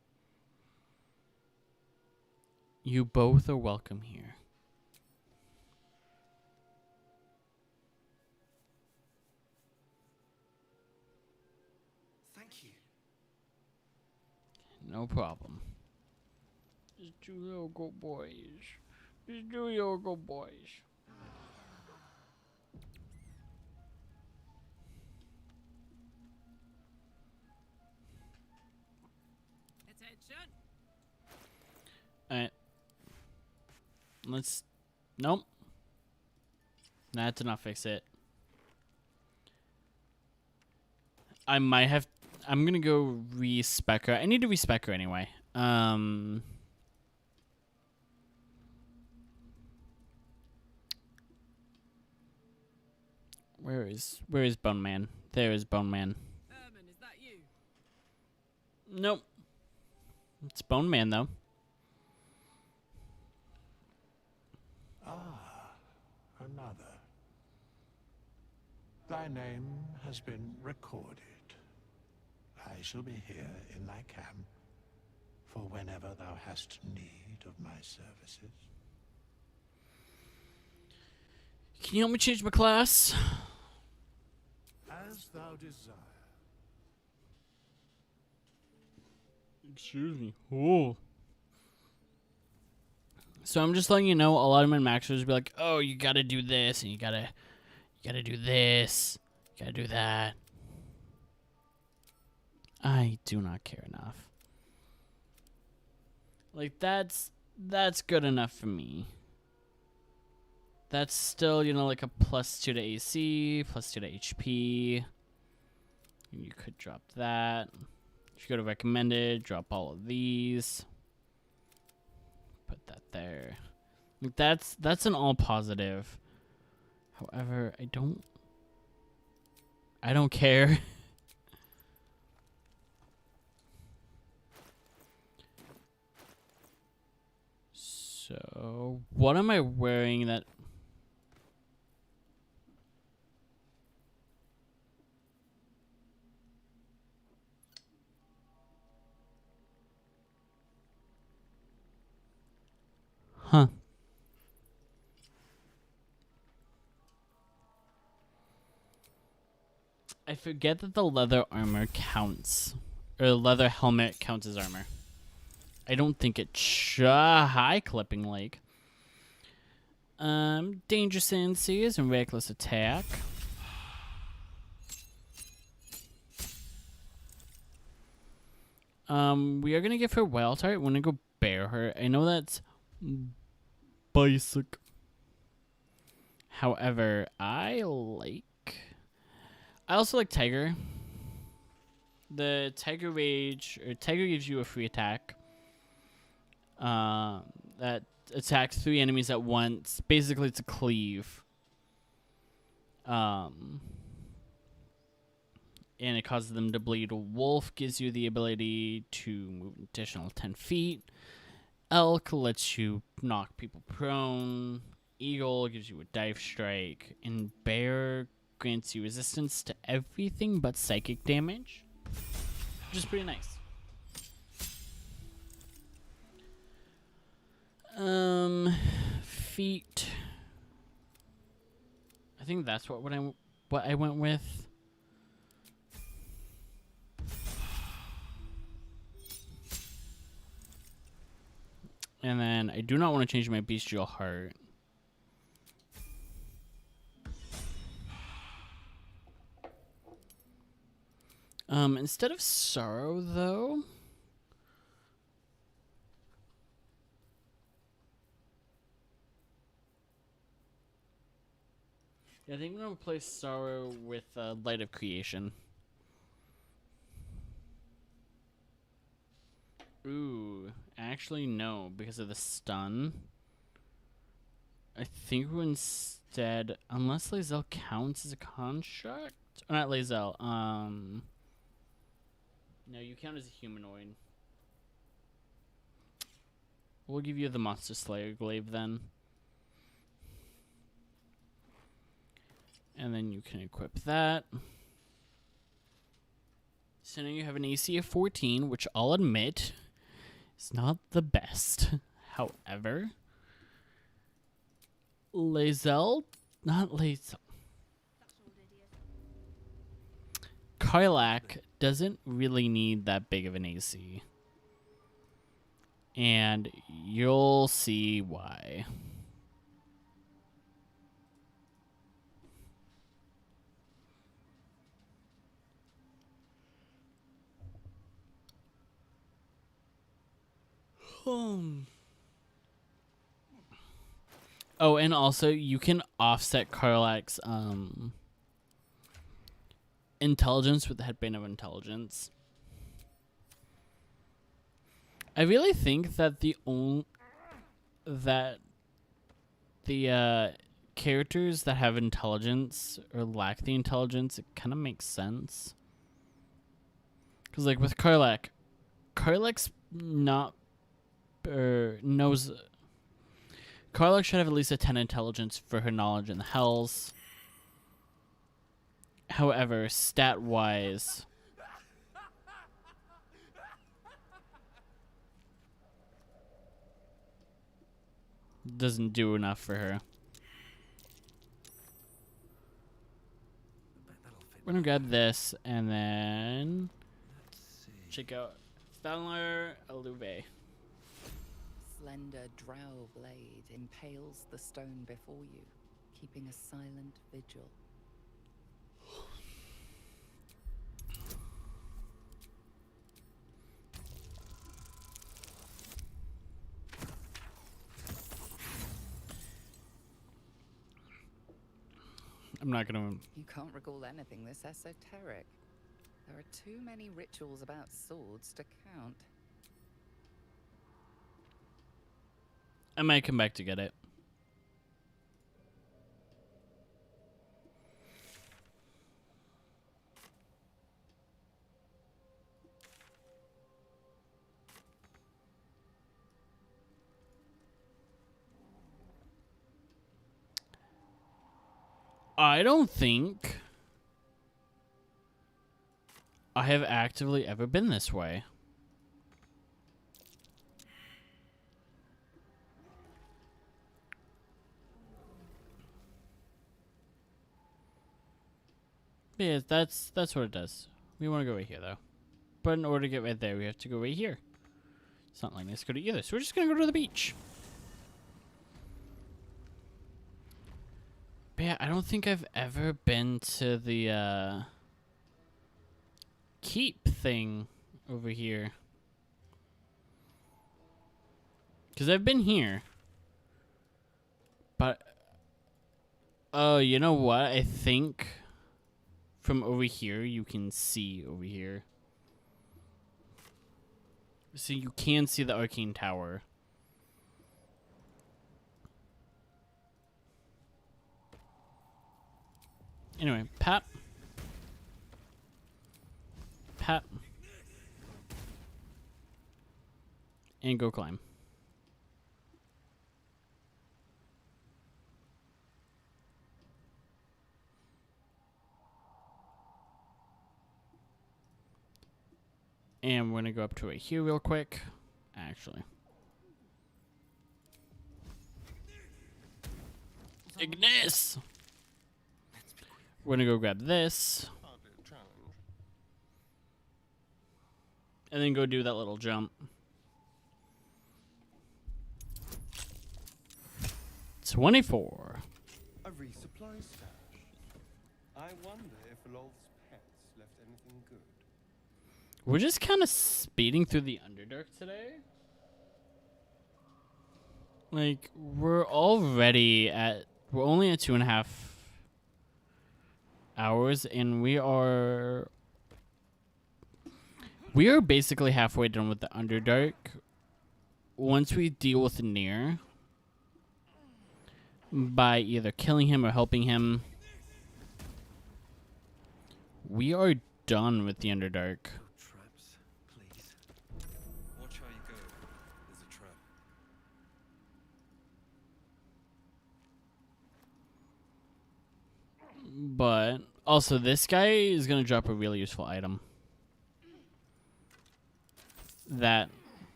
You both are welcome here. Thank you. No problem. Just two little good boys. Just two little good boys. Attention. Alright. Let's... Nope. That did not fix it. I might have... I'm gonna go respec her. I need to respec her anyway. Where is Bone Man? There is Bone Man. Herman, is that you? Nope. It's Bone Man though. Another. Thy name has been recorded. I shall be here in thy camp for whenever thou hast need of my services. Can you help me change my class? As thou desire. Excuse me. Oh. So I'm just letting you know, a lot of my maxers will be like, oh, you gotta do this, and you gotta do this, you gotta do that. I do not care enough. Like, that's good enough for me. That's still, you know, like a +2 to AC, +2 to HP. You could drop that. If you go to recommended, drop all of these. Put that there. Like, that's an all positive. However, I don't care. So, what am I wearing that... Huh. I forget that the leather armor counts. Or the leather helmet counts as armor. I don't think it's high clipping like. Danger senses and reckless attack. We are gonna give her wild type. We're gonna go bear her. I know that's basic. However, I also like Tiger. The Tiger Rage, or Tiger gives you a free attack. That attacks 3 enemies at once. Basically, it's a cleave. And it causes them to bleed. Wolf gives you the ability to move an additional 10 feet. Elk lets you knock people prone. Eagle gives you a dive strike. And Bear grants you resistance to everything but psychic damage, which is pretty nice. Feet. I think that's what I went with. And then I do not want to change my bestial heart. Instead of sorrow, though, I think I'm gonna replace sorrow with light of creation. Ooh, actually no, because of the stun. I think we're instead, unless Lae'zel counts as a construct, or not Lae'zel. No, you count as a humanoid. We'll give you the Monster Slayer glaive then. And then you can equip that. So now you have an AC of 14, which I'll admit is not the best. However, Karlach doesn't really need that big of an AC. And you'll see why. Oh, and also you can offset Karlach's intelligence with the headband of intelligence. I really think that the characters that have intelligence or lack the intelligence, it kind of makes sense. Because like with Karlach's not knows. Karlach should have at least a 10 intelligence for her knowledge in the Hells. However, stat-wise, doesn't do enough for her. We're gonna grab this and then check out Thaler Aluve. Slender drow blade impales the stone before you, keeping a silent vigil. I'm not gonna... You can't recall anything this esoteric. There are too many rituals about swords to count. I might come back to get it. I don't think I have actively ever been this way. Yeah, that's what it does. We want to go right here, though. But in order to get right there, we have to go right here. It's not like let's go to either, so we're just going to go to the beach. But yeah, I don't think I've ever been to the keep thing over here. Because I've been here. But, oh, you know what? I think from over here, you can see over here. So you can see the arcane tower. Anyway, Pat. Pat. And go climb. And we're going to go up to it here real quick. Actually. Ignis! We're going to go grab this. And then go do that little jump. 24. A resupply stash. I wonder if Lolth's pets left anything good. We're just kind of speeding through the Underdark today. Like, we're only at 2.5 hours, and we are basically halfway done with the Underdark. Once we deal with Nier, by either killing him or helping him, we are done with the Underdark. Traps, please. Watch how you go. There's a trap. But also, this guy is going to drop a really useful item.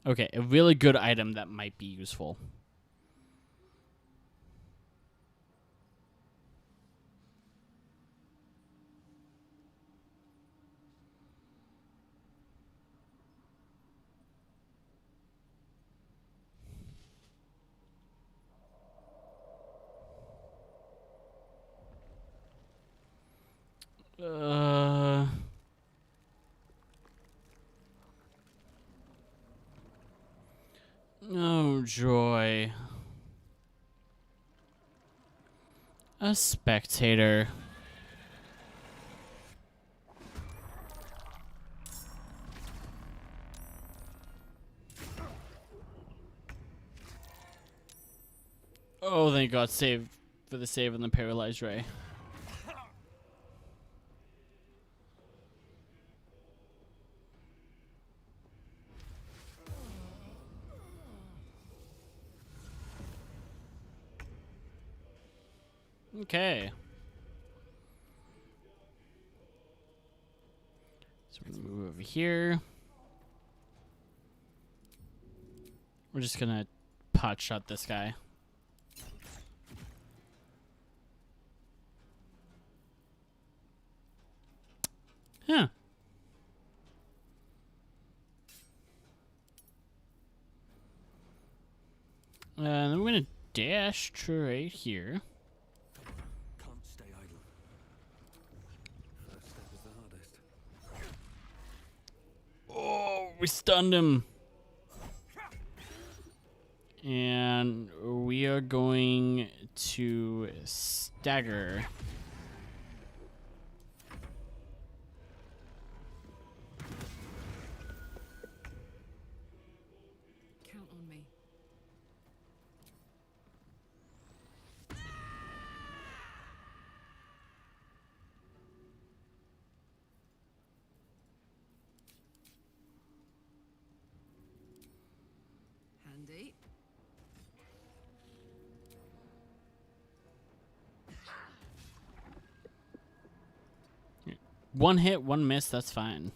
Okay, a really good item that might be useful. Oh, joy. A spectator. Oh, thank God, save for the save on the paralyzed ray. Okay. So we're gonna move over here. We're just gonna pot shot this guy. Huh. And then we're gonna dash to right here. Can't stay idle. First step is the hardest. Oh, we stunned him. And we are going to stagger. Count on me. Handy. One hit, one miss, that's fine.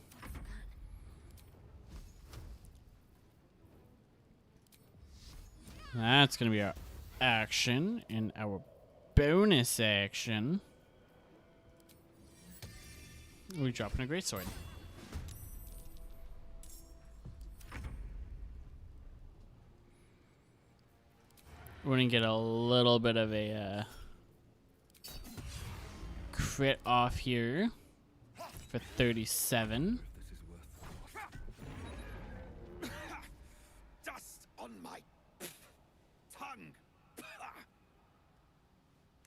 That's going to be our action. And our bonus action, we drop in a greatsword. We're gonna get a little bit of a crit off here for 37. Dust on my tongue.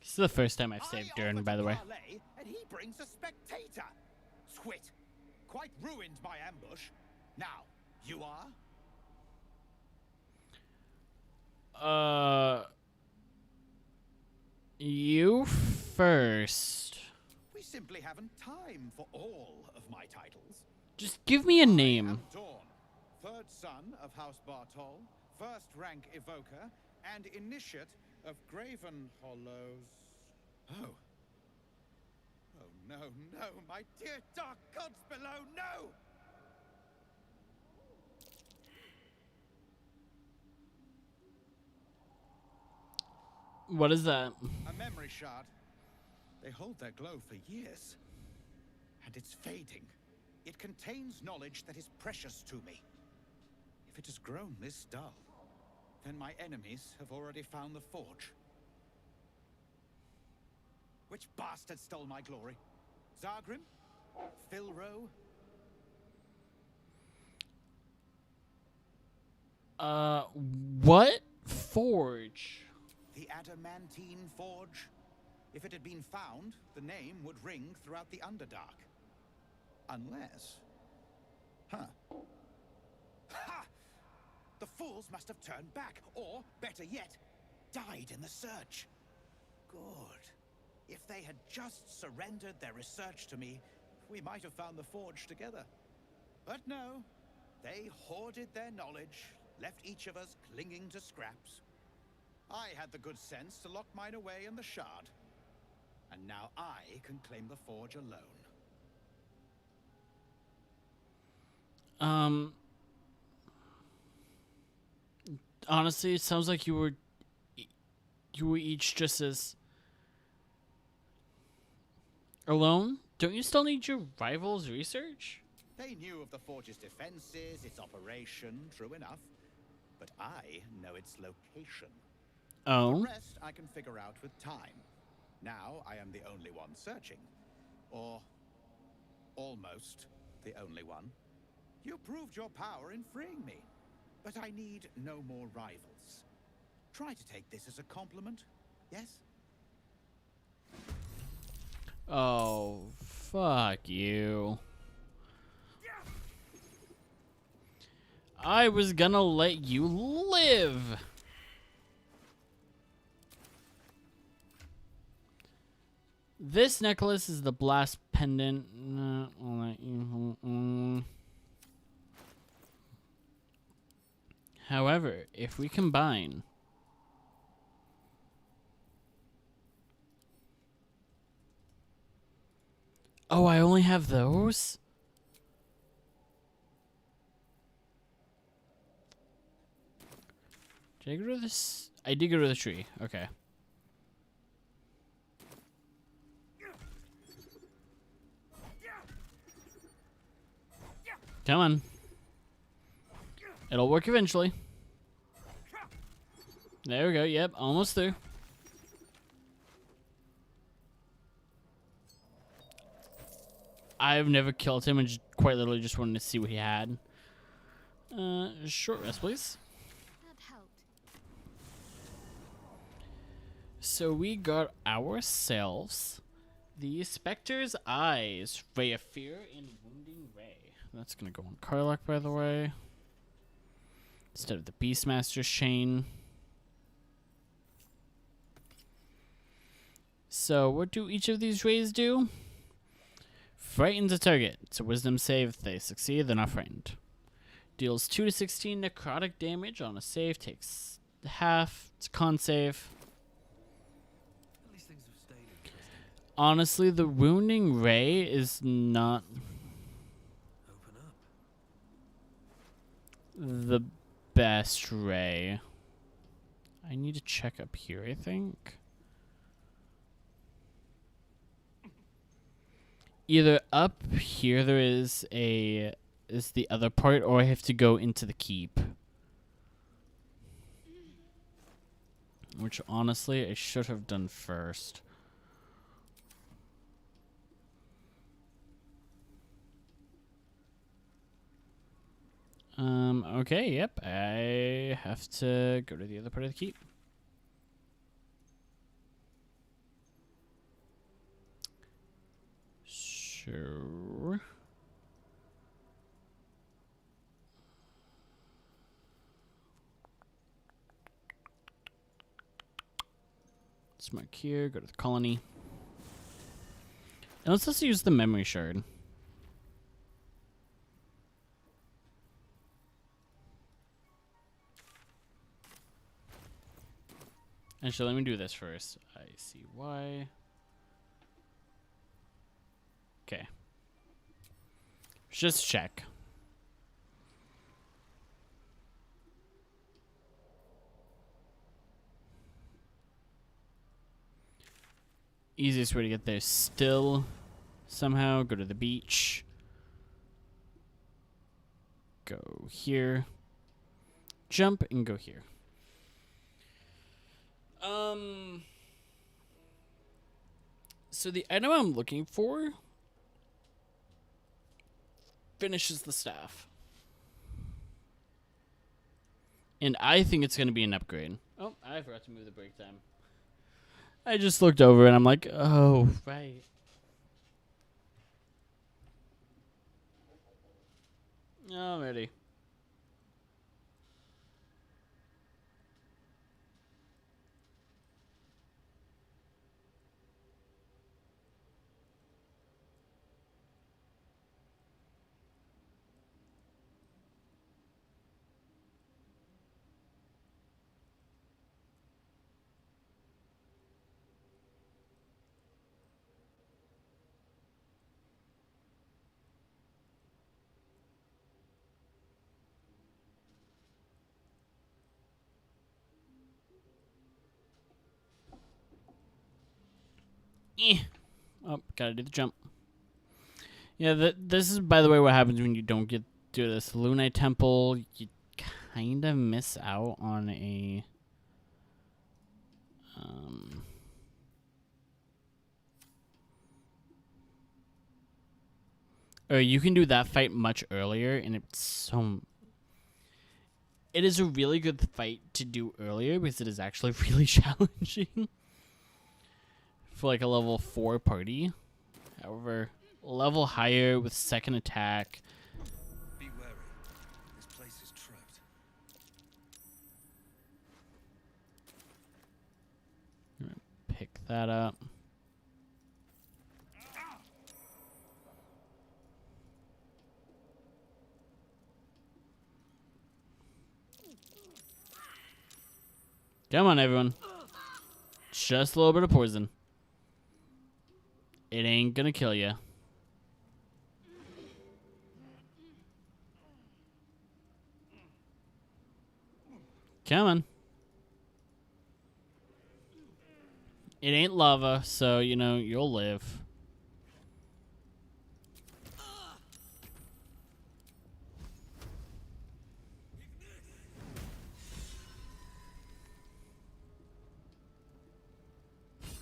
This is the first time I've saved Dern, by the way. And he brings a spectator. Squit, quite ruined my ambush. Now, you are? You first. We simply haven't time for all of my titles. Just give me a name. Dawn, third son of House Bartol, first rank evoker, and initiate of Graven Hollows. Oh. Oh, no, no, my dear dark gods below, no! What is that? A memory shard. They hold their glow for years. And it's fading. It contains knowledge that is precious to me. If it has grown this dull, then my enemies have already found the forge. Which bastard stole my glory? Zargrim? Philro? What forge? The adamantine forge? If it had been found, the name would ring throughout the Underdark. Unless... Huh. Ha! The fools must have turned back, or, better yet, died in the search. Good. If they had just surrendered their research to me, we might have found the forge together. But no, they hoarded their knowledge, left each of us clinging to scraps. I had the good sense to lock mine away in the shard. And now I can claim the forge alone. Honestly, it sounds like you were each just as alone. Don't you still need your rival's research? They knew of the forge's defenses, its operation, true enough. But I know its location. Oh. The rest I can figure out with time. Now I am the only one searching. Or almost the only one. You proved your power in freeing me. But I need no more rivals. Try to take this as a compliment, yes? Oh, fuck you. I was gonna let you live. This necklace is the blast pendant. I'll let you. However, if we combine oh, I only have those? Did I go to this? I did go to the tree. Okay. Come on. It'll work eventually. There we go. Yep, almost through. I've never killed him and quite literally just wanted to see what he had. Short rest, please. That helped. So we got ourselves the Spectre's Eyes, Ray of Fear, and Wounding Ray. That's gonna go on Karlach, by the way. Instead of the Beastmaster's Chain. So what do each of these rays do? Frightens a target. It's a wisdom save. If they succeed, they're not frightened. Deals 2 to 16 necrotic damage on a save. Takes half. It's a con save. At least things have stayed interesting. Honestly, the Wounding Ray is not Open up. the best ray. I need to check up here, I think. Either up here there is the other part, or I have to go into the keep. which honestly I should have done first. Okay, yep, I have to go to the other part of the keep. Sure. Let's mark here, go to the colony. And let's also use the memory shard. Actually, let me do this first. I see why. Okay. Just check. Easiest way to get there still somehow go to the beach. Go here. Jump and go here. So the item I'm looking for finishes the staff. And I think it's going to be an upgrade. Oh, I forgot to move the break time. I just looked over and I'm like, oh, right. Alrighty. Oh, gotta do the jump. Yeah, this is, by the way, what happens when you don't get to this Lunite Temple. You kind of miss out on a... Or you can do that fight much earlier, and it's so... It is a really good fight to do earlier, because it is actually really challenging. For like a level 4 party. However, level higher with second attack. Be wary. This place is trapped. I'm gonna pick that up. Come on, everyone. Just a little bit of poison. It ain't gonna kill you. Come on. It ain't lava, so, you know, you'll live.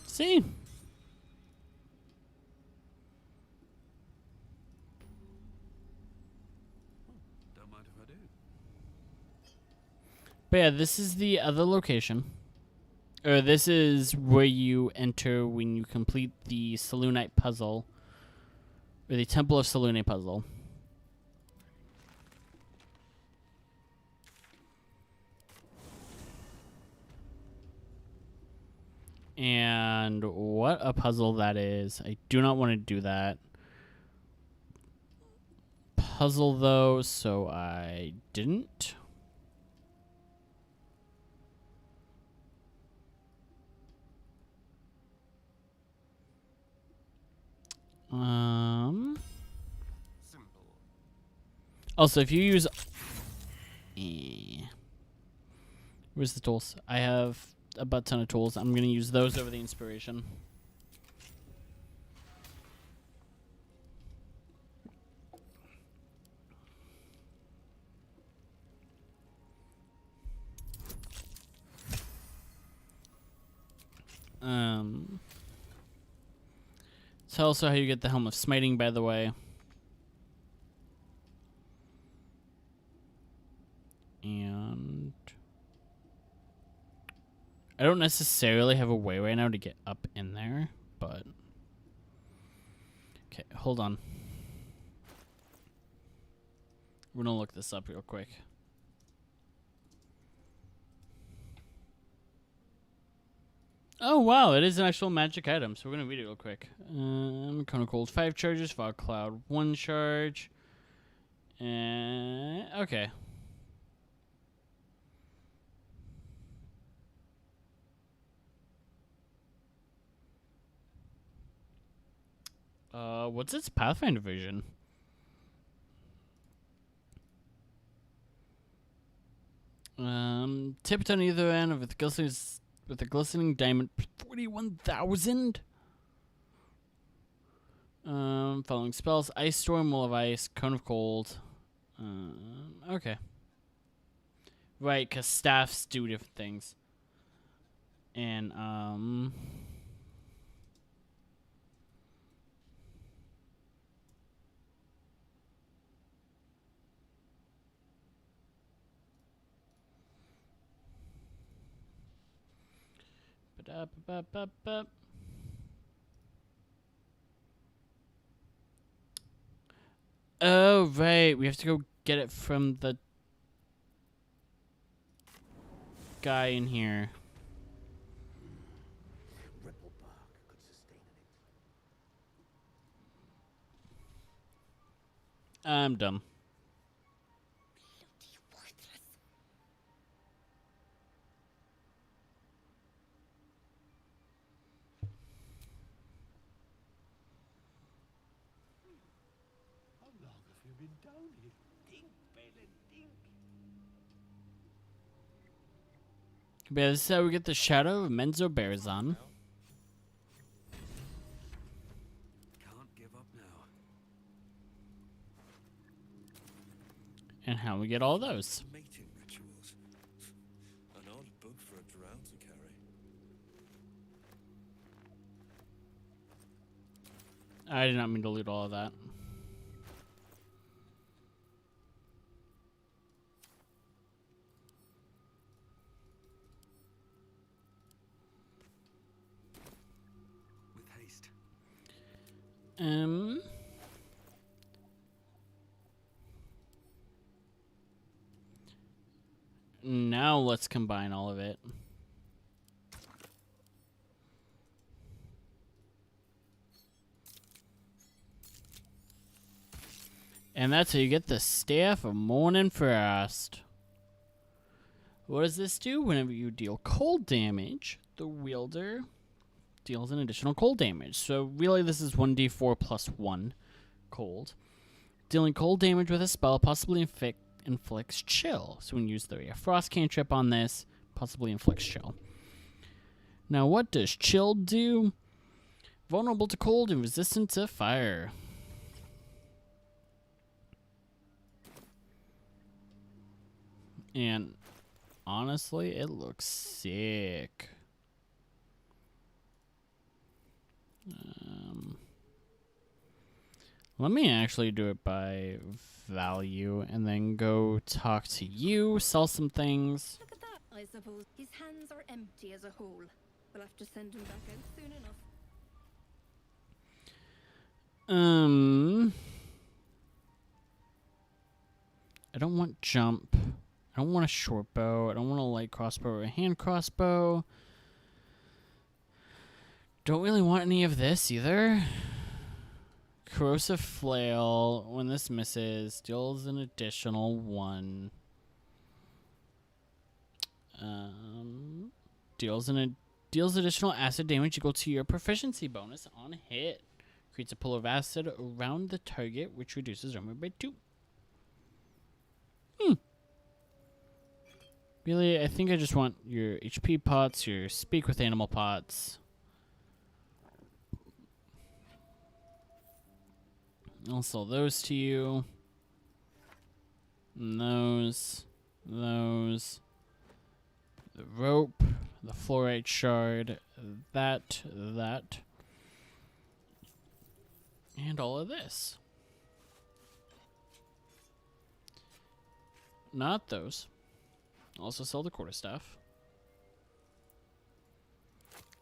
See? Don't mind if I do. But yeah, this is the other location. Or this is where you enter when you complete the Selûnite puzzle. Or the Temple of Selûne puzzle. And what a puzzle that is. I do not want to do that puzzle, though, so I didn't. Also, if you use... Where's the tools? I have a butt ton of tools. I'm going to use those over the inspiration. It's also how you get the Helm of Smiting, by the way. And I don't necessarily have a way right now to get up in there, but okay, hold on. We're gonna look this up real quick. Oh wow, it is an actual magic item, so we're gonna read it real quick. Cone of Cold 5 charges, Fog Cloud 1 charge. Okay. What's its Pathfinder version? Tipped on either end with a glistening diamond, 41,000. Following spells: Ice Storm, Wall of Ice, Cone of Cold. Okay. Right, because staffs do different things. And oh, right. We have to go get it from the guy in here. I'm dumb. How long have you been down here? Dink, Balin, dink. Yeah, this is how we get the Shadow of Menzo Barazon. Can't give up now. And how we get all those. Mating rituals. An odd book for a drow to carry. I did not mean to loot all of that. With haste. Now let's combine all of it. And that's how you get the Staff of Morning Frost. What does this do? Whenever you deal cold damage, the wielder deals an additional cold damage. So really this is 1d4 plus 1 cold. Dealing cold damage with a spell possibly inflicts chill. So when you use the frost cantrip on this, possibly inflicts chill. Now what does chill do? Vulnerable to cold and resistant to fire. And honestly, it looks sick. Let me actually do it by value and then go talk to you, sell some things. Look at that, I suppose. His hands are empty as a whole. We'll have to send him back out soon enough. I don't want jump. I don't want a short bow. I don't want a light crossbow or a hand crossbow. Don't really want any of this either. Corrosive Flail, when this misses, deals an additional 1. Deals additional acid damage equal to your proficiency bonus on hit. Creates a pool of acid around the target, which reduces armor by 2. Really, I think I just want your HP pots, your Speak with Animal pots. I'll sell those to you. And those. The rope. the fluorite shard, that, and all of this. Not those. Also sell the quarterstaff.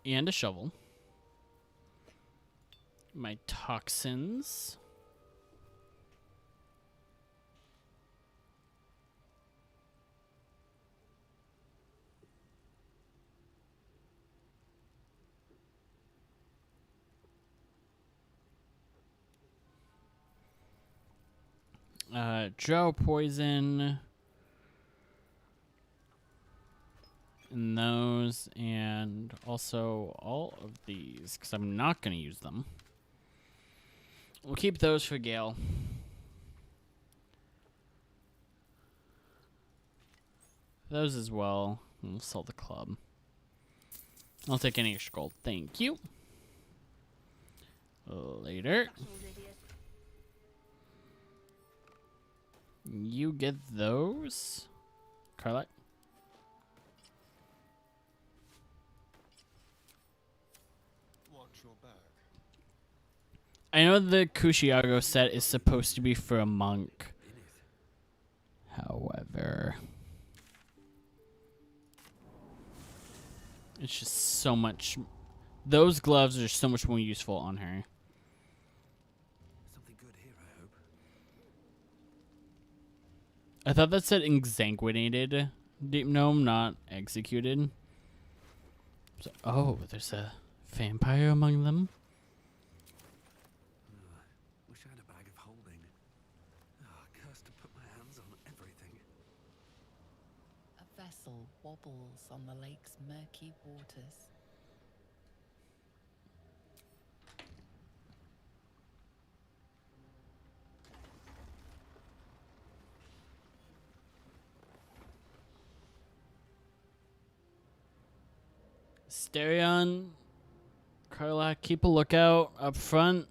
And a shovel. My toxins. Drow poison. And those, and also all of these, because I'm not going to use them. We'll keep those for Gale. Those as well. We'll sell the club. I'll take any extra gold. Thank you. Later. You get those. Carlite. Watch your back. I know the Kushiago set is supposed to be for a monk. However, it's just so much. Those gloves are so much more useful on her. Something good here, I hope. I thought that said exsanguinated deep gnome, not executed. So, oh, there's a vampire among them. Wish I had a bag of holding. Cursed to put my hands on everything. A vessel wobbles on the lake's murky waters. Stereon, Carla, keep a lookout up front.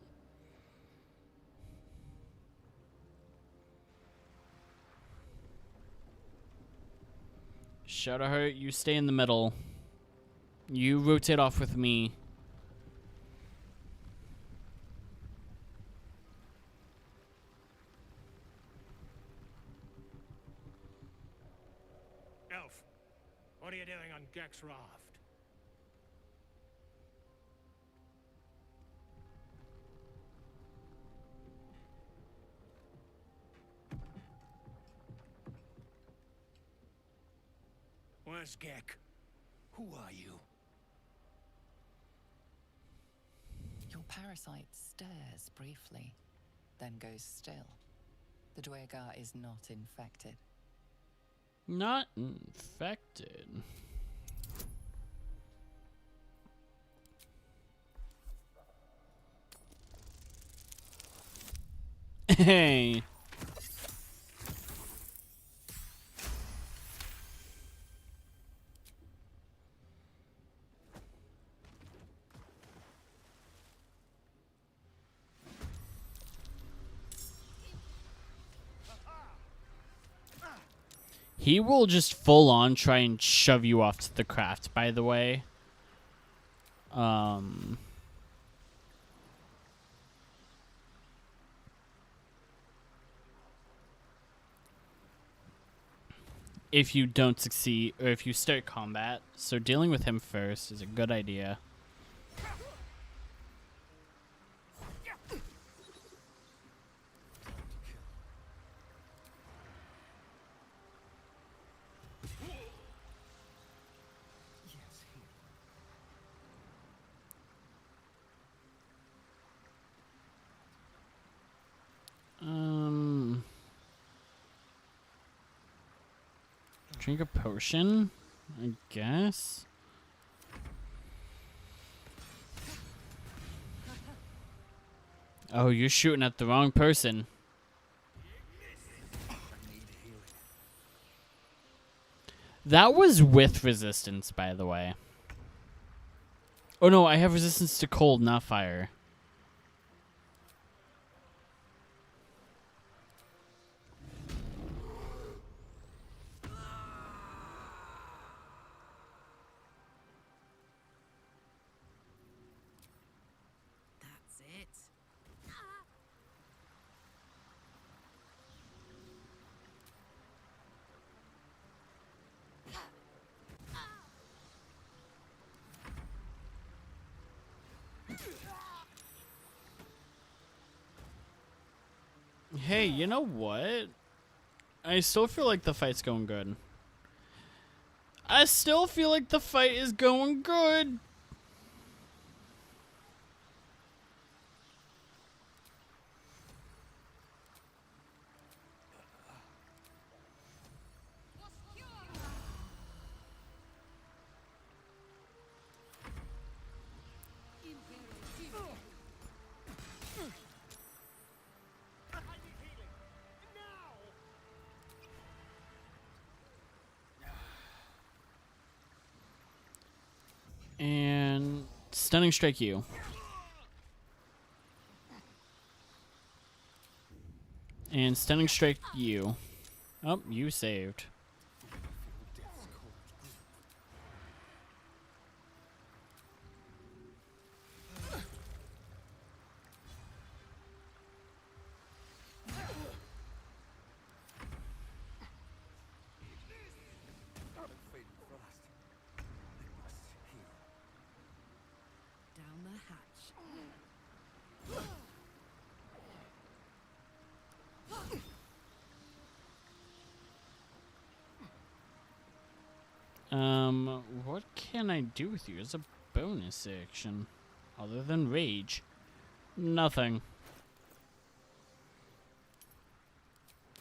Shadowheart, you stay in the middle. You rotate off with me. Elf, what are you doing on Gek's raft? Where's Gek? Who are you? Your parasite stirs briefly, then goes still. The Dwegar is not infected. Not infected. Hey. He will just full on try and shove you off to the craft, by the way. If you don't succeed, or if you start combat. So dealing with him first is a good idea. Drink a potion, I guess. Oh, you're shooting at the wrong person. That was with resistance, by the way. Oh no, I have resistance to cold, not fire. Hey, you know what? I still feel like the fight's going good. I still feel like the fight is going good. And stunning strike you. And stunning strike you. Oh, you saved. Down the hatch. What can I do with you as a bonus action? Other than rage? Nothing.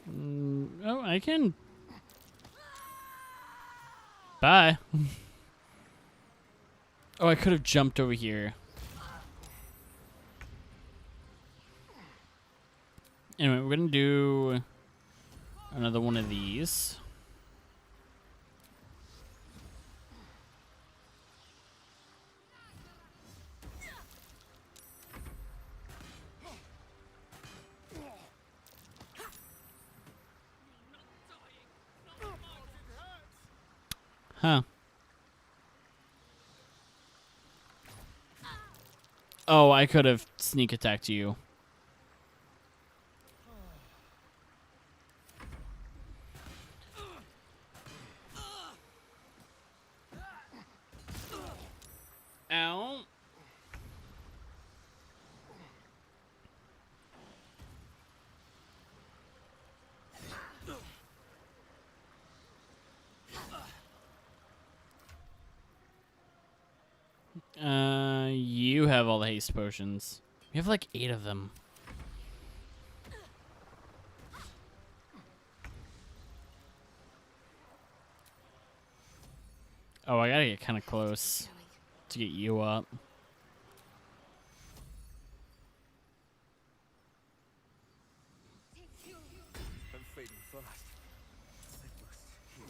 Oh, I can... Bye. Oh, I could have jumped over here. Anyway, we're gonna do another one of these. Huh. Oh, I could have sneak attacked you. Ow. You have all the haste potions. We have like 8 of them. Oh, I gotta get kind of close to get you up. I'm fading fast. I must heal.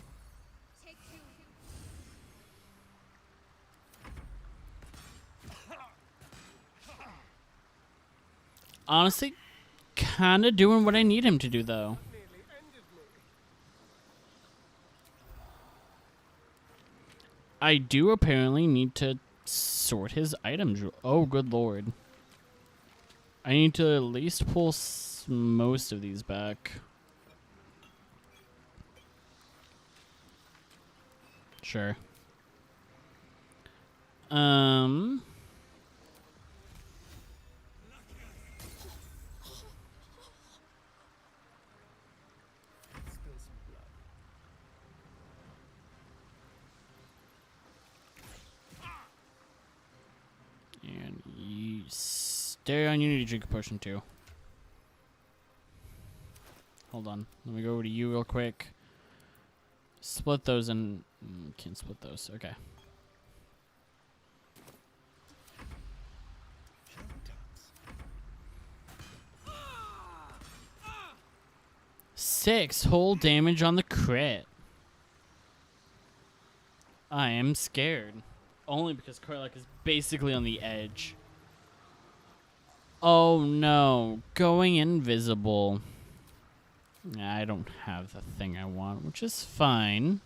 Honestly, kind of doing what I need him to do, though. I do apparently need to sort his items. Oh, good lord. I need to at least pull most of these back. Sure. And you stay on. You need to drink a potion too. Hold on. Let me go over to you real quick. Split those and can't split those. Okay. Six whole damage on the crit. I am scared. Only because Karlach is basically on the edge. Oh no. Going invisible. I don't have the thing I want, which is fine.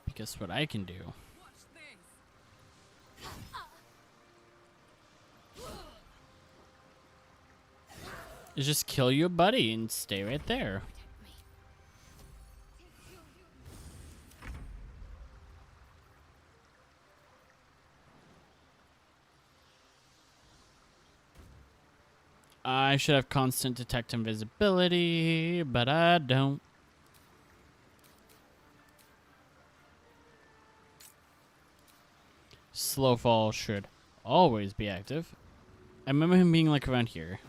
Because what I can do is just kill your buddy and stay right there. I should have constant detect invisibility, but I don't. Slow fall should always be active. I remember him being like around here.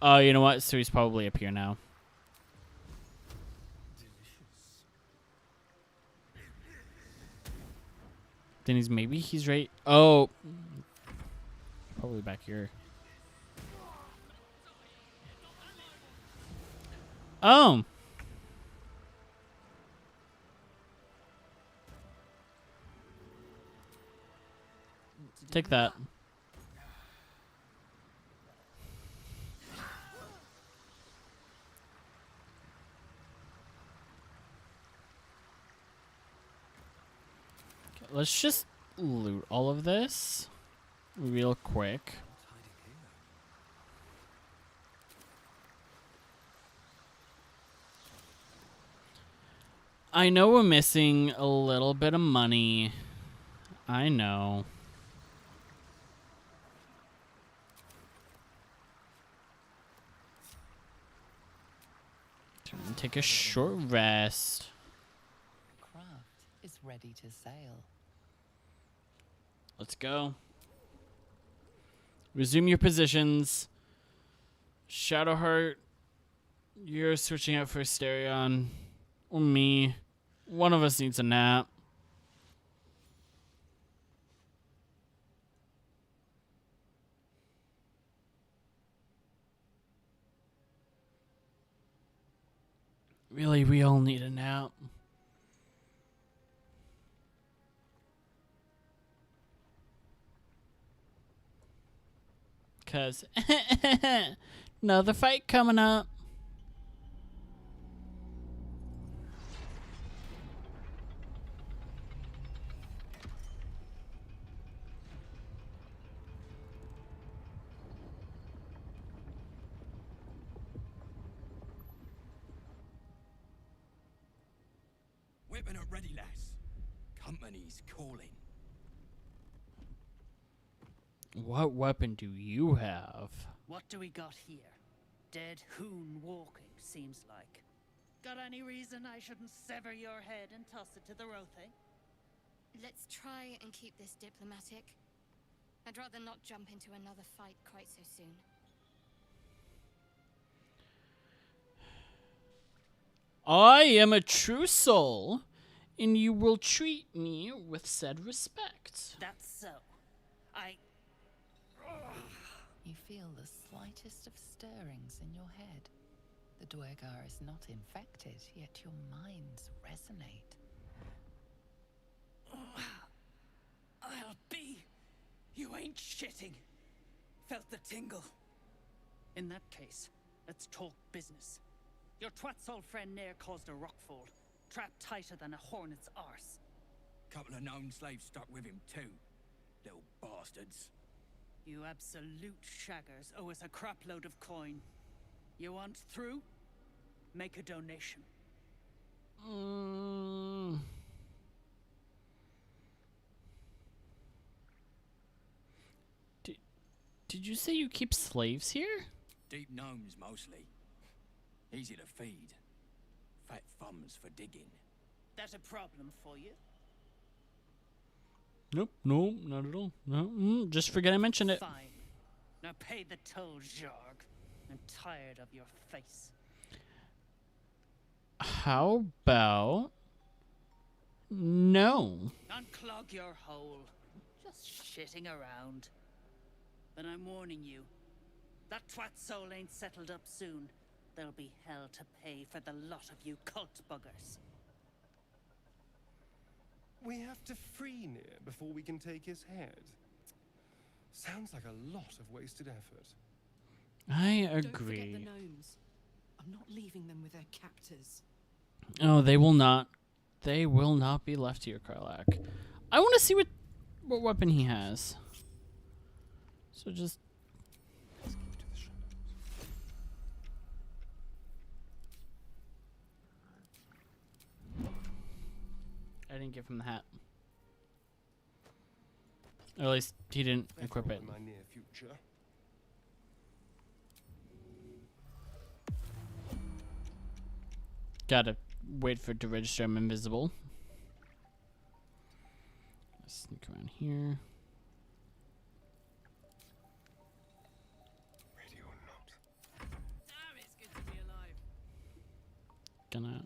Oh, you know what? So he's probably up here now. Then maybe he's right. Oh, probably back here. Oh. Take that. Okay, let's just loot all of this real quick. I know we're missing a little bit of money. I know. Take a short rest. Craft is ready to sail. Let's go. Resume your positions. Shadowheart, you're switching out for Asterion. Or me. One of us needs a nap. Really, we all need a nap. Cause another fight coming up. Weapon at ready, lass. Company's calling. What weapon do you have? What do we got here? Dead hoon walking, seems like. Got any reason I shouldn't sever your head and toss it to the Rothe? Let's try and keep this diplomatic. I'd rather not jump into another fight quite so soon. I am a true soul, and you will treat me with said respect. That's so. You feel the slightest of stirrings in your head. The Dwergar is not infected, yet your minds resonate. I'll be. You ain't shitting. Felt the tingle. In that case, let's talk business. Your twat's old friend Nair caused a rockfall, trapped tighter than a hornet's arse. Couple of known slaves stuck with him too. Little bastards. You absolute shaggers owe us a crapload of coin. You want through? Make a donation. Did you say you keep slaves here? Deep gnomes mostly. Easy to feed. Fat thumbs for digging. That a problem for you? Nope, no, not at all. No, just forget I mentioned it. Fine. Now pay the toll, Jarg. I'm tired of your face. How about no? Unclog your hole. Just shitting around. But I'm warning you. That twat soul ain't settled up soon. There'll be hell to pay for the lot of you cult buggers. We have to free Nier before we can take his head. Sounds like a lot of wasted effort. I Don't agree. forget the gnomes. I'm not leaving them with their captors. Oh, they will not. They will not be left here, Karlak. I want to see what weapon he has. So just. I didn't give him the hat. Or at least he didn't equip it. In my near future. Gotta wait for it to register I'm invisible. Let's sneak around here. Ready or not. Damn, it's good to be alive. Gonna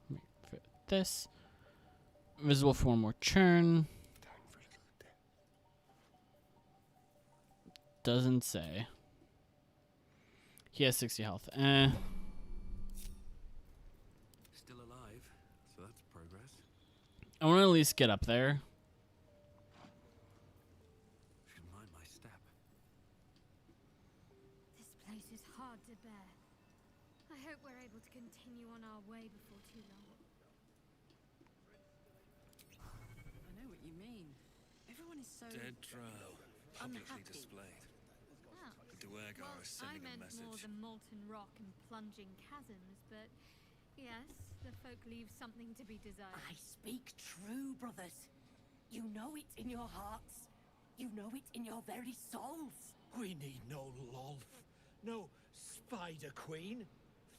wait for this. Invisible for one more turn. Doesn't say. He has 60 health. Still alive, so that's progress. I want to at least get up there. Should mind my step. This place is hard to bear. I hope we're able to continue on our way before too long. I know what you mean. Everyone is so Dead drow, publicly unhappy. displayed. Oh. The Duergar Well, is I sending a meant more message. the molten rock and plunging chasms, but yes, the folk leave something to be desired. I speak true, brothers. You know it in your hearts. You know it in your very souls. We need no Lolth, no Spider Queen.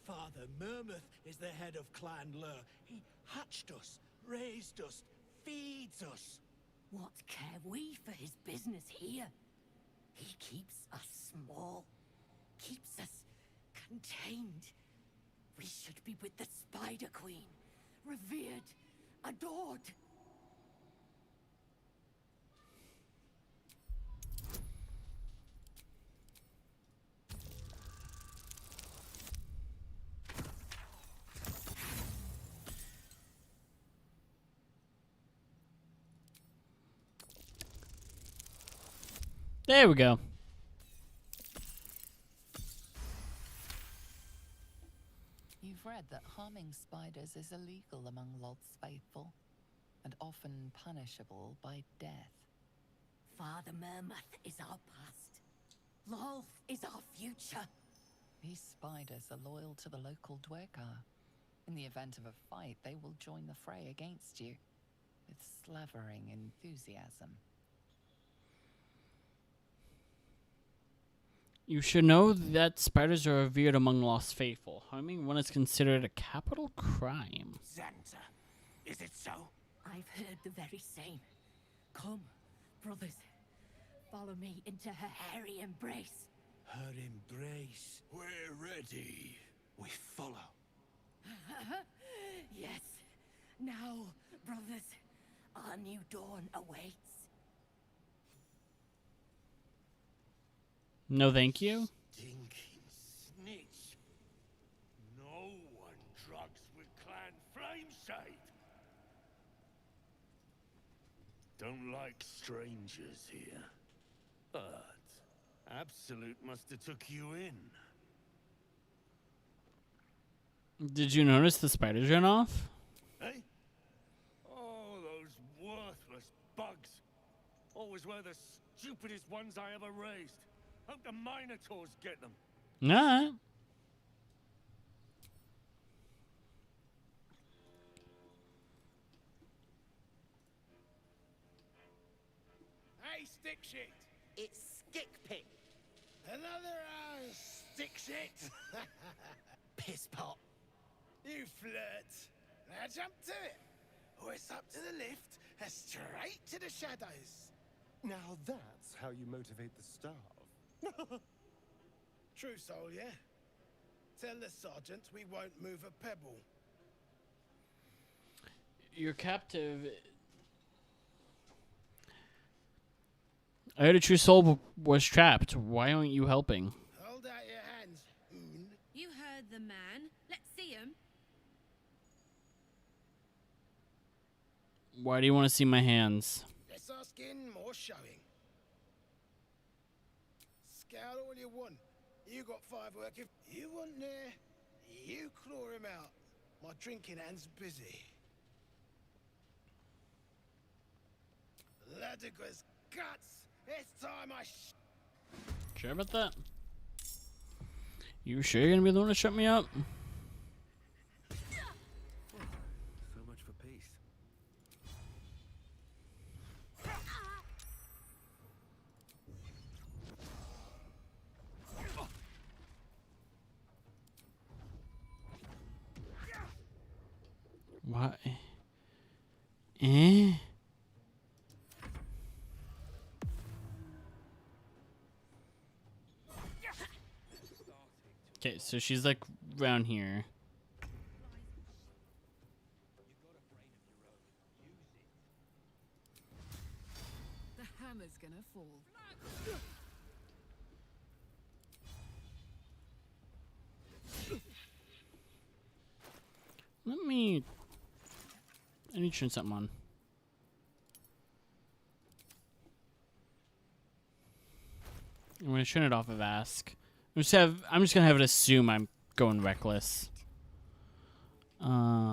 Father Mermuth is the head of Clan Lur. He hatched us, raised us, feeds us. What care we for his business here? He keeps us small, keeps us contained. We should be with the Spider Queen, revered, adored. There we go. You've read that harming spiders is illegal among Lod's faithful, and often punishable by death. Father Mermuth is our past. Lolth is our future. These spiders are loyal to the local Duergar. In the event of a fight, they will join the fray against you, with slavering enthusiasm. You should know that spiders are revered among lost faithful. Harming one is considered a capital crime. Xanta, is it so? I've heard the very same. Come, brothers. Follow me into her hairy embrace. Her embrace. We're ready. We follow. Yes. Now, brothers, our new dawn awaits. No, thank you. Stinking snitch. No one drugs with Clan Flameshade. Don't like strangers here. But Absolute must have took you in. Did you notice the spiders ran off? Eh? Oh, those worthless bugs. Always were the stupidest ones I ever raised. Hope the Minotaurs get them. Nah. Hey, stick shit! It's Skick Pit. Another stick shit! Piss pot. You flirt. Now jump to it. Or it's up to the lift and straight to the shadows. Now that's how you motivate the staff. True soul, yeah? Tell the sergeant we won't move a pebble. Your captive. I heard a true soul was trapped. Why aren't you helping? Hold out your hands, Hoon. You heard the man. Let's see him. Why do you want to see my hands? Less our skin, more showing. Scout all you want. You got 5 work. If you want there, you claw him out. My drinking hand's busy. Ladiga's guts. It's time I Sure about that? You sure you're gonna be the one to shut me up? So much for peace. What? Eh? Okay, so she's like around here. The hammer's gonna fall. I need to turn something on. I'm gonna turn it off of ask. I'm just gonna have it assume I'm going reckless. Important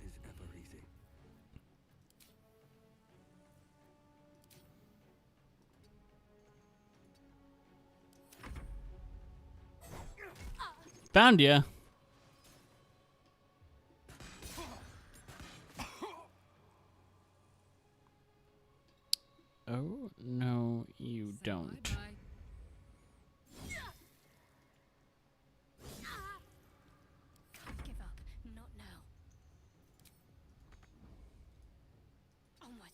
is ever easy. Found ya. Oh, no, you don't. Can't give up. Not now. Onward.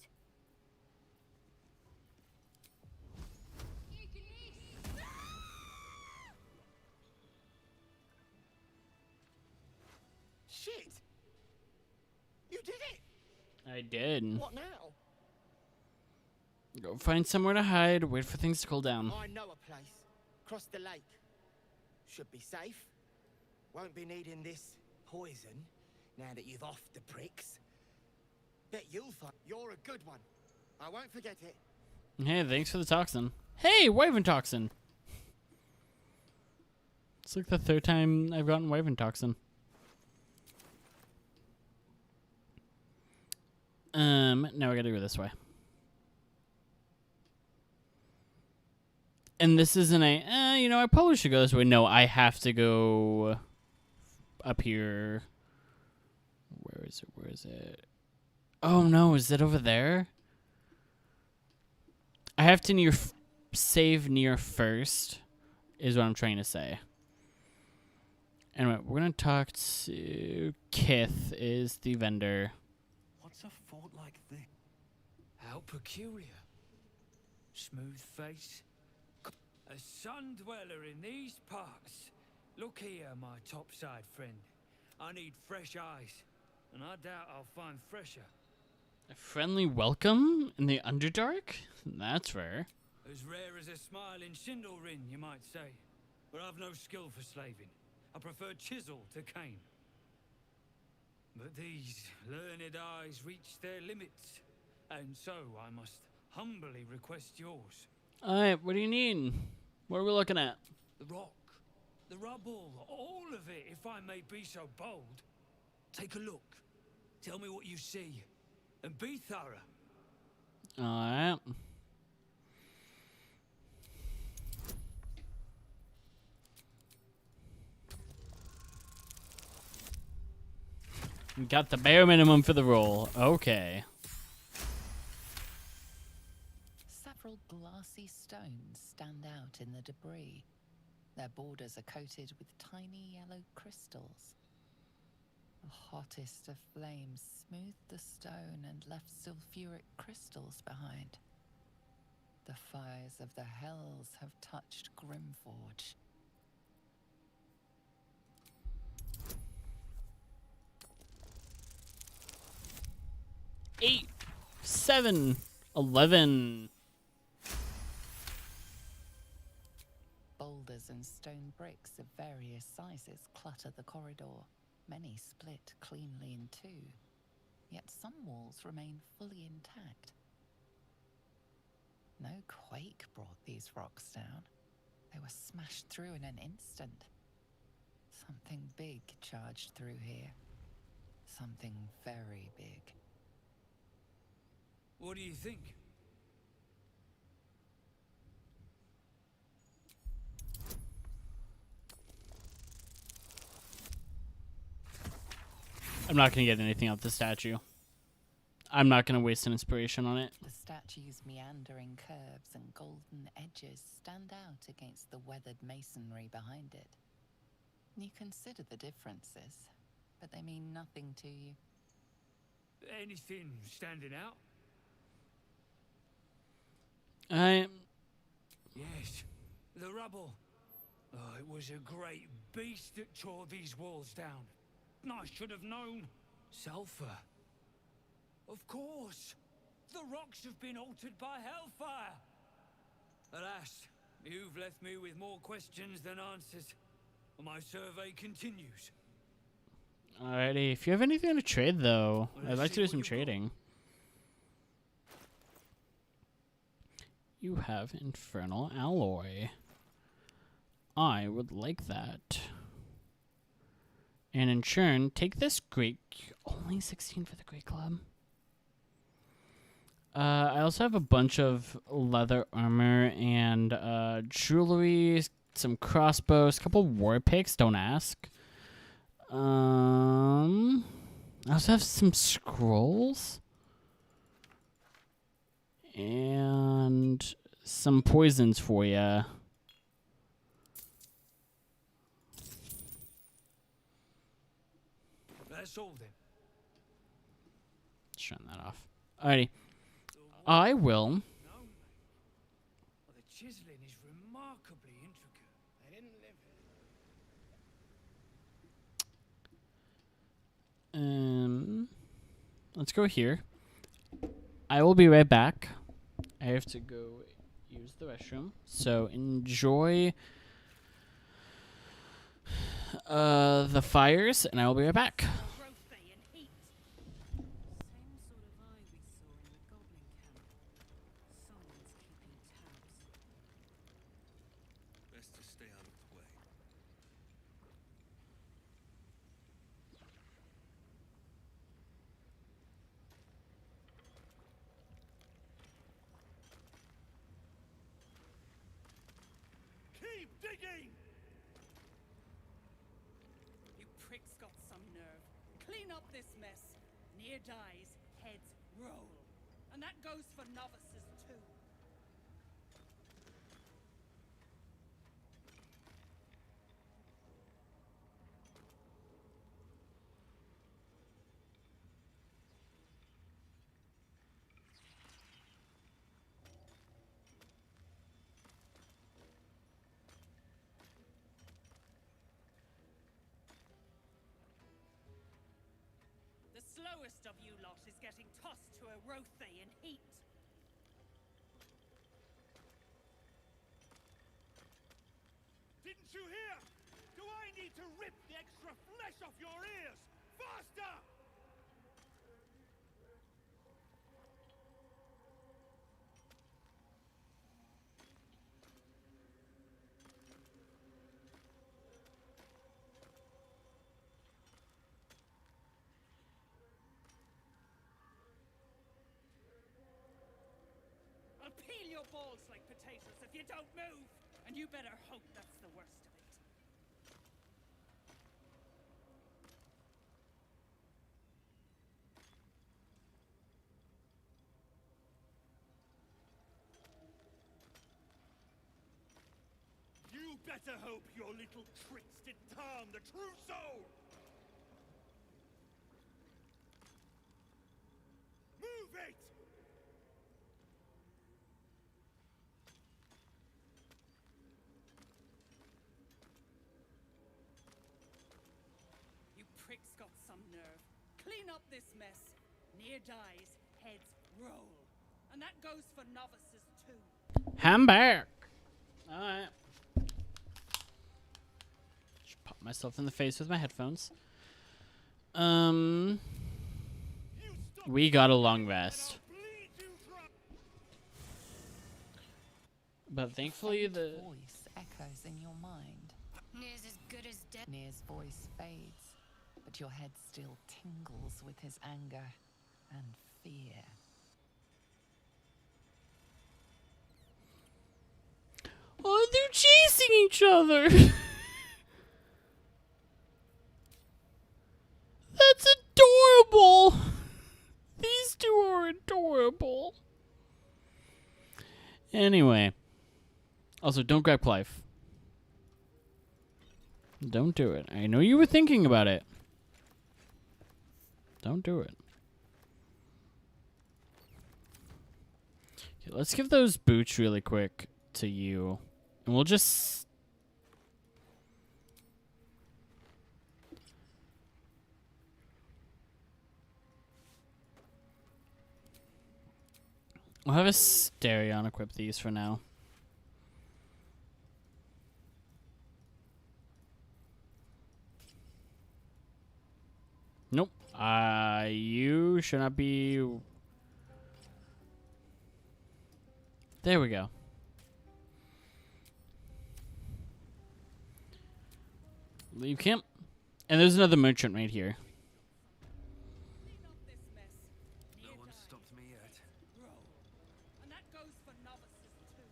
Shit! You did it! I did. What now? Go find somewhere to hide, wait for things to cool down. I know a place. Across the lake. Should be safe. Won't be needing this poison now that you've offed the pricks. Bet you'll find you're a good one. I won't forget it. Hey, thanks for the toxin. Hey, wyvern toxin! It's like the third time I've gotten wyvern toxin. Now I gotta go this way. And this isn't a, you know, I probably should go this way. No, I have to go up here. Where is it? Where is it? Oh, no. Is it over there? I have to save near first, is what I'm trying to say. Anyway, we're going to talk to Kith, is the vendor. What's a fort like this? How peculiar. Smooth face. A sun dweller in these parts. Look here, my topside friend. I need fresh eyes, and I doubt I'll find fresher. A friendly welcome in the Underdark? That's rare. As rare as a smiling Sindlerin, you might say. But I've no skill for slaving. I prefer chisel to cane. But these learned eyes reach their limits, and so I must humbly request yours. Alright, what do you need? What are we looking at? The rock, the rubble, all of it, if I may be so bold. Take a look. Tell me what you see, and be thorough. Alright. Got the bare minimum for the roll. Okay. Several glassy stones stand out in the debris. Their borders are coated with tiny yellow crystals. The hottest of flames smoothed the stone and left sulfuric crystals behind. The fires of the hells have touched Grimforge. 8, 7, 11. Boulders and stone bricks of various sizes clutter the corridor. Many split cleanly in two, yet some walls remain fully intact. No quake brought these rocks down. They were smashed through in an instant. Something big charged through here. Something very big. What do you think? I'm not going to get anything out the statue. I'm not going to waste an inspiration on it. The statue's meandering curves and golden edges stand out against the weathered masonry behind it. You consider the differences, but they mean nothing to you. Anything standing out? Yes, the rubble. Oh, it was a great beast that tore these walls down. I should have known. Sulfur. Of course. The rocks have been altered by hellfire. Alas, you've left me with more questions than answers. My survey continues. Alrighty, if you have anything to trade, though, Well, I'd like to do let's see some what you've got. trading. You have Infernal Alloy. I would like that. And in turn, take this Great... Only 16 for the Great Club. I also have a bunch of leather armor and jewelry, some crossbows, a couple war picks, don't ask. I also have some scrolls. And some poisons for ya. That's all then. Let's turn that off. Alrighty. I will. Well, the chiseling is remarkably intricate. They didn't live Let's go here. I will be right back. I have to go use the restroom. So enjoy the fires, and I will be right back. Best to stay out of the way. Keep digging! You pricks got some nerve. Clean up this mess. Near dies, heads roll. And that goes for novices too. The slowest of you lot is getting tossed to a Rothaean heat. Didn't you hear? Do I need to rip the extra flesh off your ears? Faster! I'll peel your balls like potatoes if you don't move. And you better hope that's the worst of it. You better hope your little tricks didn't harm the true soul! Move it! You pricks got some nerve. Clean up this mess. Near dies, heads roll. And that goes for novices too. I'm back. Alright. Just pop myself in the face with my headphones. We got a long rest. But thankfully the voice echoes in your mind. Near's as good as dead. Nir's voice fades, but your head still tingles with his anger and fear. Oh, they're chasing each other. That's adorable. These two Anyway. Also, don't grab Clive. Don't do it. I know you were thinking about it. Don't do it. Okay, let's give those boots really quick to you. And we'll just... We'll have a Stereon equip these for now. Nope. You should not be... There we go. Leave camp. And there's another merchant right here. No one stopped me yet. And that goes for novices too.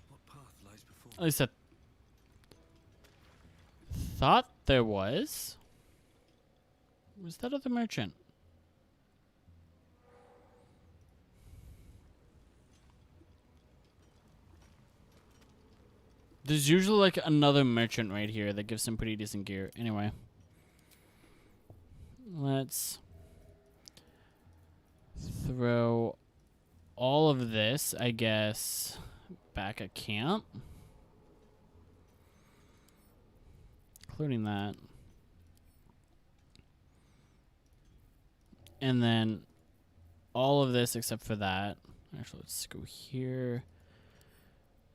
What path lies before At least I thought there was. Was that other merchant? There's usually like another merchant right here that gives some pretty decent gear. Anyway. Let's throw all of this, I guess, back at camp. Including that. And then all of this except for that. Actually, let's go here.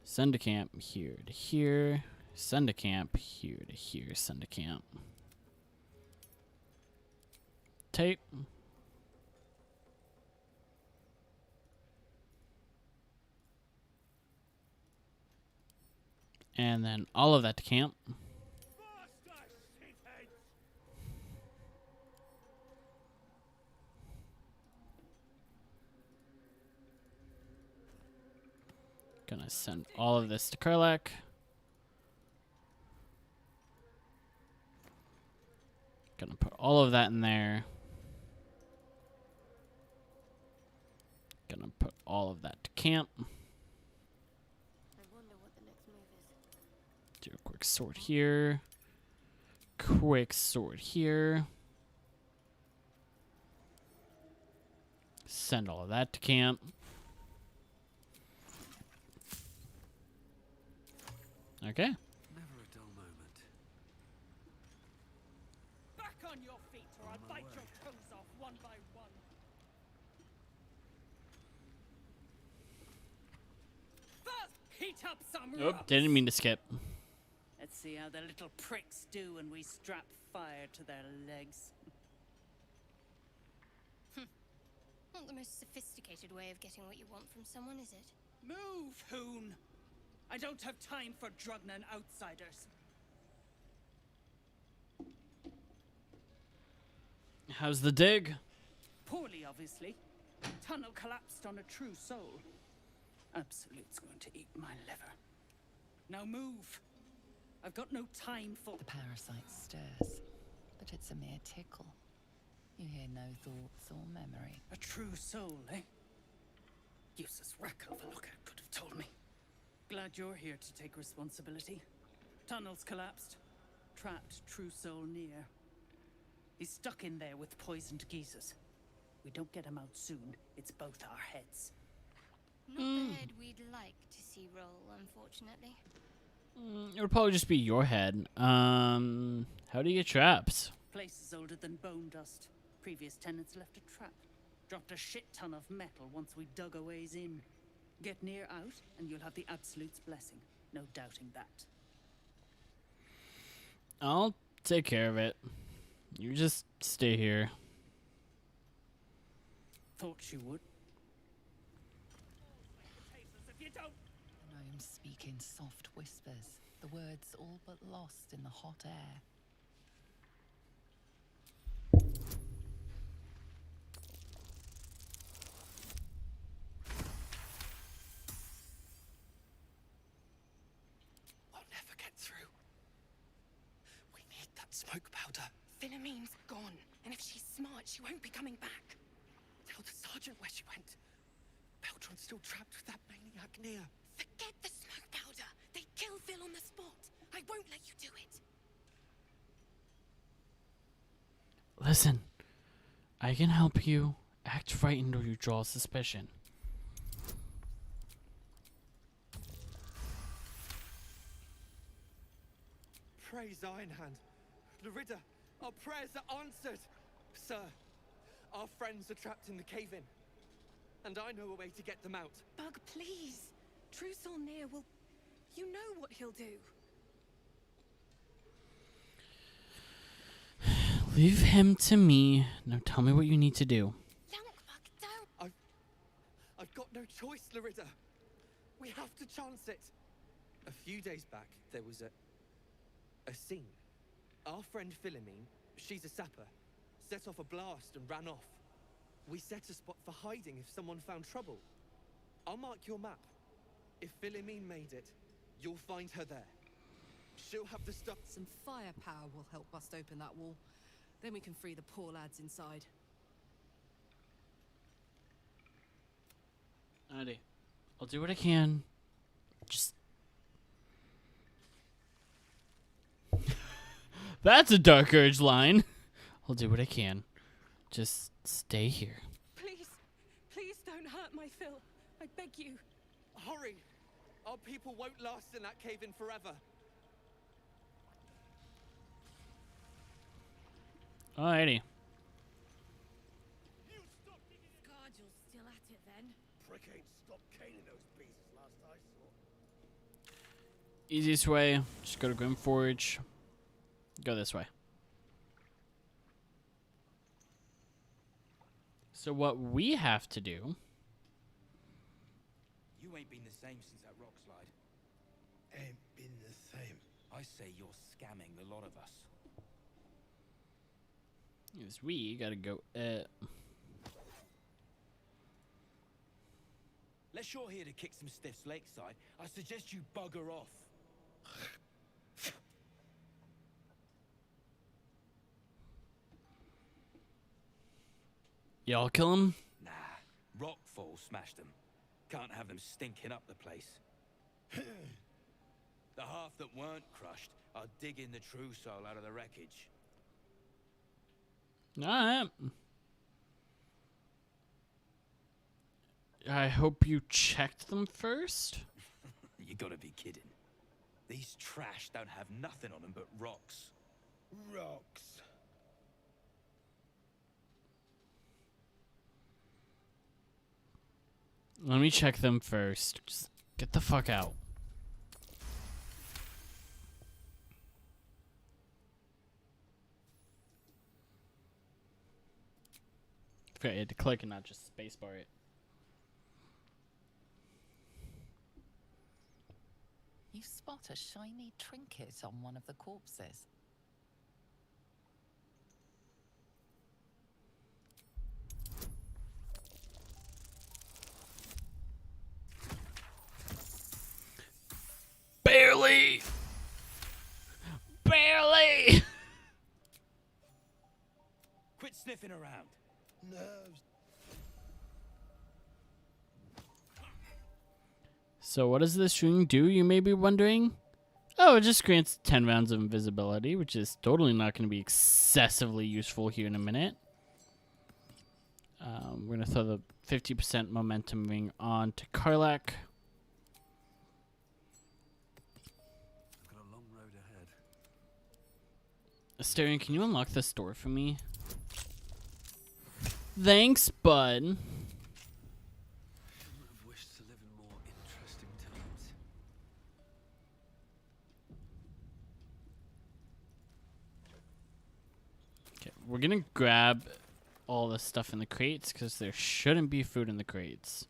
Send to camp here to here. Send to camp here to here. Send to camp. Tape. And then all of that to camp. Gonna send all of this to Karlak. Gonna put all of that in there. Gonna put all of that to camp. I wonder what the next move is. Do a quick sort here. Quick sort here. Send all of that to camp. Okay. Never a dull moment. Back on your feet, or I'll bite your toes off one by one. First, heat up some Nope, ropes. didn't mean to skip. Let's see how the little pricks do when we strap fire to their legs. Not the most sophisticated way of getting what you want from someone, is it? Move, Hoon! I don't have time for Drugnan outsiders. How's the dig? Poorly, obviously. Tunnel collapsed on a true soul. Absolute's going to eat my liver. Now move! I've got no time for... The parasite stirs, but it's a mere tickle. You hear no thoughts or memory. A true soul, eh? Useless wreck overlooker could have told me. Glad you're here to take responsibility. Tunnels collapsed. Trapped true soul near. He's stuck in there with poisoned geezers. We don't get him out soon, it's both our heads. Not the head we'd like to see roll, unfortunately. It would probably just be your head. How do you get traps? Place is older than bone dust. Previous tenants left a trap. Dropped a shit ton of metal once we dug a ways in. Get near out, and you'll have the Absolute's blessing. No doubting that. I'll take care of it. You just stay here. Thought you would. The gnomes speak in soft whispers, the words all but lost in the hot air. We'll never get through. We need that smoke powder. Philommene's gone, and if she's smart, she won't be coming back. Tell the sergeant where she went. Beltron's still trapped with that maniac near. Forget the smoke powder. They'd kill Phil on the spot. I won't let you do it. Listen, I can help you. Act frightened or you draw suspicion. Praise Ironhand. Larida, our prayers are answered. Sir, our friends are trapped in the cave-in. And I know a way to get them out. Bug, please. Trusolnir will... You know what he'll do. Leave him to me. Now tell me what you need to do. I've got no choice, Larida. We have to chance it. A few days back, there was a scene. Our friend Philomene, she's a sapper, set off a blast and ran off. We set a spot for hiding if someone found trouble. I'll mark your map. If Philomene made it, you'll find her there. She'll have the stuff. Some firepower will help bust open that wall. Then we can free the poor lads inside. Alrighty. I'll do what I can. Just... That's a Dark Urge line. I'll do what I can. Just stay here. Please, please don't hurt my Phil. I beg you. Hurry! Our people won't last in that cave-in forever. Alrighty. Scargill's still at it then. Prick ain't stopped caning those beasts last I saw. Easiest way, just go to Grimforge. Go this way. So what we have to do... You ain't been the same since that rock slide. Ain't been the same. I say you're scamming the lot of us. Is we gotta go... Unless you're here to kick some stiffs lakeside, I suggest you bugger off. Y'all kill him? Nah, rockfall smashed them. Can't have them stinking up the place. The half that weren't crushed are digging the true soul out of the wreckage. Alright. I hope you checked them first. You gotta be kidding. These trash don't have nothing on them but rocks. Rocks. Let me check them first. Just get the fuck out. Okay, I had to click and not just spacebar it. You spot a shiny trinket on one of the corpses. Barely! Barely! Quit sniffing around. Nerves. So what does this ring do, you may be wondering? Oh, it just grants 10 rounds of invisibility, which is totally not going to be excessively useful here in a minute. We're going to throw the 50% momentum ring on to Karlach. I've got a long road ahead. Asterion, can you unlock this door for me? Thanks, bud. I would have wished to live in more interesting times. Okay, we're gonna grab all the stuff in the crates because there shouldn't be food in the crates.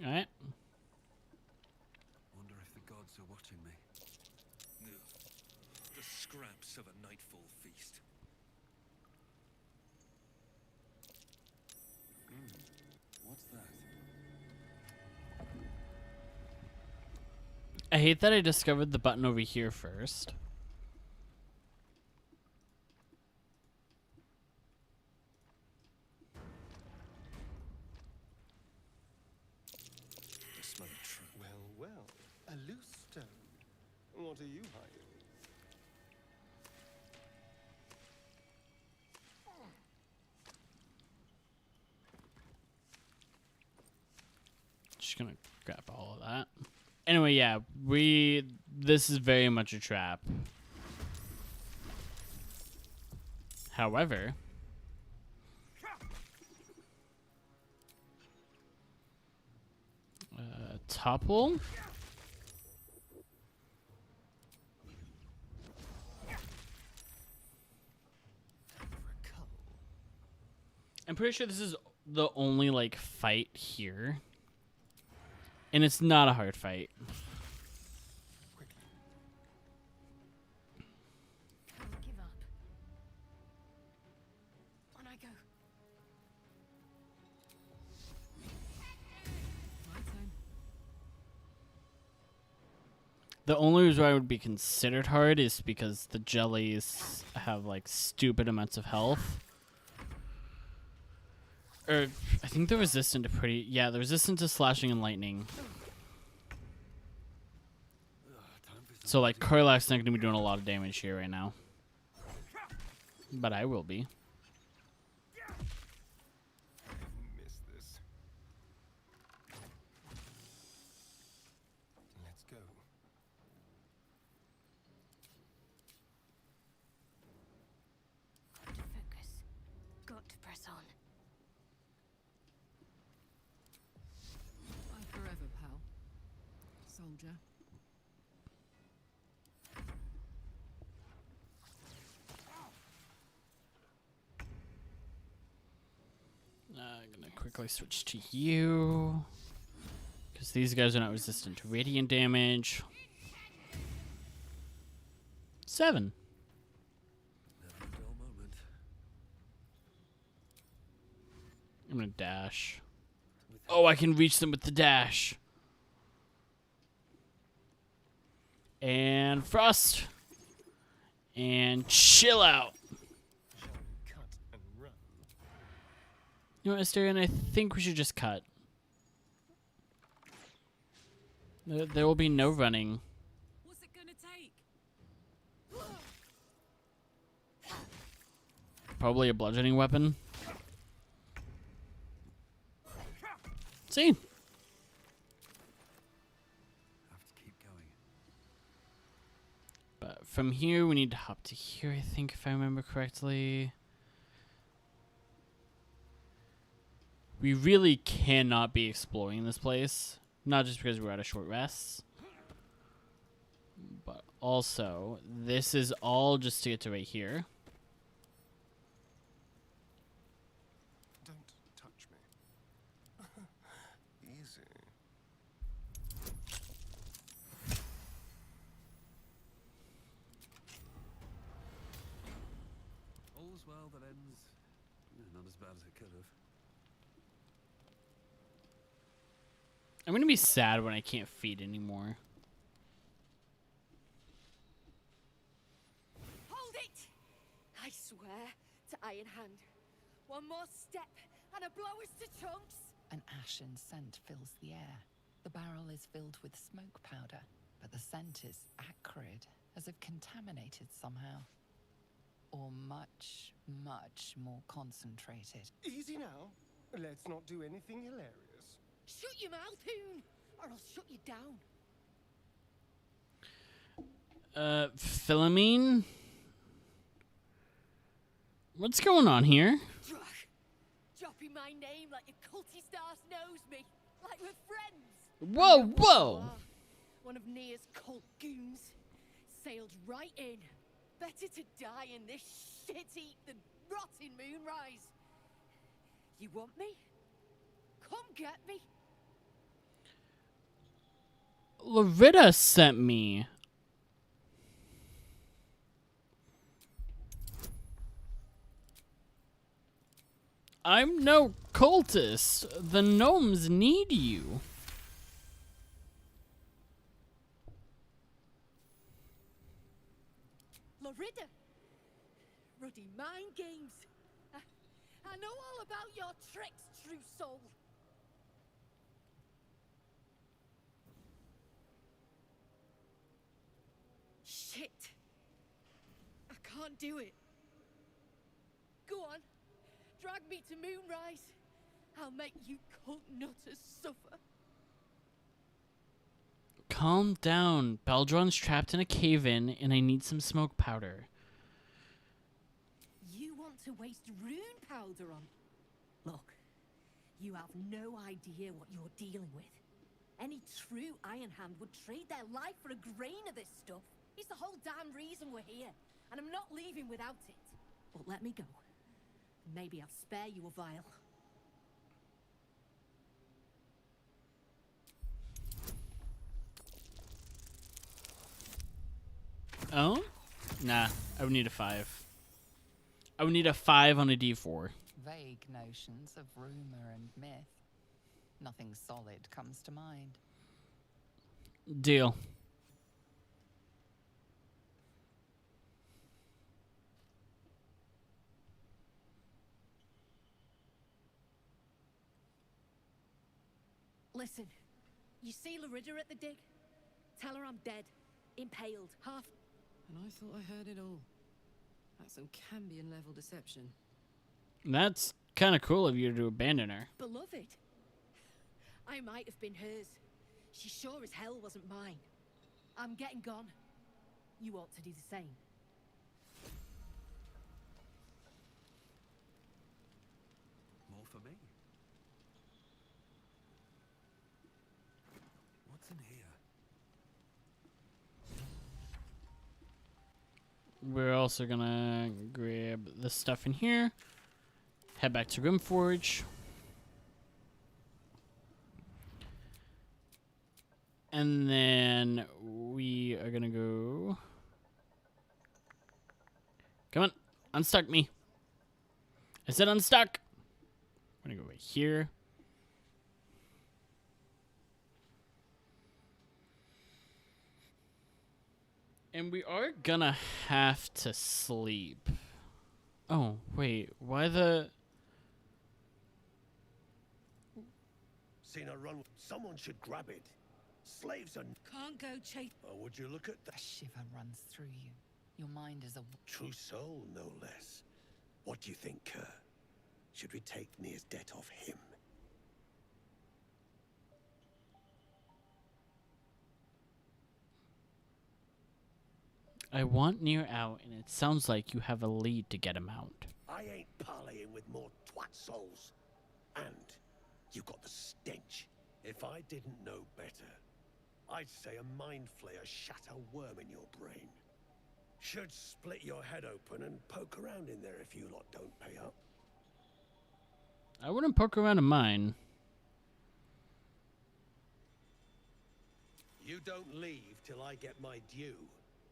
Alright. Wonder if the gods are watching me. The scraps of a nightfall feast. What's that? I hate that I discovered the button over here first. What are you hiding? Just gonna grab all of that. Anyway, yeah, this is very much a trap. However, topple. I'm pretty sure this is the only like fight here. And it's not a hard fight. Can't give up. On I go. My turn. The only reason why it would be considered hard is because the jellies have like stupid amounts of health. Or I think they're resistant to they're resistant to slashing and lightning. So like Karlach's not gonna be doing a lot of damage here right now. But I will be. Missed this. Let's go. Focus. Got to press on. Bye forever, pal. Soldier. I'm gonna quickly switch to you. Because these guys are not resistant to radiant damage. 7. I'm gonna dash. Oh, I can reach them with the dash. And frost. And chill out. Cut and run. You know what, Asterion? I think we should just cut. There will be no running. What's it gonna take? Probably a bludgeoning weapon. See? Have to keep going. But from here, we need to hop to here, I think, if I remember correctly. We really cannot be exploring this place. Not just because we're out of short rests. But also, this is all just to get to right here. Don't touch me. Easy. All's well that ends not as bad as it could have. I'm going to be sad when I can't feed anymore. Hold it! I swear to Iron Hand. One more step and a blow us to chunks. An ashen scent fills the air. The barrel is filled with smoke powder, but the scent is acrid, as if contaminated somehow. Or much, much more concentrated. Easy now. Let's not do anything hilarious. Shut your mouth, Hoon, or I'll shut you down. Philomene? What's going on here? Dropping my name like your cultist ass knows me. Like we're friends. Whoa, whoa! One of Nia's cult goons. Sailed right in. Better to die in this shit heap than rot in Moonrise. You want me? Come get me. Loretta sent me. I'm no cultist. The gnomes need you. Lorida. Ruddy mind games. I know all about your tricks, true soul. can't do it. Go on, drag me to Moonrise. I'll make you cult nutters suffer. Calm down. Baldron's trapped in a cave-in, and I need some smoke powder. You want to waste rune powder on? Look, you have no idea what you're dealing with. Any true Iron Hand would trade their life for a grain of this stuff. It's the whole damn reason we're here, and I'm not leaving without it. But let me go. Maybe I'll spare you a vial. Oh? Nah, I would need a 5. I would need a 5 on a D4. Vague notions of rumor and myth. Nothing solid comes to mind. Deal. Listen, you see Larida at the dig? Tell her I'm dead, impaled, half. And I thought I heard it all. That's some Cambion level deception. That's kind of cool of you to abandon her. Beloved. I might have been hers. She sure as hell wasn't mine. I'm getting gone. You ought to do the same. More for me. What's in here? We're also gonna grab this stuff in here. Head back to Grimforge. And then we are gonna go... Come on, unstuck me. I said unstuck. I'm gonna go right here. And we are gonna have to sleep. Oh, wait, why the... Seen her run. Someone should grab it. Slaves are... Can't go chase... Or would you look at A that? shiver runs through you. Your mind is a... True soul, no less. What do you think, Kerr? Should we take Nia's debt off him? I want Nier out, and it sounds like you have a lead to get him out. I ain't parleying with more twat souls. And you've got the stench. If I didn't know better, I'd say a mind flayer shat a worm in your brain. Should split your head open and poke around in there if you lot don't pay up. I wouldn't poke around in mine. You don't leave till I get my due.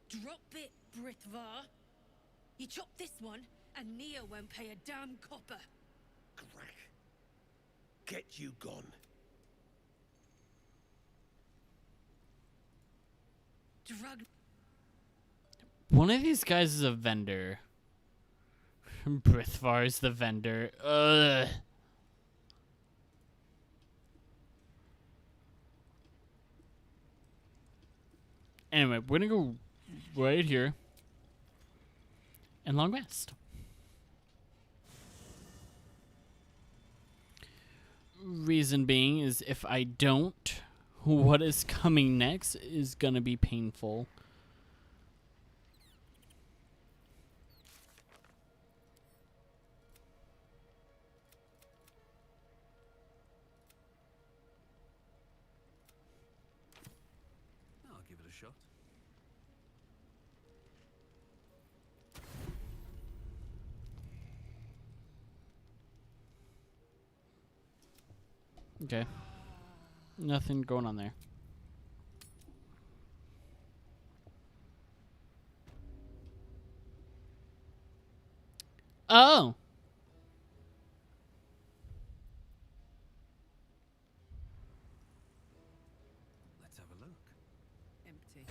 Drop it, Britvar. You chop this one, and Nia won't pay a damn copper. Crack. Get you gone. Drug. One of these guys is a vendor. Brithvar is the vendor. Ugh. Anyway, we're gonna go right here. And long rest. Reason being is if I don't, what is coming next is gonna be painful. I'll give it a shot. Okay. Nothing going on there. Oh! Let's have a look. Empty.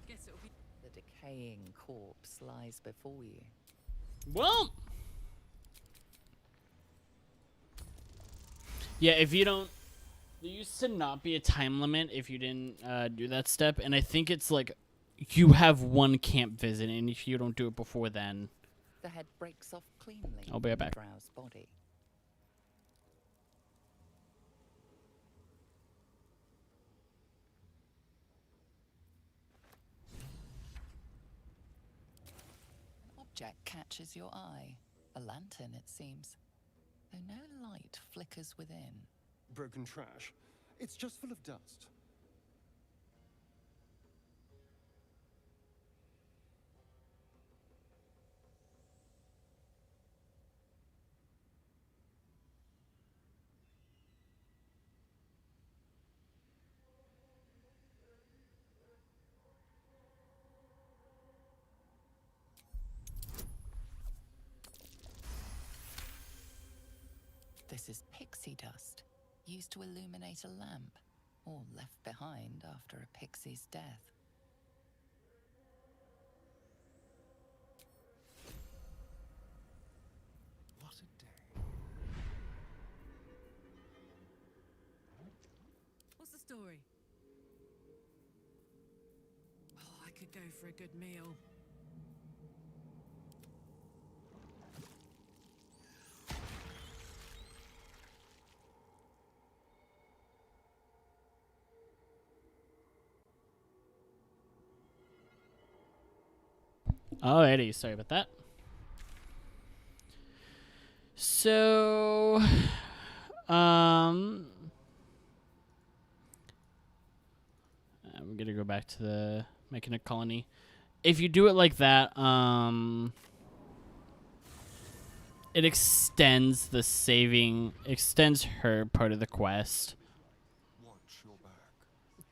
Guess it'll be... The decaying corpse lies before you. Well... Yeah, if you don't... There used to not be a time limit if you didn't do that step, and I think it's like you have one camp visit, and if you don't do it before then, The head breaks off cleanly. I'll be right back. from the Drow's body. An object catches your eye. A lantern, it seems. Though no light flickers within. Broken trash. It's just full of dust. This is pixie dust, used to illuminate a lamp, or left behind after a pixie's death. What a day. What's the story? Oh, I could go for a good meal. Alrighty, sorry about that. So, I'm gonna go back to the making a colony. If you do it like that, it extends her part of the quest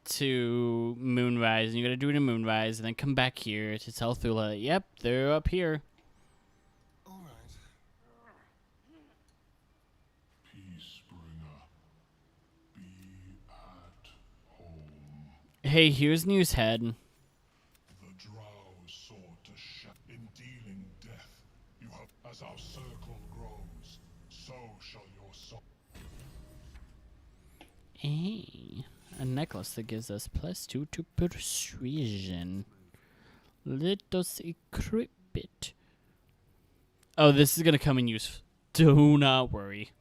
to Moonrise, and you gotta do it in Moonrise, and then come back here to tell Thula, yep, they're up here. Hey, here's Newshead. The drow sought to in dealing death. You have, as our circle grows, so shall your soul. Hey, a necklace that gives us +2 to persuasion. Let us equip it. Oh, this is gonna come in use. Do not worry.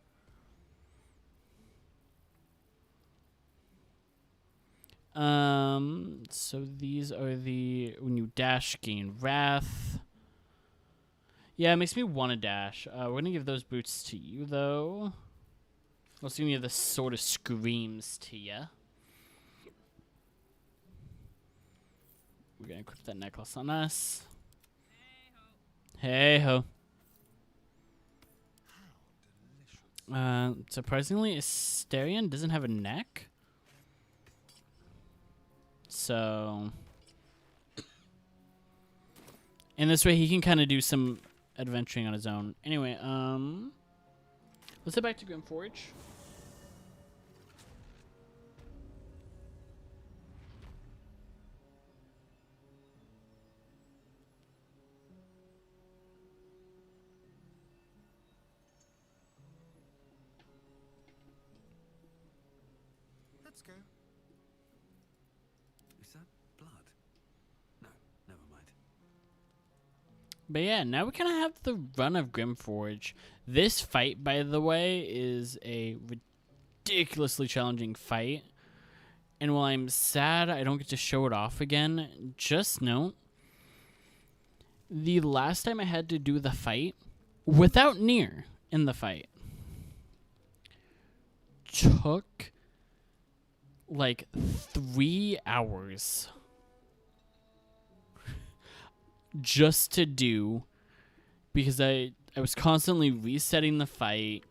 So these are the, when you dash, gain wrath. Yeah, it makes me want to dash. We're gonna give those boots to you, though. Let's give you the sort of screams to you. We're gonna equip that necklace on us. Hey ho. Surprisingly, Asterion doesn't have a neck. So, in this way, he can kind of do some adventuring on his own. Anyway, let's head back to Grimforge. Let's go. Is that blood? No, never mind. But yeah, now we kind of have the run of Grimforge. This fight, by the way, is a ridiculously challenging fight. And while I'm sad I don't get to show it off again, just note, the last time I had to do the fight, without Nier in the fight, took like 3 hours just to do, because I was constantly resetting the fight.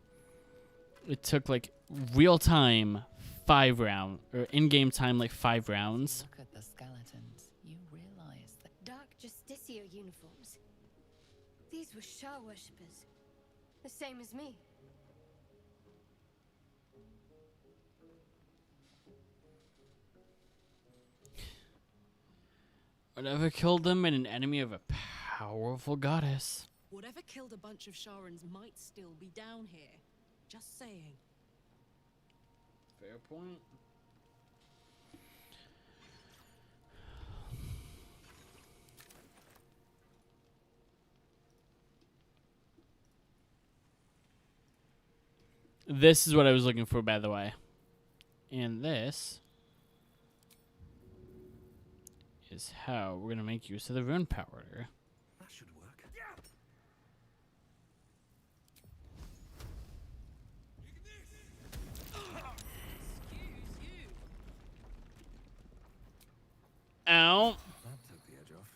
It took like real time 5 rounds, or in-game time like 5 rounds. Look at the skeletons. You realize that Dark Justicia uniforms. These were Shah worshippers. The same as me. Whatever killed them made an enemy of a powerful goddess. Whatever killed a bunch of Sharans might still be down here. Just saying. Fair point. This is what I was looking for, by the way. And this is how we're going to make use of the rune powder. That should work. Ow. That took the edge off.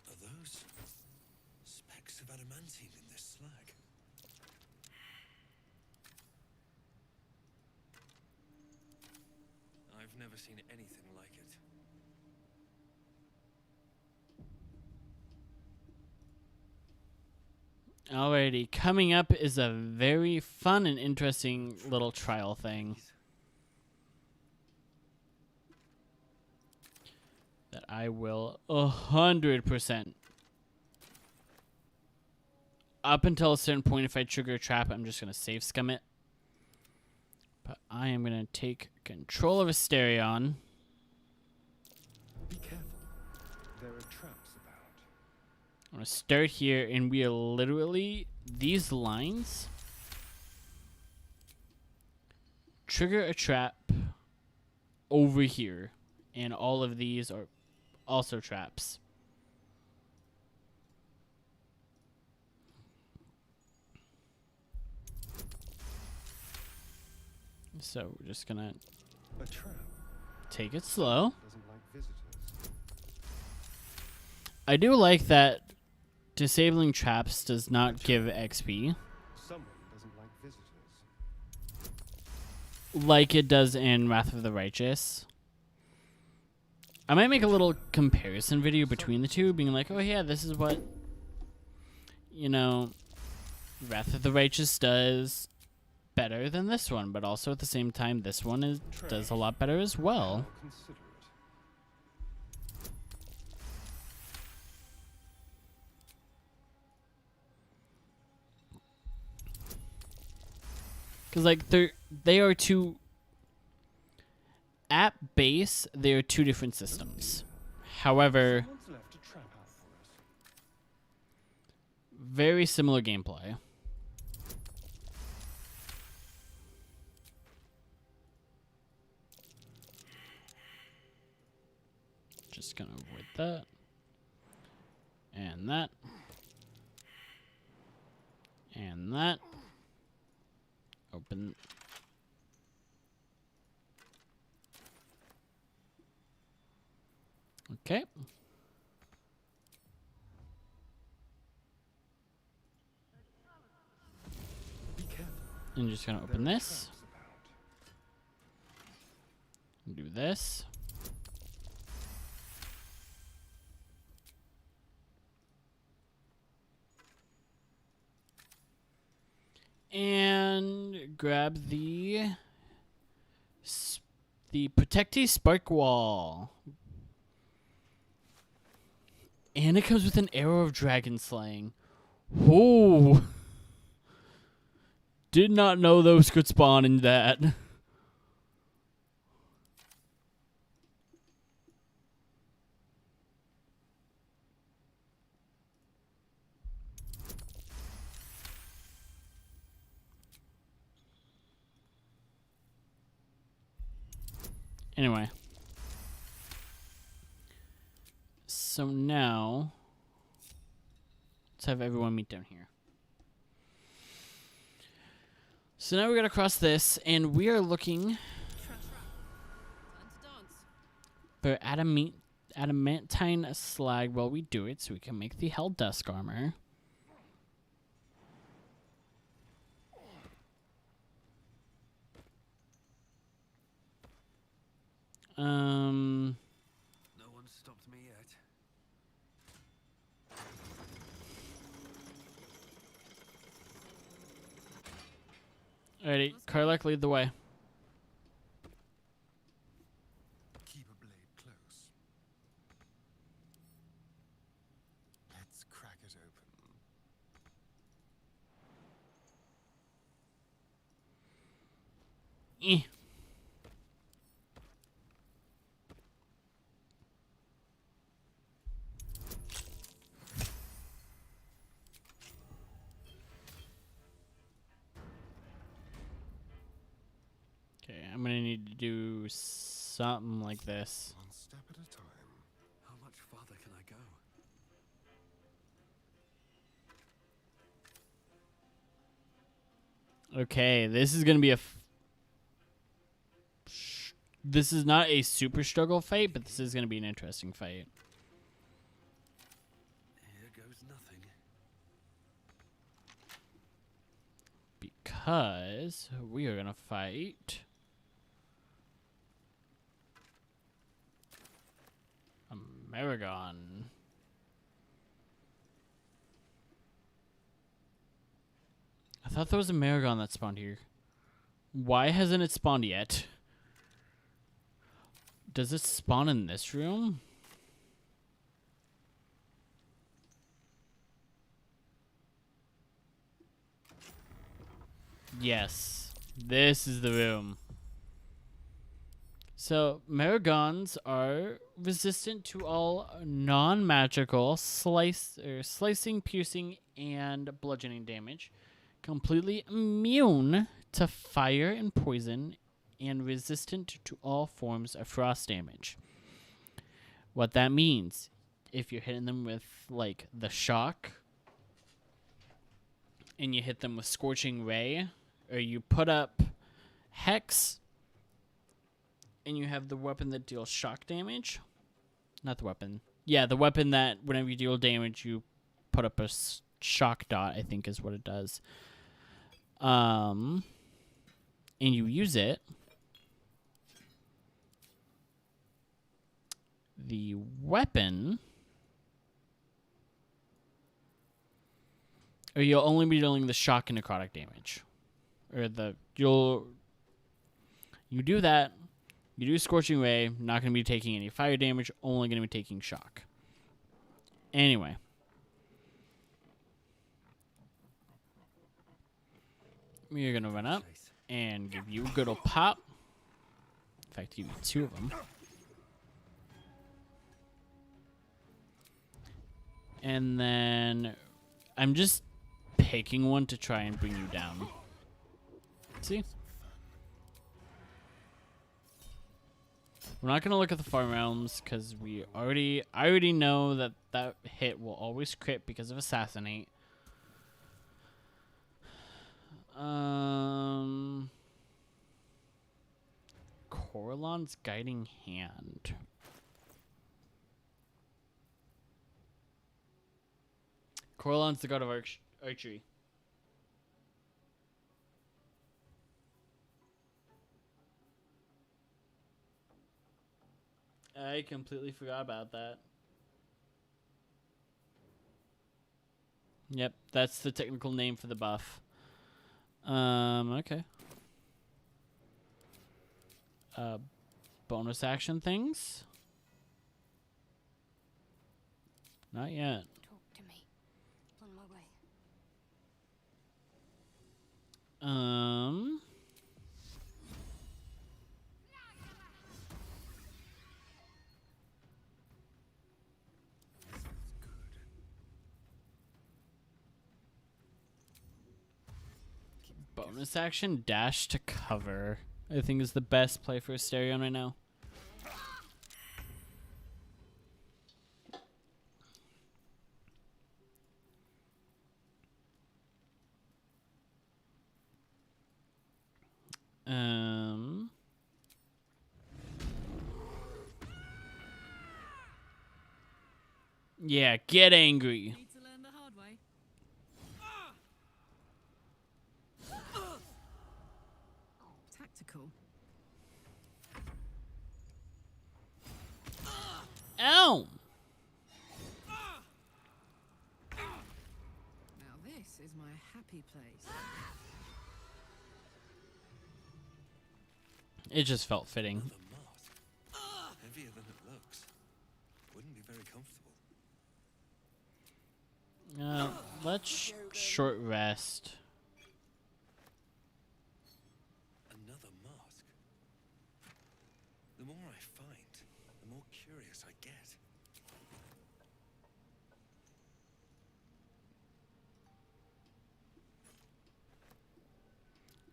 Are those specks of adamantine in this slag? I've never seen anything like it. Alrighty, coming up is a very fun and interesting little trial thing that I will 100%. Up until a certain point, if I trigger a trap, I'm just going to save scum it. But I am going to take control of Asterion. Be careful. There are traps about. I'm going to start here, and we are literally, these lines trigger a trap over here, and all of these are also traps. So we're just going to take it slow. I do like that disabling traps does not give XP. Someone doesn't like visitors. Like it does in Wrath of the Righteous. I might make a little comparison video between the two, being like, oh yeah, this is what, you know, Wrath of the Righteous does better than this one, but also at the same time, this one does a lot better as well. Because, like, they are two... At base, they are two different systems. However, very similar gameplay. Just gonna avoid that. And that. And that. Open. Okay. I'm just gonna open this. Do this. And grab the Protectee Spark Wall. And it comes with an Arrow of Dragon Slaying. Whoa! Did not know those could spawn in that. Anyway. So now, let's have everyone meet down here. So now we gotta cross this, and we are looking for adamantine slag while we do it, so we can make the Hell Dusk armor. No one's stopped me yet. Alrighty, Karlak, lead the way. Keep a blade close. Let's crack it open. Eh. Okay, I'm gonna need to do something like this. One step at a time. How much farther can I go? Okay, this is gonna be a. This is not a super struggle fight, but this is gonna be an interesting fight. Here goes nothing. Because we are gonna fight Amerigon. I thought there was a Amerigon that spawned here. Why hasn't it spawned yet? Does it spawn in this room? Yes, this is the room. So, Marigons are resistant to all non-magical slicing, piercing, and bludgeoning damage. Completely immune to fire and poison, and resistant to all forms of frost damage. What that means, if you're hitting them with, like, the shock, and you hit them with Scorching Ray, or you put up Hex, and you have the weapon that deals shock damage. Not the weapon. Yeah, the weapon that whenever you deal damage, you put up a shock dot, I think is what it does. And you use it. The weapon, or you'll only be dealing the shock and necrotic damage. Or you do that, you do Scorching Ray, not going to be taking any fire damage, only going to be taking shock. Anyway. We're going to run up and give you a good old pop. In fact, give you two of them. And then I'm just picking one to try and bring you down. See? We're not going to look at the farm realms because I already know that that hit will always crit because of Assassinate. Coralon's Guiding Hand. Coralon's the god of archery. I completely forgot about that. Yep, that's the technical name for the buff. Okay. Bonus action things? Not yet. Talk to me. On my way. Bonus action dash to cover. I think is the best play for Asterion right now. Yeah, get angry. Need to learn the hard way. Tactical. Ow! Now this is my happy place. It just felt fitting. Heavier than it looks. Wouldn't be very comfortable. Let's short rest. Another mask. The more I find, the more curious I get.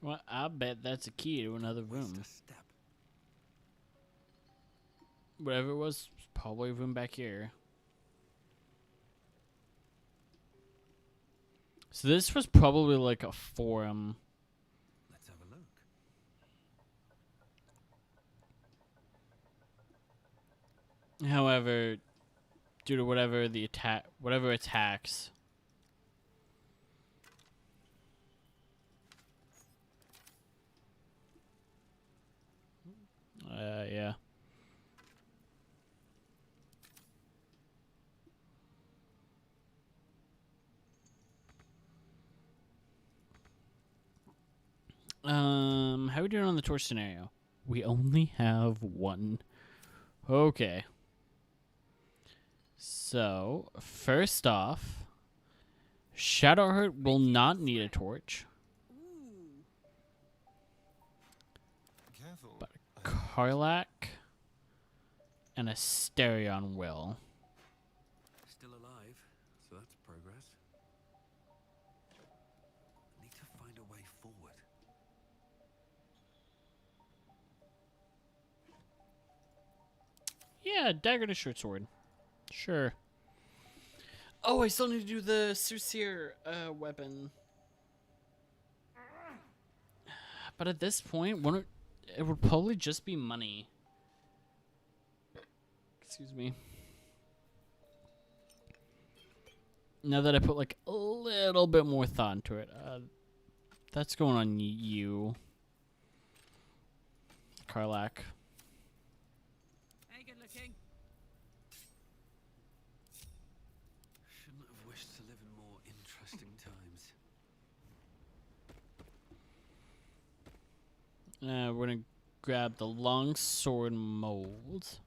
Well, I bet that's a key to another room. Whatever it was probably a room back here. So this was probably like a forum. Let's have a look. However, due to whatever the whatever attacks. Yeah. How are we doing on the torch scenario? We only have one. Okay. So, first off, Shadowheart will not need a torch. Careful. But a Karlach and a Stereon will. Still alive, so that's progress. Need to find a way forward. Yeah, dagger to short sword. Sure. Oh, I still need to do the Susir weapon. But at this point, it would probably just be money. Excuse me. Now that I put like a little bit more thought into it, that's going on you, Karlach. Hey, good looking. Shouldn't have wished to live in more interesting times. We're gonna grab the long sword mold.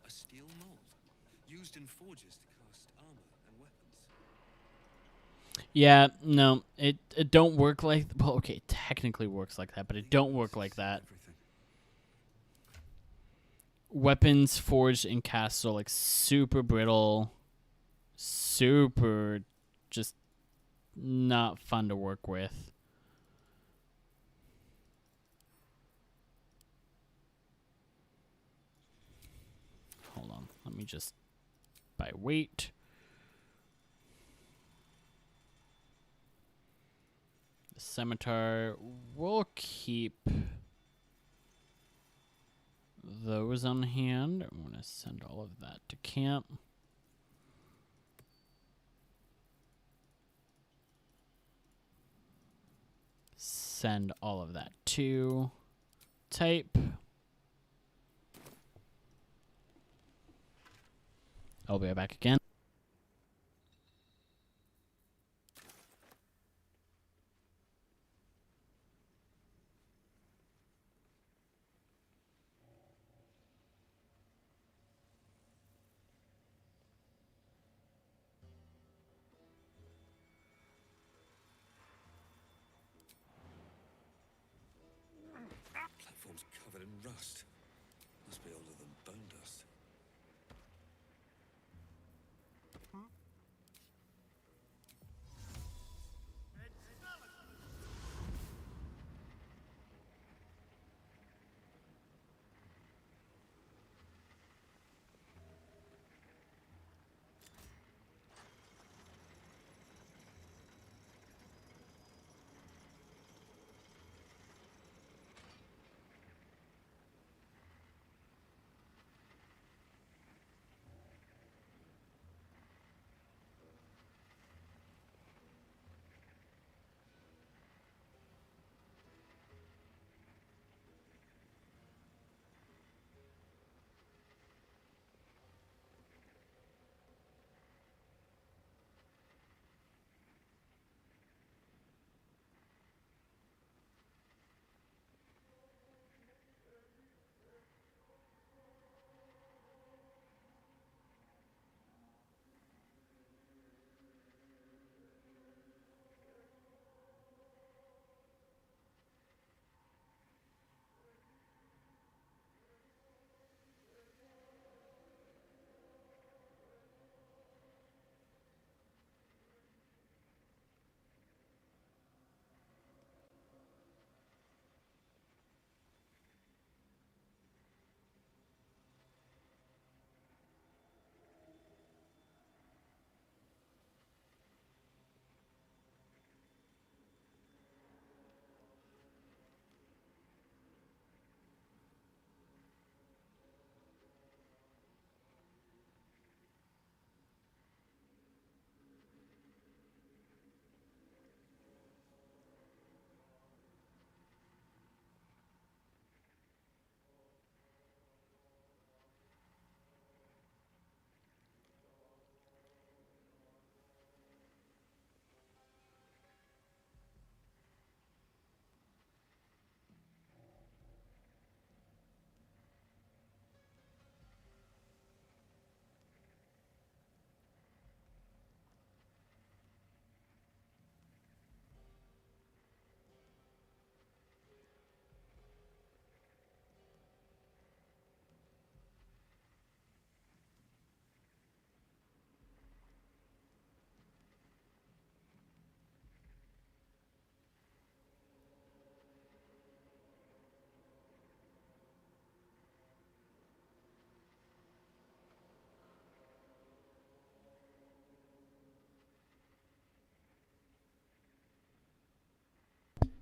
A steel mold, used in forges to cast armor and weapons. Yeah, no, it don't work like. Well, okay, it technically works like that, but it don't work like that. Weapons forged in casts are like super brittle, super just not fun to work with. Hold on, let me just by weight. The scimitar, we'll keep those on hand. I'm going to send all of that to camp. Send all of that to type. I'll be right back again. Platform's covered in rust. Must be older than bone dust.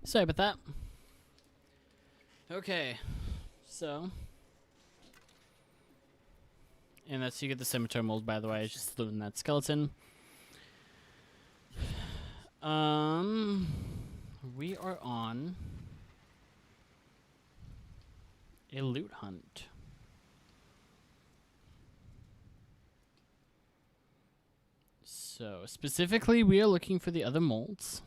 Sorry about that. Okay, so. And that's you get the scimitar mold, by the way. I just threw in that skeleton. We are on a loot hunt. So, specifically, we are looking for the other molds.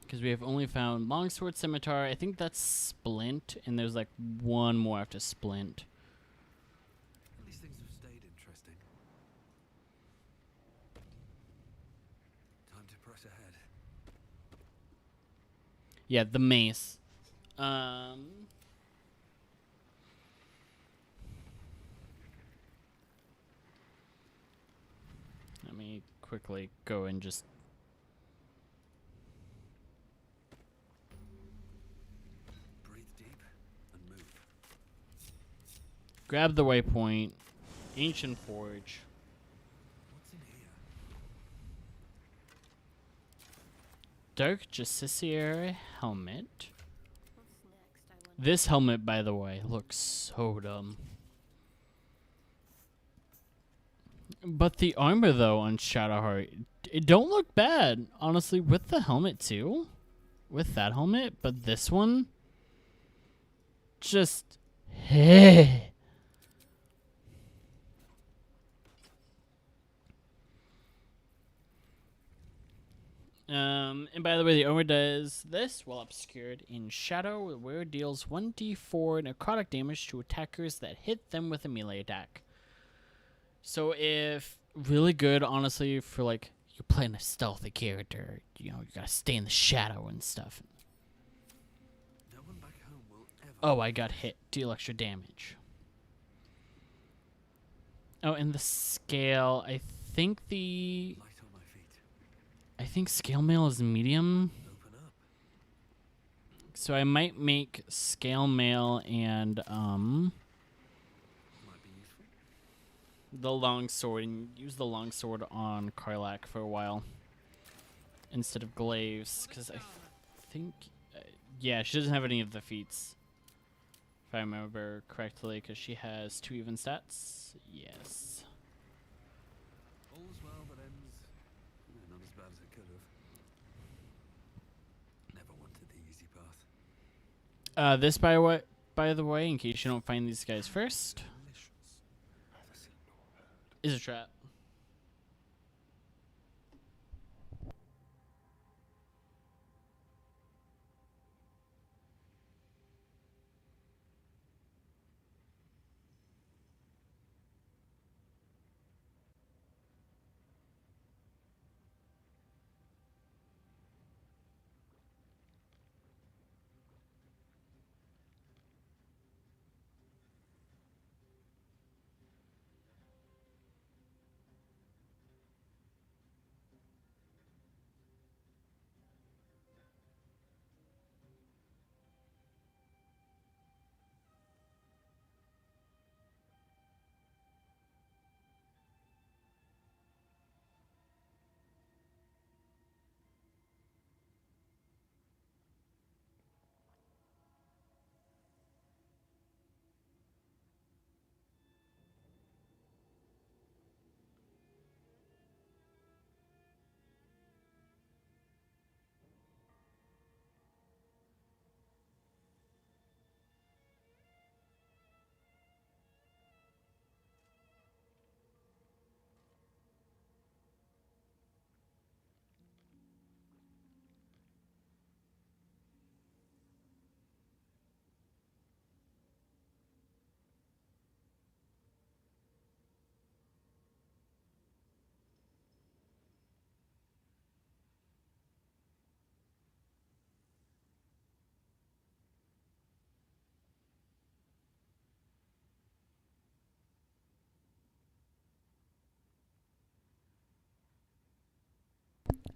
Because we have only found longsword, scimitar. I think that's splint, and there's like one more after splint. These things have stayed interesting. Time to press ahead. Yeah, the mace. Let me quickly go and just... Breathe deep and move. Grab the waypoint. Ancient Forge. What's in here? Dark Justiciar helmet. This helmet, by the way, looks so dumb. But the armor, though, on Shadowheart, it don't look bad, honestly, with the helmet, too. With that helmet, but this one, just, hey. And by the way, the armor does this while obscured in shadow, where it deals 1d4 necrotic damage to attackers that hit them with a melee attack. So if really good, honestly, for like you're playing a stealthy character, you know, you gotta stay in the shadow and stuff. No one back home will ever. Oh, I got hit. Deal extra damage. Oh, and the scale. I think the. Light on my feet. I think scale mail is medium. Open up. So I might make scale mail and Might be useful. the longsword, and use the longsword on Karlak for a while instead of glaives, because I think yeah, she doesn't have any of the feats, if I remember correctly, because she has 2 even stats. Yes. All's well that ends. Not as bad as it could have. Never wanted the easy path. This by the way, in case you don't find these guys first, is a trap.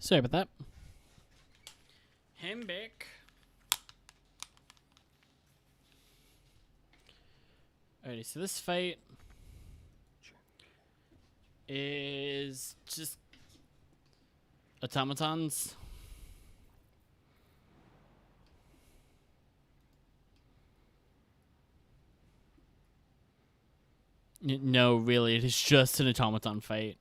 Sorry about that. Him back. Alrighty, so this fight is just automatons. No, really, it is just an automaton fight.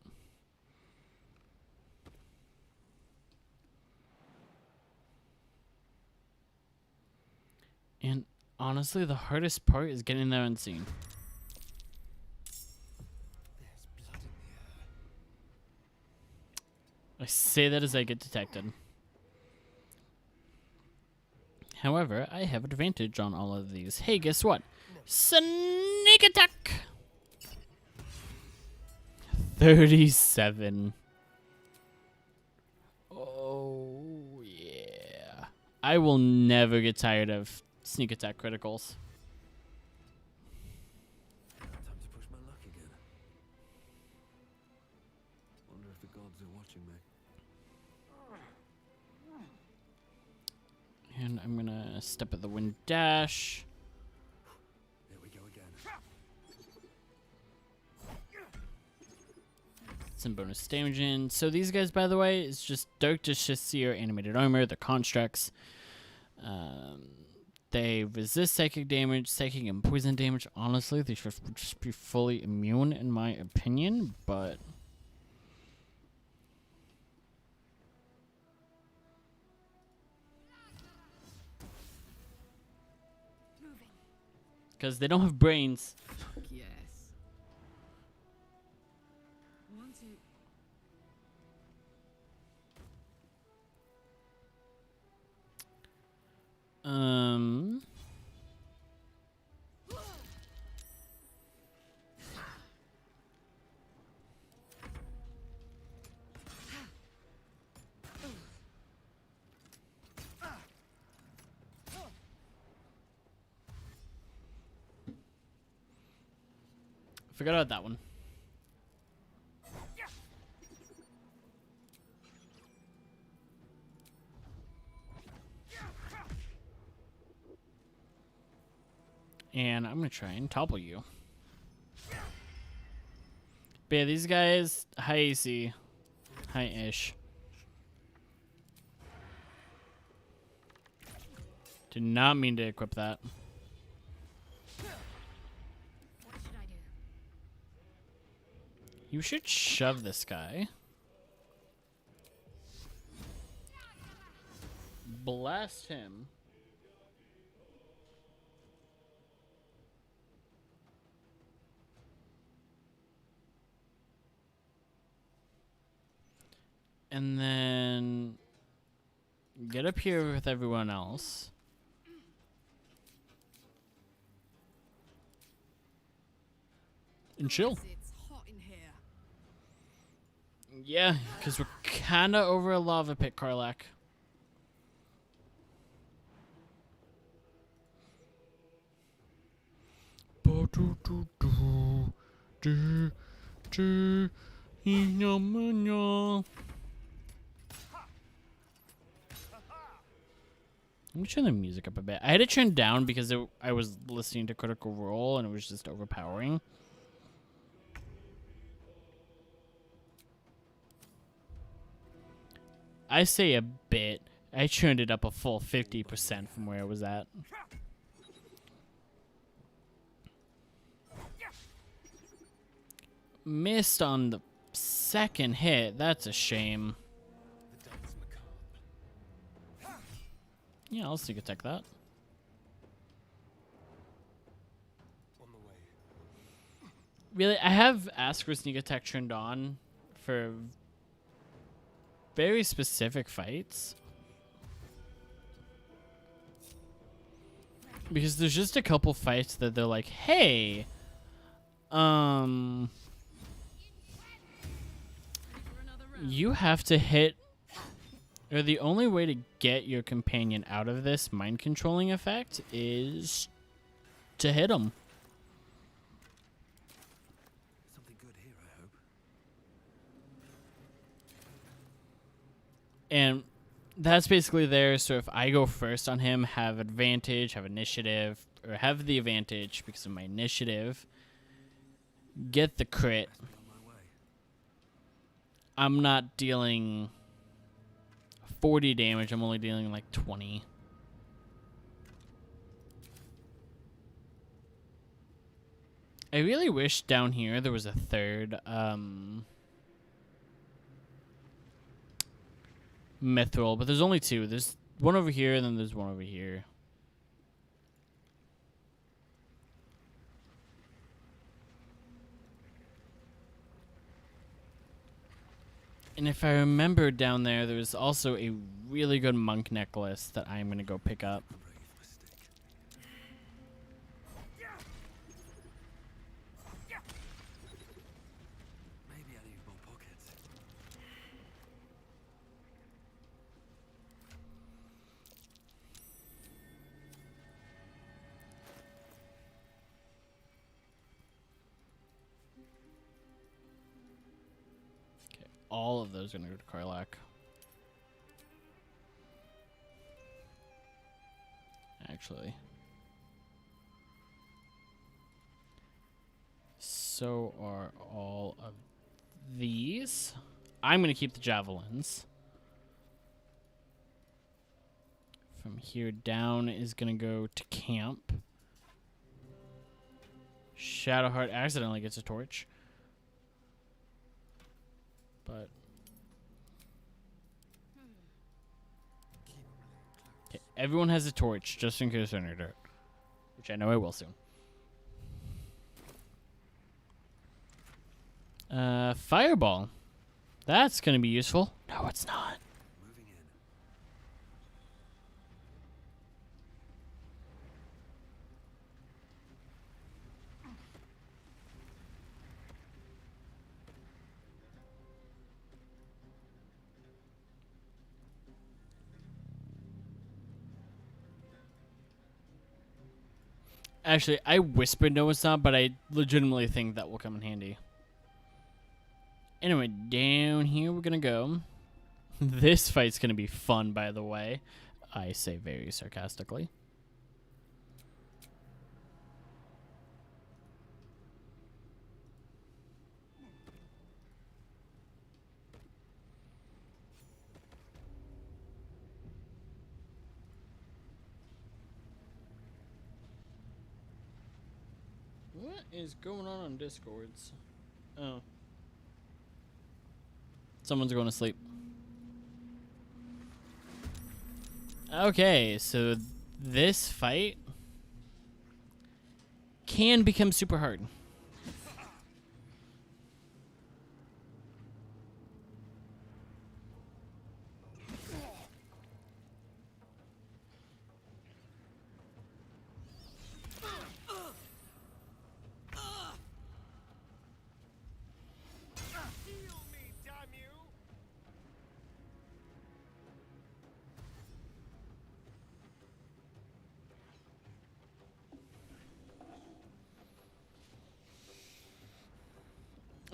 And honestly, the hardest part is getting there unseen. I say that as I get detected. However, I have advantage on all of these. Hey, guess what? Sneak attack! 37. Oh, yeah. I will never get tired of sneak attack criticals. Time to push my luck again. Wonder if the gods are watching me. And I'm gonna step at the wind dash. Here we go again. Some bonus damage in. So these guys, by the way, is just Dark Justiciar animated armor. They're constructs. They resist psychic damage, psychic and poison damage. Honestly, they should just be fully immune, in my opinion. But because they don't have brains. Yes. Want to. Forgot about that one. And I'm gonna try and topple you. But yeah, these guys, high AC, high-ish. Did not mean to equip that. What should I do? You should shove this guy. Blast him. And then get up here with everyone else. And chill. It's hot in here. Yeah, because we're kind of over a lava pit, Karlak. Let me turn the music up a bit. I had it turned down because I was listening to Critical Role and it was just overpowering. I say a bit. I turned it up a full 50% from where I was at. Missed on the second hit. That's a shame. Yeah, I'll sneak attack that. Really, I have Ask for Sneak Attack turned on for very specific fights. Because there's just a couple fights that they're like, hey, you have to hit, or the only way to get your companion out of this mind controlling effect is to hit him. Something good here, I hope. And that's basically there, so if I go first on him, have advantage, have initiative, or have the advantage because of my initiative, get the crit. I'm not dealing 40 damage. I'm only dealing like 20. I really wish down here there was a third mithril, but there's only two. There's one over here, and then there's one over here. And if I remember down there, there's also a really good monk necklace that I'm going to go pick up. All of those are going to go to Karlak. Actually. So are all of these. I'm going to keep the javelins. From here down is going to go to camp. Shadowheart accidentally gets a torch. But okay, everyone has a torch just in case they're in dirt, which I know I will soon. Fireball. That's gonna be useful. No, it's not. Actually, I whispered no it's not, but I legitimately think that will come in handy. Anyway, down here we're gonna go. This fight's gonna be fun, by the way. I say very sarcastically. What is going on Discords? Oh. Someone's going to sleep. Okay, so this fight can become super hard.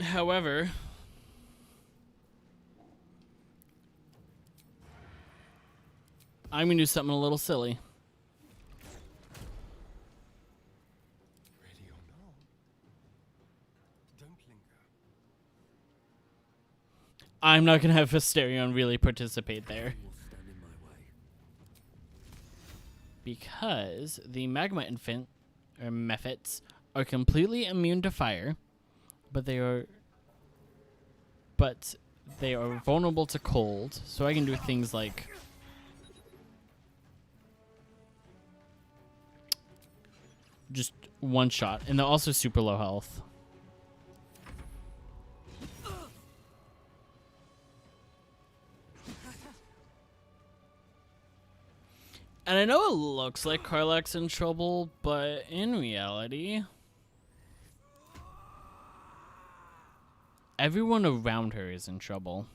However, I'm going to do something a little silly. Ready or not, don't linger. I'm not going to have Hysterion really participate there. Because the Magma Infant, or Mephits, are completely immune to fire, but they are vulnerable to cold, so I can do things like just one shot, and they're also super low health. And I know it looks like Karlak's in trouble, but in reality, everyone around her is in trouble.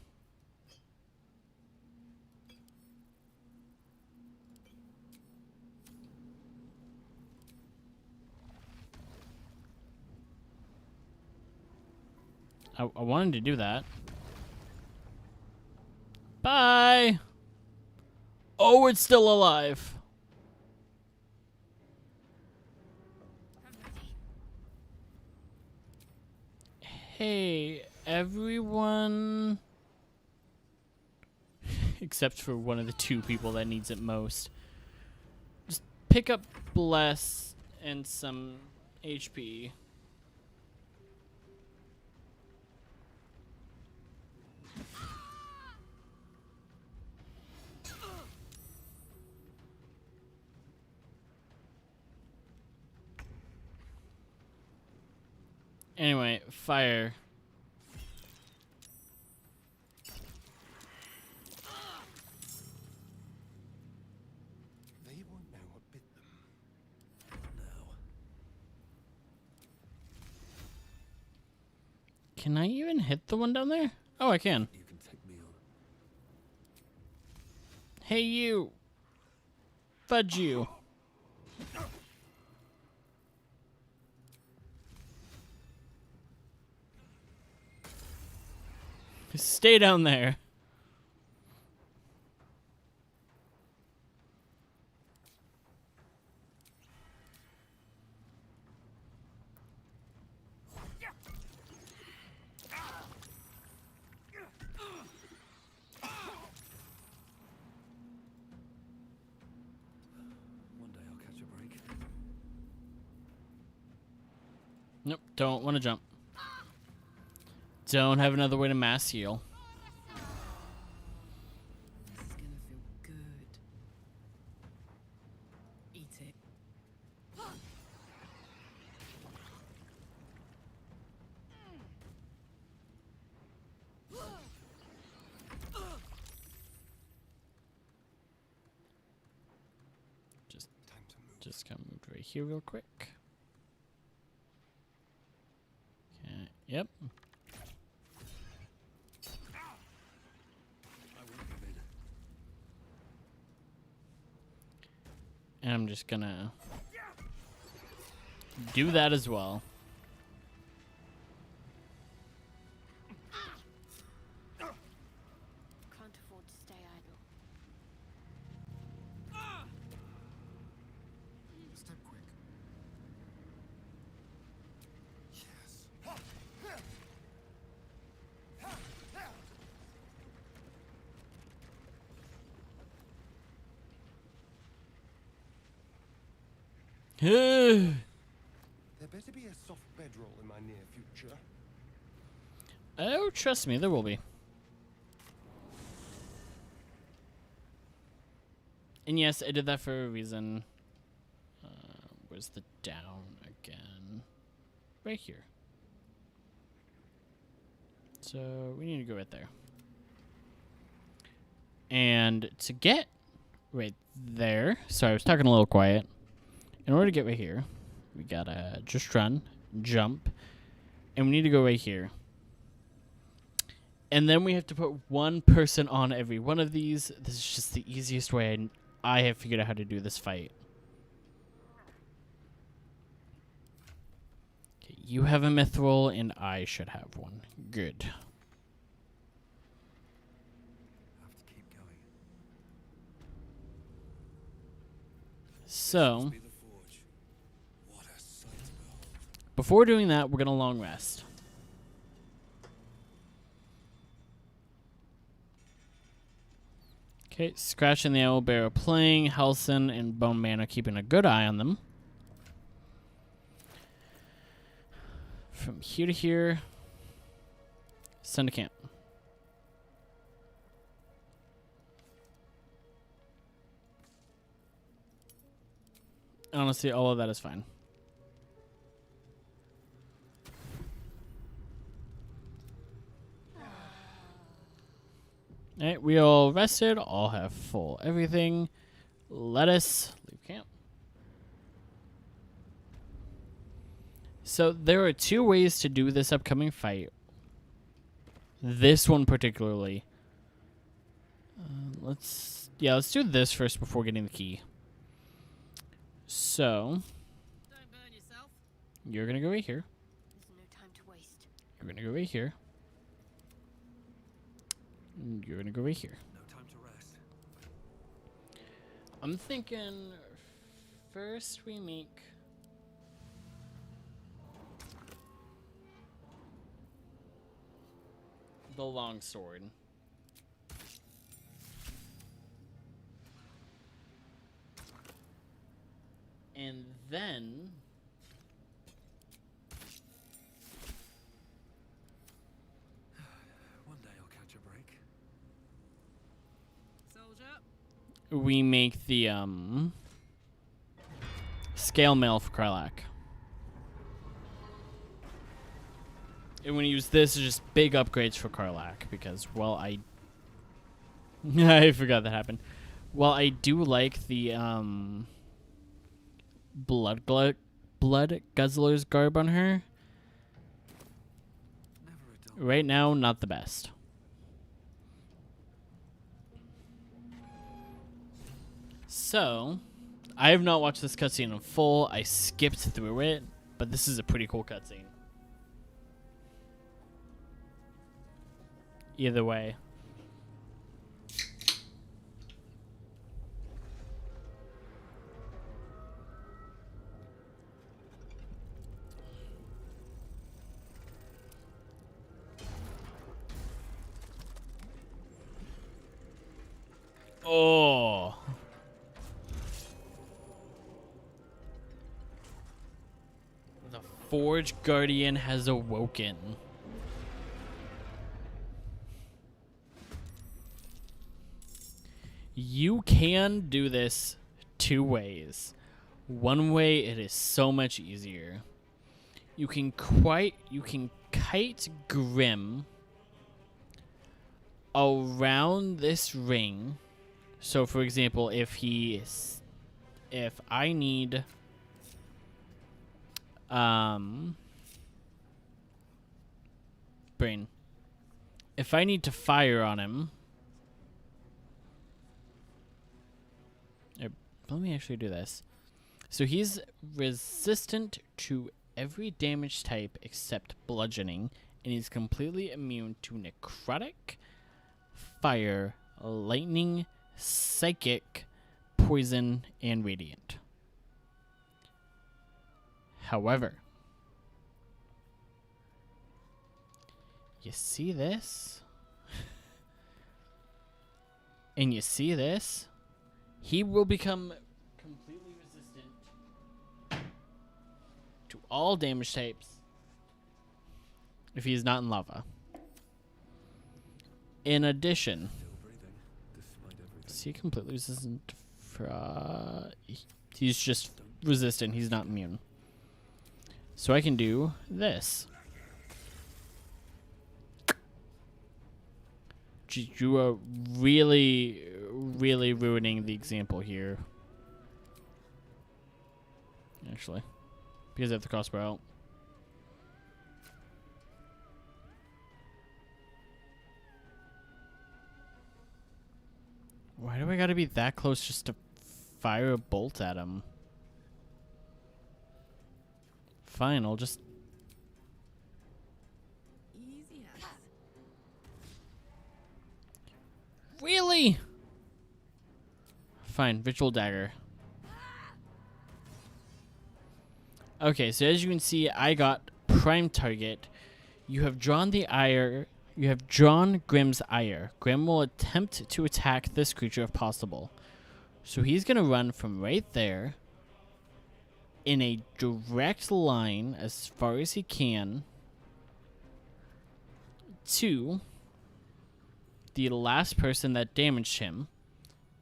I wanted to do that. Bye! Oh, it's still alive. Hey, everyone. except for one of the two people that needs it most. Just pick up Bless and some HP. Anyway, fire. They won't know what bit them. No. Can I even hit the one down there? Oh, I can. You can take me on. Hey, you. Fudge you. Stay down there. One day I'll catch a break. Nope, don't want to jump. Don't have another way to mass heal. This is gonna feel good. Eat it. Just kind of move right here real quick. Okay, yep. And I'm just gonna do that as well. Can't afford to stay idle. Step quick. There better be a soft bedroll in my near future. Oh, trust me, there will be. And yes, I did that for a reason. Where's the down again? Right here. So we need to go right there. And to get right there, sorry, I was talking a little quiet. In order to get right here, we gotta just run, jump, and we need to go right here. And then we have to put one person on every one of these. This is just the easiest way I have figured out how to do this fight. Okay, you have a mithril, and I should have one. Good. Have to keep going. So, Be the forge. What a sight to behold. before doing that, we're gonna long rest. Okay, Scratch and the Owlbear are playing. Halcyon and Bone Man are keeping a good eye on them. From here to here, send to camp. Honestly, all of that is fine. Alright, we all rested, all have full everything. Let us leave camp. So there are two ways to do this upcoming fight. This one particularly. Let's do this first before getting the key. So Don't burn yourself. you're gonna go right here. There's no time to waste. You're gonna go right here. You're gonna go right here. No time to rest. I'm thinking first we make the long sword. And then One day I'll catch a break. Soldier. we make the scale mail for Karlak. And when you use this, it's just big upgrades for Karlak because, well, I forgot that happened. Well, I do like the blood guzzler's garb on her. Right now, not the best. So, I have not watched this cutscene in full. I skipped through it, but this is a pretty cool cutscene. Either way. Oh. The Forge Guardian has awoken. You can do this two ways. One way, it is so much easier. You can kite Grim around this ring. So, for example, if I need brain, if I need to fire on him. Let me actually do this. So he's resistant to every damage type except bludgeoning, and he's completely immune to necrotic, fire, lightning, psychic, poison, and radiant. However, you see this? And you see this? He will become completely resistant to all damage types if he is not in lava. In addition, is he completely resistant? He's just resistant. He's not immune. So I can do this. You are really, really ruining the example here. Actually. Because I have the crossbow out. Why do I gotta be that close just to fire a bolt at him? Fine, I'll just... Really? Fine, Ritual Dagger. Okay, so as you can see, I got prime target. You have drawn the ire. You have drawn Grim's ire. Grim will attempt to attack this creature if possible. So he's going to run from right there in a direct line as far as he can to the last person that damaged him,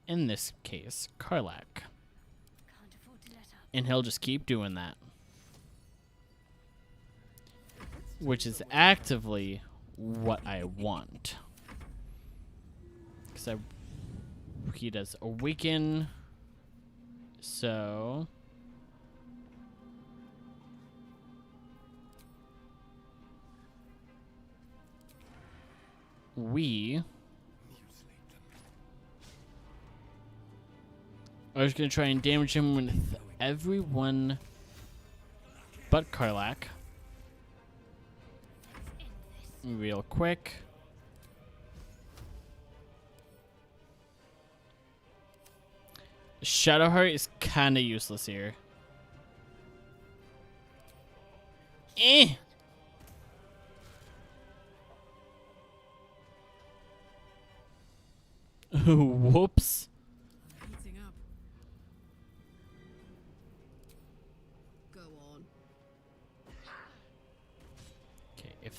in this case, Karlak. And he'll just keep doing that. Which is actively what I want. Because he does awaken. So... we are just going to try and damage him with everyone but Karlak. Real quick. Shadowheart is kind of useless here. Eh! Whoops.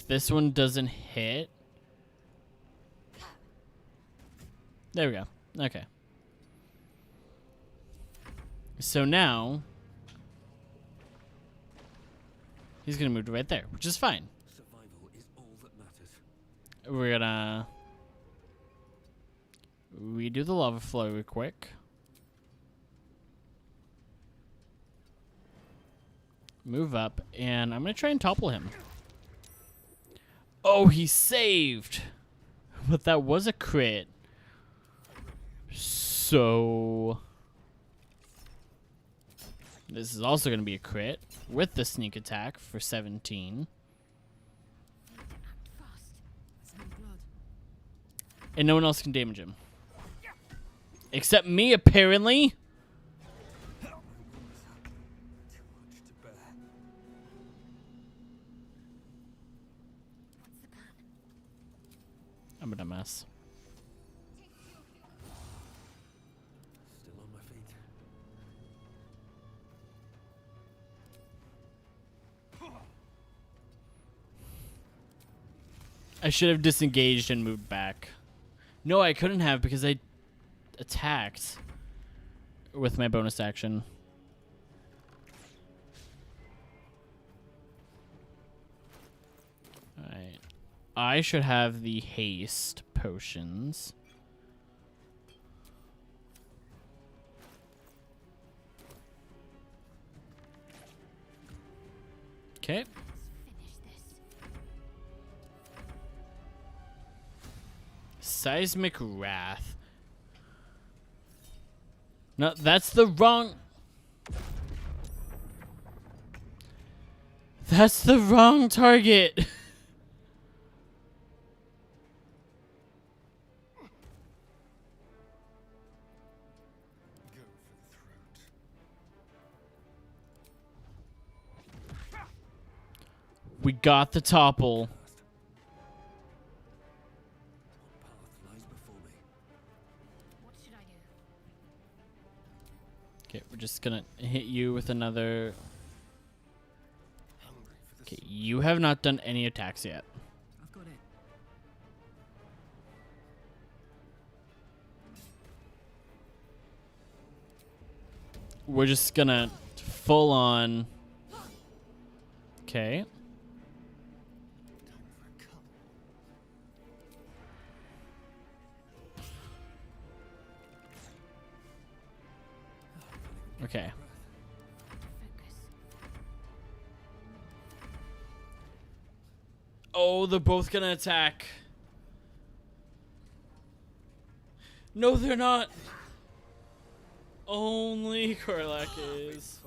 this one doesn't hit... There we go. Okay. So now... he's going to move right there, which is fine. Survival is all that matters. We're gonna redo the lava flow real quick. Move up, and I'm gonna try and topple him. Oh, he saved! But that was a crit. So... this is also gonna be a crit with the sneak attack for 17. And no one else can damage him. Except me, apparently. I'm in a mess. Still on my feet. I should have disengaged and moved back. No, I couldn't have because I attacked with my bonus action. Alright. I should have the haste potions. Okay. Seismic Wrath. No, that's the wrong... that's the wrong target. We got the topple. Okay, we're just gonna hit you with another... okay, you have not done any attacks yet. I've got it. We're just gonna full on... okay. Okay. Oh, they're both gonna attack. No, they're not. Only Korlak is.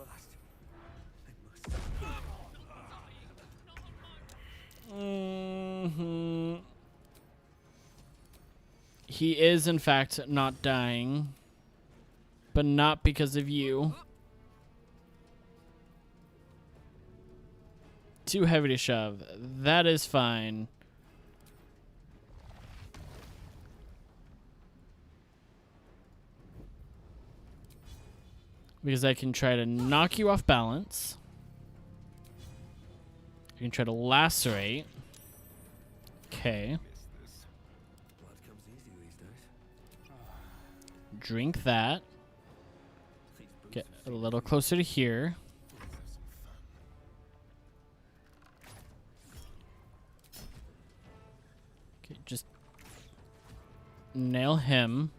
He is, in fact, not dying. But not because of you. Too heavy to shove. That is fine. Because I can try to knock you off balance. I can try to lacerate. Okay. Drink that. Get a little closer to here. Okay, just nail him.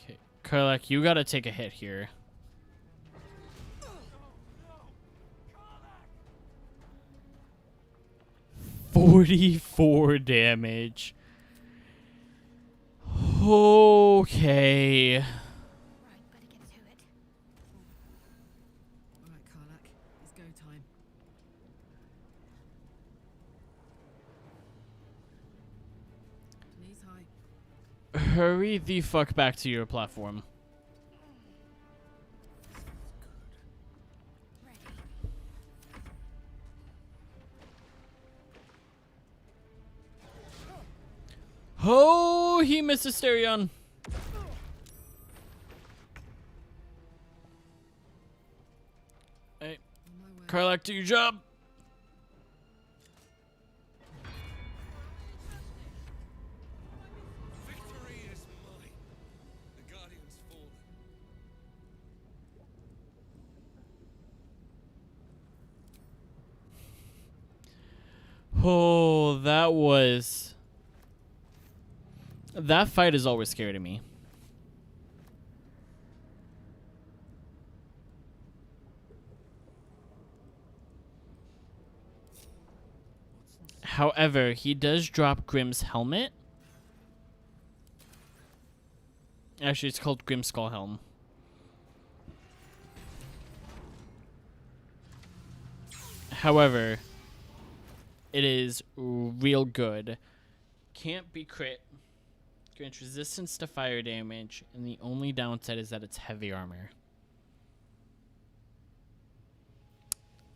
Okay, Korlak, you gotta take a hit here. $44 damage. Okay. Alright, Karlak, it's go time. Knees high. Hurry the fuck back to your platform. Oh, he missed Asterion. Karlach, do your job. Victory is mine. The Guardian's fallen. Oh, that fight is always scary to me. However, he does drop Grimm's helmet. Actually, it's called Grimm's Skull Helm. However, it is real good. Can't be crit. Grants resistance to fire damage, and the only downside is that it's heavy armor.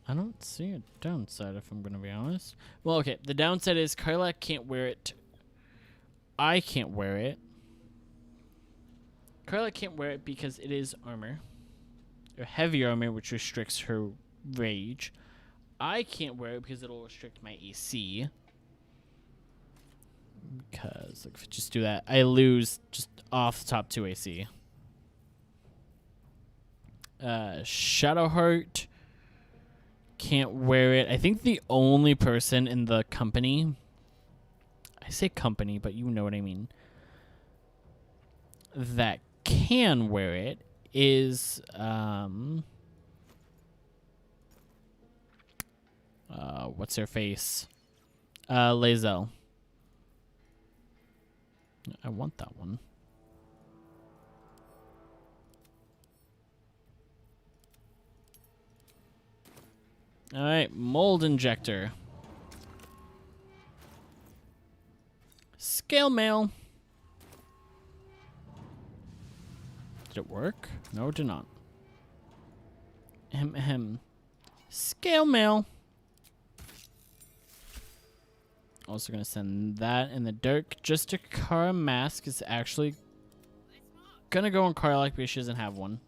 I don't see a downside, if I'm going to be honest. Well, okay, the downside is Karlach can't wear it. I can't wear it. Karlach can't wear it because it is armor. Or heavy armor, which restricts her rage. I can't wear it because it'll restrict my AC. Because, like, if I just do that, I lose just off the top 2 AC. Shadowheart can't wear it. I think the only person in the company, I say company, but you know what I mean, that can wear it is what's her face? Lae'zel. I want that one. All right, mold injector. Scale mail. Did it work? No, it did not. Scale mail. Also gonna send that in the Dirk. Just a Kara mask is actually gonna go on Karlach because she doesn't have one.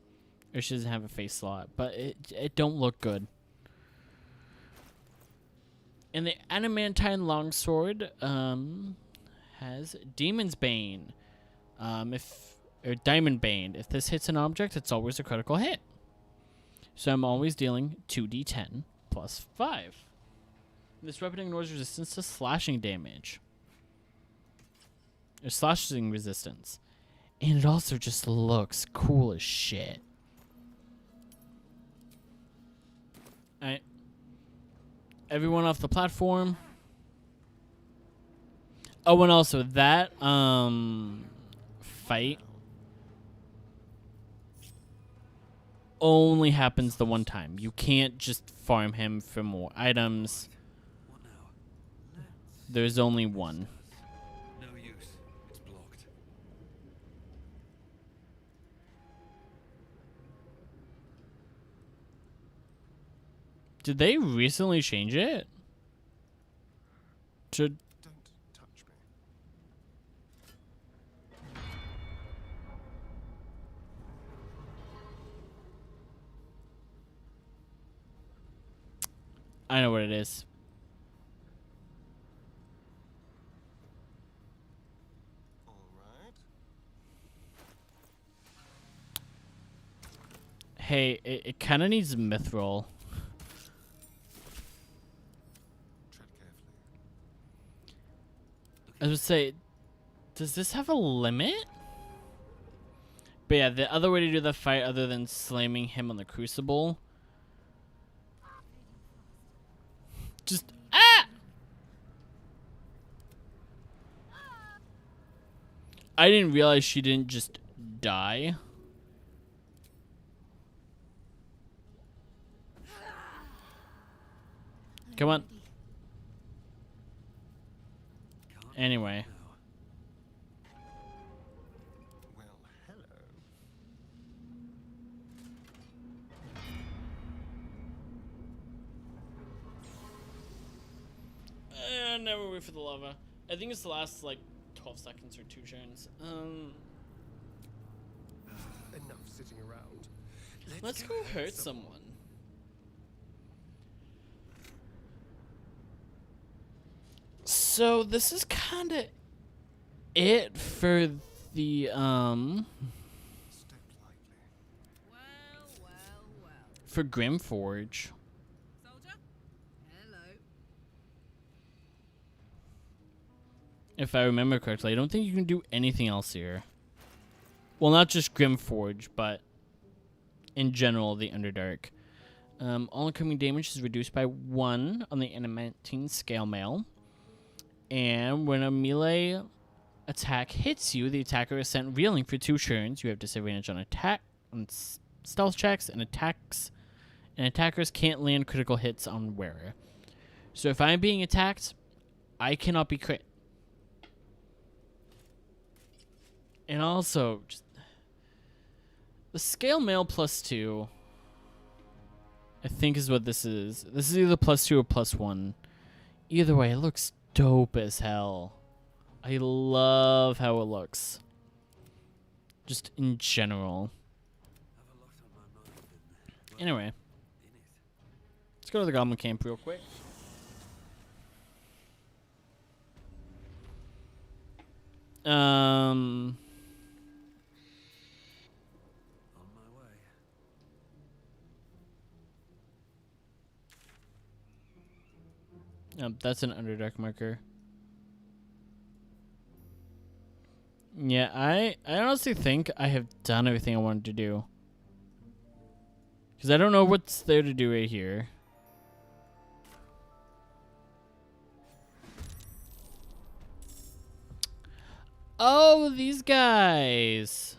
Or she doesn't have a face slot. But it don't look good. And the adamantine longsword has Demon's Bane. Or Diamond Bane. If this hits an object, it's always a critical hit. So I'm always dealing 2d10 plus 5. This weapon ignores resistance to slashing damage. Or slashing resistance. And it also just looks cool as shit. Alright. Everyone off the platform. Oh, and also that fight only happens the one time. You can't just farm him for more items. There's only one. No use. It's blocked. Did they recently change it? To Don't touch me. I know what it is. Hey, it kind of needs mithril. I was gonna say, does this have a limit? But yeah, the other way to do the fight other than slamming him on the crucible. Just, ah! I didn't realize she didn't just die. Come on. Anyway. Well, hello. Never wait for the lava. I think it's the last, like, 12 seconds or 2 turns. Enough sitting around. Let's go hurt someone. So this is kind of it for the for Grimforge. If I remember correctly, I don't think you can do anything else here. Well, not just Grimforge, but in general, the Underdark. All incoming damage is reduced by 1 on the animating scale mail. And when a melee attack hits you, the attacker is sent reeling for 2 turns. You have disadvantage on stealth checks, and attacks. And attackers can't land critical hits on wearer. So if I'm being attacked, I cannot be crit. And also, just the scale mail +2, I think is what this is. This is either +2 or +1. Either way, it looks dope as hell. I love how it looks. Just in general. Anyway, let's go to the Goblin Camp real quick. That's an Underdark marker. Yeah, I honestly think I have done everything I wanted to do. Because I don't know what's there to do right here. Oh, these guys.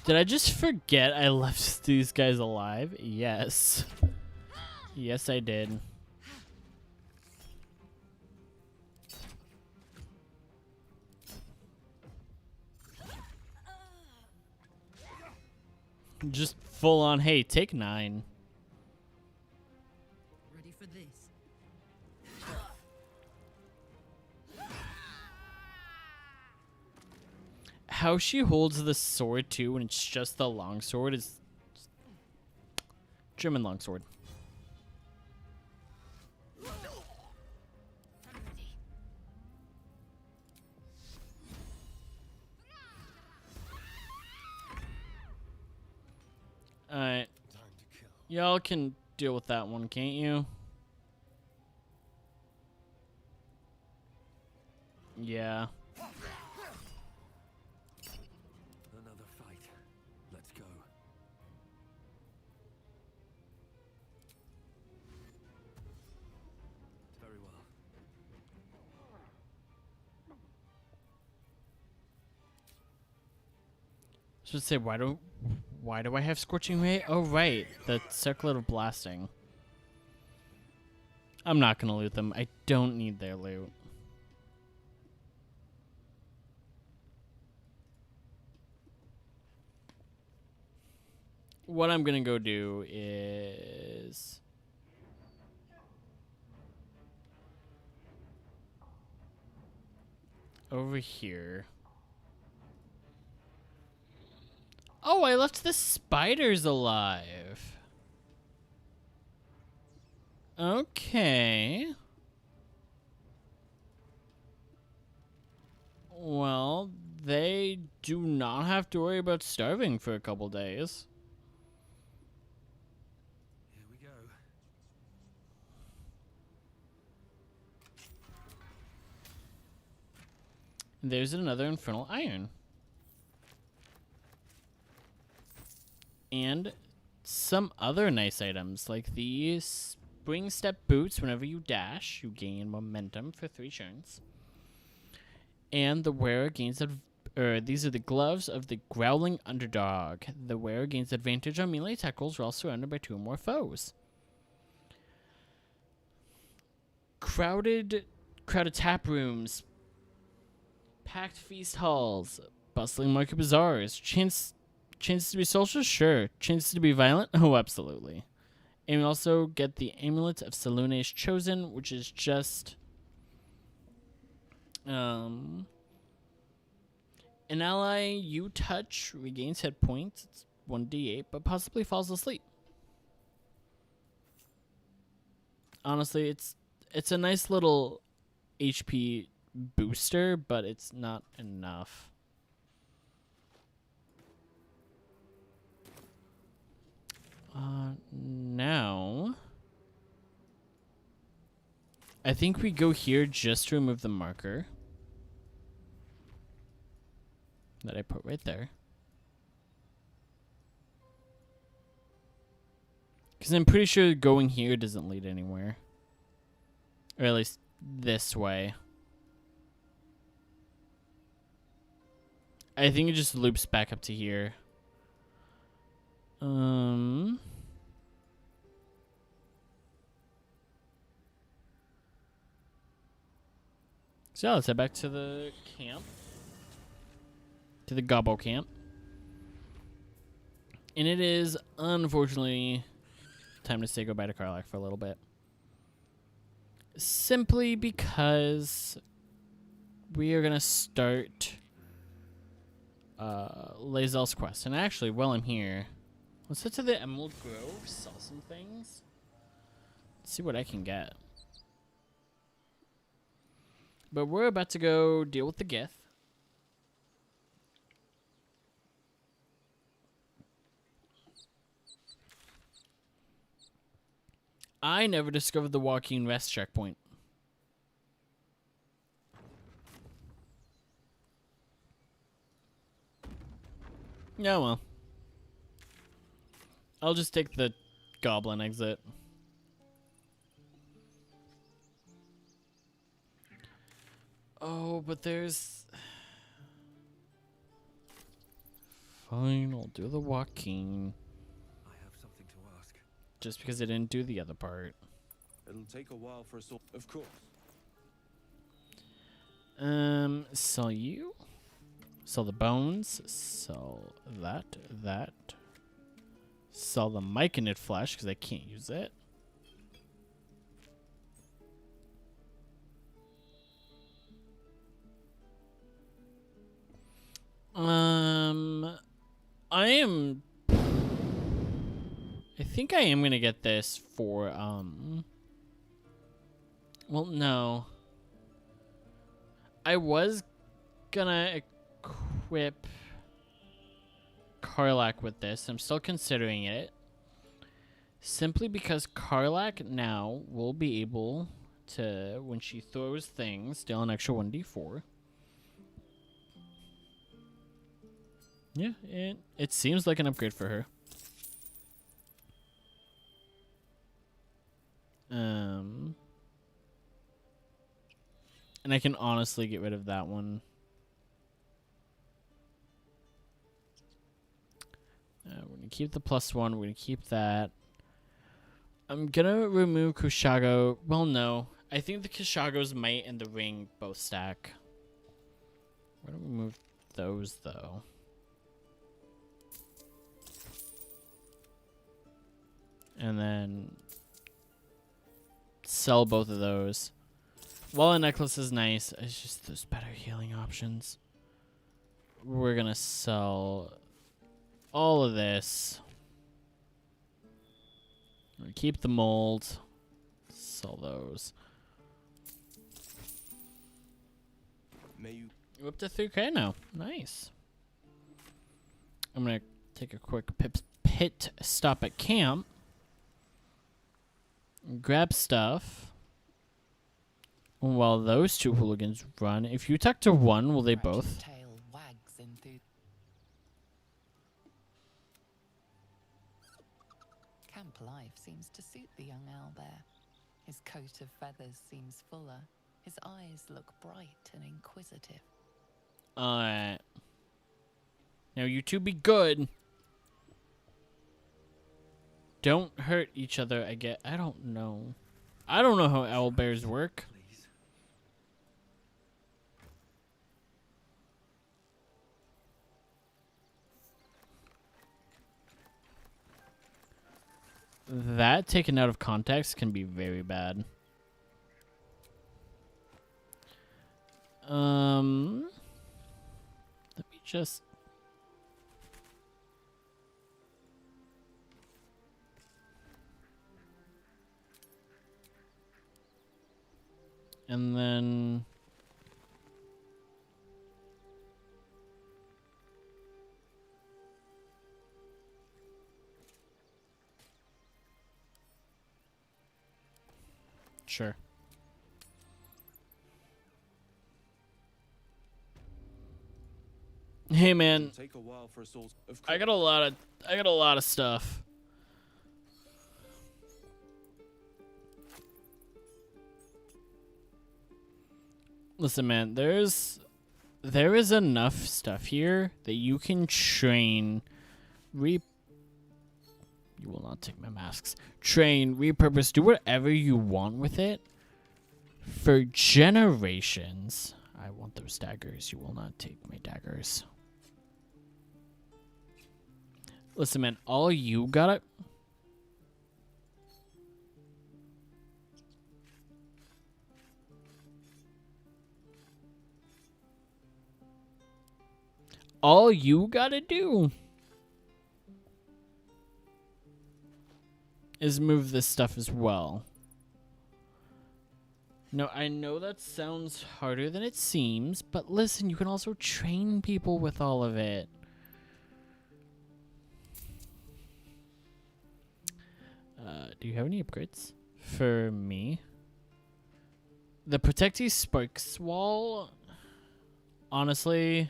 Did I just forget I left these guys alive? Yes. Yes, I did. Just full on, hey, take 9. Ready for this? How she holds the sword too when it's just the longsword is German longsword. Alright. Y'all can deal with that one, can't you? Yeah. Another fight. Let's go. Very well. So say why do I have Scorching Ray? Oh right, the circlet of blasting. I'm not gonna loot them. I don't need their loot. What I'm gonna go do is over here. Oh, I left the spiders alive. Okay. Well, they do not have to worry about starving for a couple days. Here we go. There's another Infernal Iron. And some other nice items, like these Spring Step Boots. Whenever you dash, you gain momentum for 3 turns. And the wearer gains these are the gloves of the Growling Underdog. The wearer gains advantage on melee attack rolls while surrounded by 2 or more foes. Crowded tap rooms, packed feast halls, bustling market bazaars, chances to be social? Sure. Chances to be violent? Oh, absolutely. And we also get the Amulet of Salune's Chosen, which is just an ally you touch regains hit points. It's 1d8, but possibly falls asleep. Honestly, it's a nice little HP booster, but it's not enough. Now, I think we go here just to remove the marker that I put right there. Because I'm pretty sure going here doesn't lead anywhere. Or at least this way. I think it just loops back up to here. So let's head back to the camp. To the Gobbo camp. And it is, unfortunately, time to say goodbye to Karlach for a little bit. Simply because we are going to start Lae'zel's quest. And actually, while I'm here, let's head to the Emerald Grove, sell some things. Let's see what I can get. But we're about to go deal with the Gith. I never discovered the Joaquin Rest checkpoint. Yeah, well. I'll just take the goblin exit. Oh, but there's... Fine, I'll do the Joaquin. I have something to ask. Just because I didn't do the other part. It'll take a while for us all. Of course. Sell you. Sell the bones. Sell that. Sell the myconid flesh because I can't use it. I think I am gonna get this for well, no. I was gonna equip Karlach with this. I'm still considering it. Simply because Karlach now will be able to, when she throws things, deal an extra 1d4. Yeah, it seems like an upgrade for her. And I can honestly get rid of that one. We're going to keep the +1. We're going to keep that. I'm going to remove Kushago. Well, no. I think the Kushago's might and the ring both stack. We're going to remove those, though. And then sell both of those. While a necklace is nice, it's just there's better healing options. We're going to sell all of this. Keep the mold. Sell those. May you... We're up to 3K now. Nice. I'm going to take a quick pit stop at camp. Grab stuff. While those two hooligans run. If you talk to one, will they both? Tail wags Camp life seems to suit the young owlbear. His coat of feathers seems fuller. His eyes look bright and inquisitive. Alright. Now you two be good. Don't hurt each other, I get. I don't know. I don't know how owlbears work. that taken out of context can be very bad. Let me just... And then... Sure. Hey man, Take a while for us all. I got a lot of stuff. Listen, man, there is enough stuff here that you can train, you will not take my masks. Train, repurpose, do whatever you want with it for generations. I want those daggers. You will not take my daggers. Listen, man, all you gotta... All you gotta do is move this stuff as well. No, I know that sounds harder than it seems, but listen, you can also train people with all of it. Do you have any upgrades for me? The Protectee Sparks wall, honestly,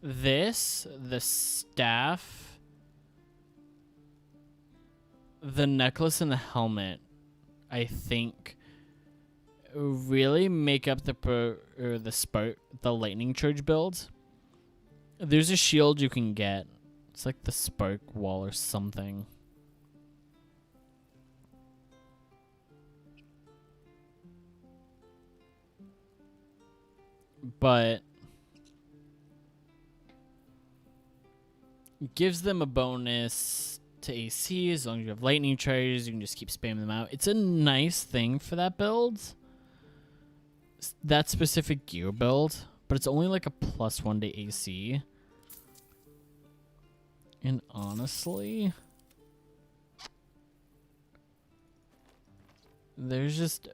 this, the staff, the necklace, and the helmet, I think, really make up the lightning charge build. There's a shield you can get. It's like the spark wall or something. But it gives them a bonus to AC as long as you have lightning charges. You can just keep spamming them out. It's a nice thing for that build, that specific gear build, but it's only like a +1 to AC. And honestly, there's just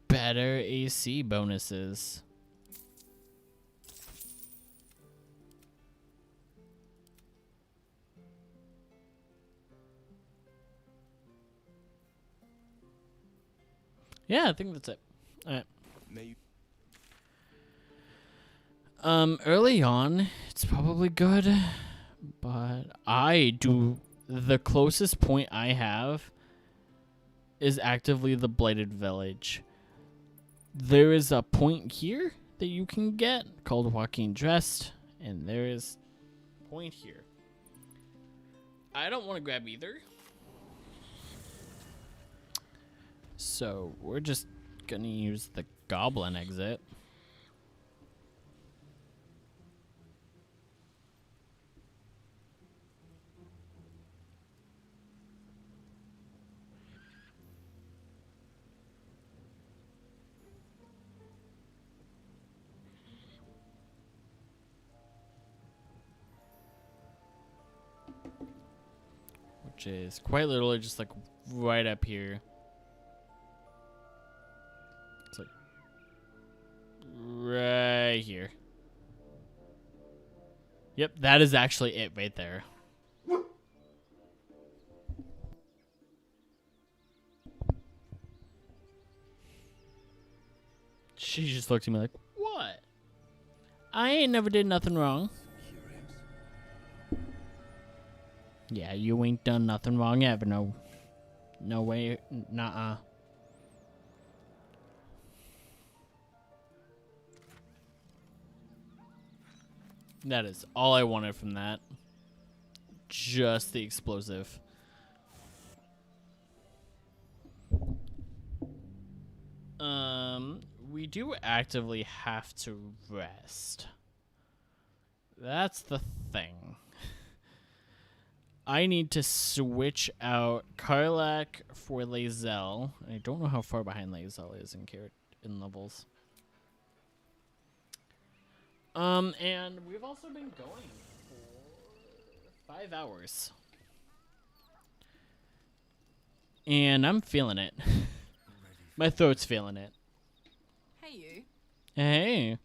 better AC bonuses. Yeah, I think that's it. All right. Early on, it's probably good, but the closest point I have is actively the Blighted Village. There is a point here that you can get called Walking Dressed, and there is a point here. I don't want to grab either, so we're just gonna use the Goblin exit. Which is quite literally just like right up here. It's like right here. Yep, that is actually it right there. She just looked at me like, what? I ain't never did nothing wrong. Yeah, you ain't done nothing wrong ever, no. No way, nuh-uh. That is all I wanted from that. Just the explosive. We do actively have to rest. that's the thing. I need to switch out Karlak for Lae'zel. I don't know how far behind Lae'zel is in levels. And we've also been going for 5 hours. And I'm feeling it. My throat's feeling it. Hey, you. Hey.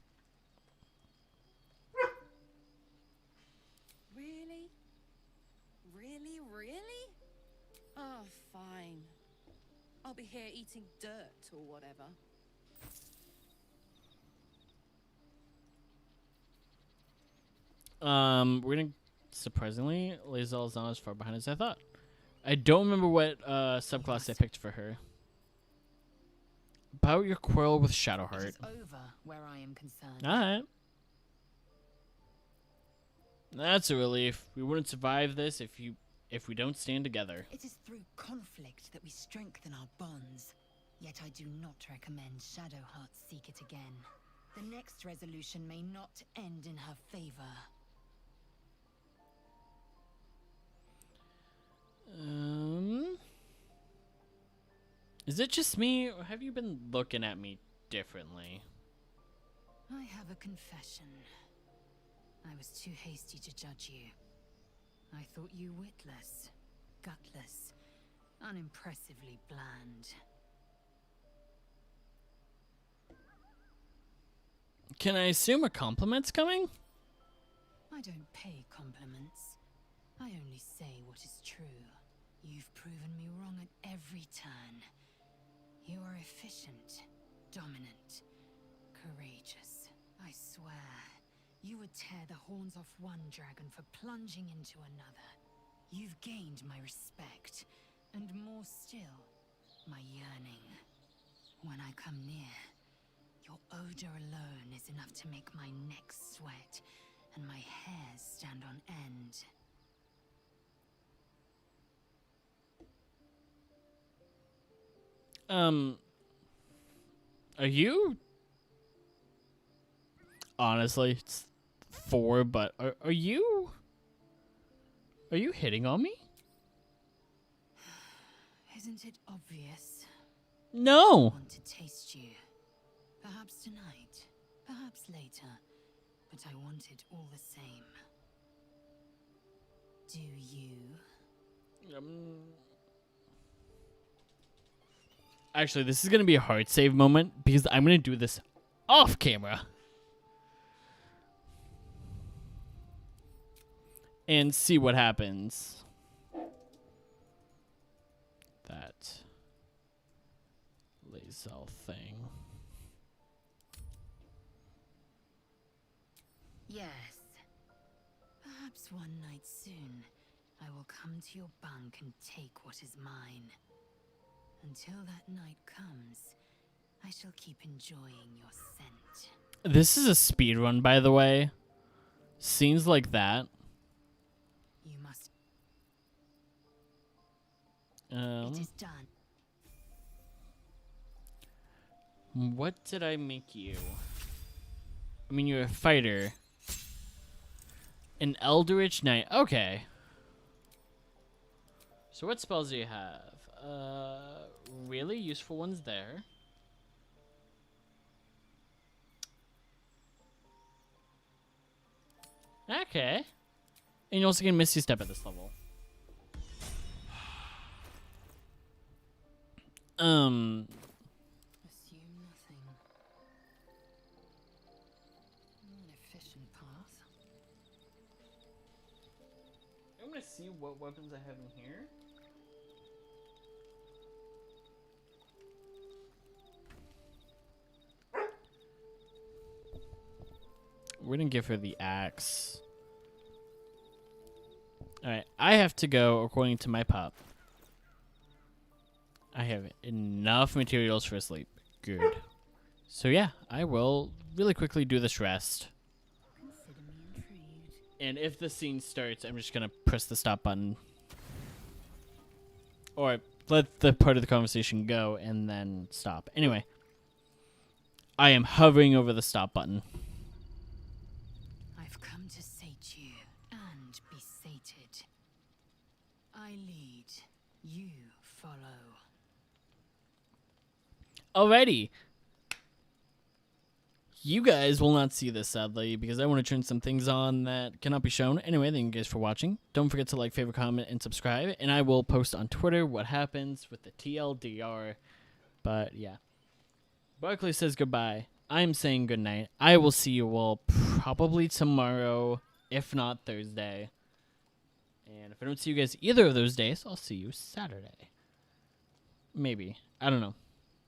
Really? Really, really? Oh, fine. I'll be here eating dirt or whatever. We're gonna surprisingly, Lae'zel is not as far behind as I thought. I don't remember what subclass I picked for her. About your quarrel with Shadowheart. It is over where I am concerned. Alright. That's a relief. We wouldn't survive this if we don't stand together. It is through conflict that we strengthen our bonds. Yet I do not recommend Shadowheart seek it again. The next resolution may not end in her favor. Is it just me, or have you been looking at me differently? I have a confession. I was too hasty to judge you. I thought you witless, gutless, unimpressively bland. Can I assume a compliment's coming? I don't pay compliments. I only say what is true. You've proven me wrong at every turn. You are efficient, dominant, courageous. I swear, you would tear the horns off one dragon for plunging into another. You've gained my respect, and more still, my yearning. When I come near, your odor alone is enough to make my neck sweat and my hairs stand on end. Are you? Honestly, it's 4, but are you? Are you hitting on me? Isn't it obvious? No. I want to taste you. Perhaps tonight, perhaps later, but I want it all the same. Do you? Actually, this is going to be a hard save moment because I'm going to do this off camera. And see what happens. That Lae'zel thing. Yes. Perhaps one night soon, I will come to your bunk and take what is mine. Until that night comes, I shall keep enjoying your scent. This is a speed run, by the way. Scenes like that. You must. It is done. What did I make you? I mean, you're a fighter. An Eldritch Knight. Okay. So what spells do you have? Really useful ones there. Okay. And you also get Misty Step at this level. Assume nothing. An efficient path. I'm gonna see what weapons I have in here. We're gonna give her the axe. Alright, I have to go according to my pop. I have enough materials for sleep. Good. So yeah, I will really quickly do this rest. And if the scene starts, I'm just gonna press the stop button. Or let the part of the conversation go and then stop. Anyway. I am hovering over the stop button. I've come to sate already. You guys will not see this, sadly, because I want to turn some things on that cannot be shown. Anyway, thank you guys for watching. Don't forget to like, favorite, comment, and subscribe. And I will post on Twitter what happens with the TLDR. But, yeah. Barkley says goodbye. I'm saying goodnight. I will see you all probably tomorrow, if not Thursday. And if I don't see you guys either of those days, I'll see you Saturday. Maybe. I don't know.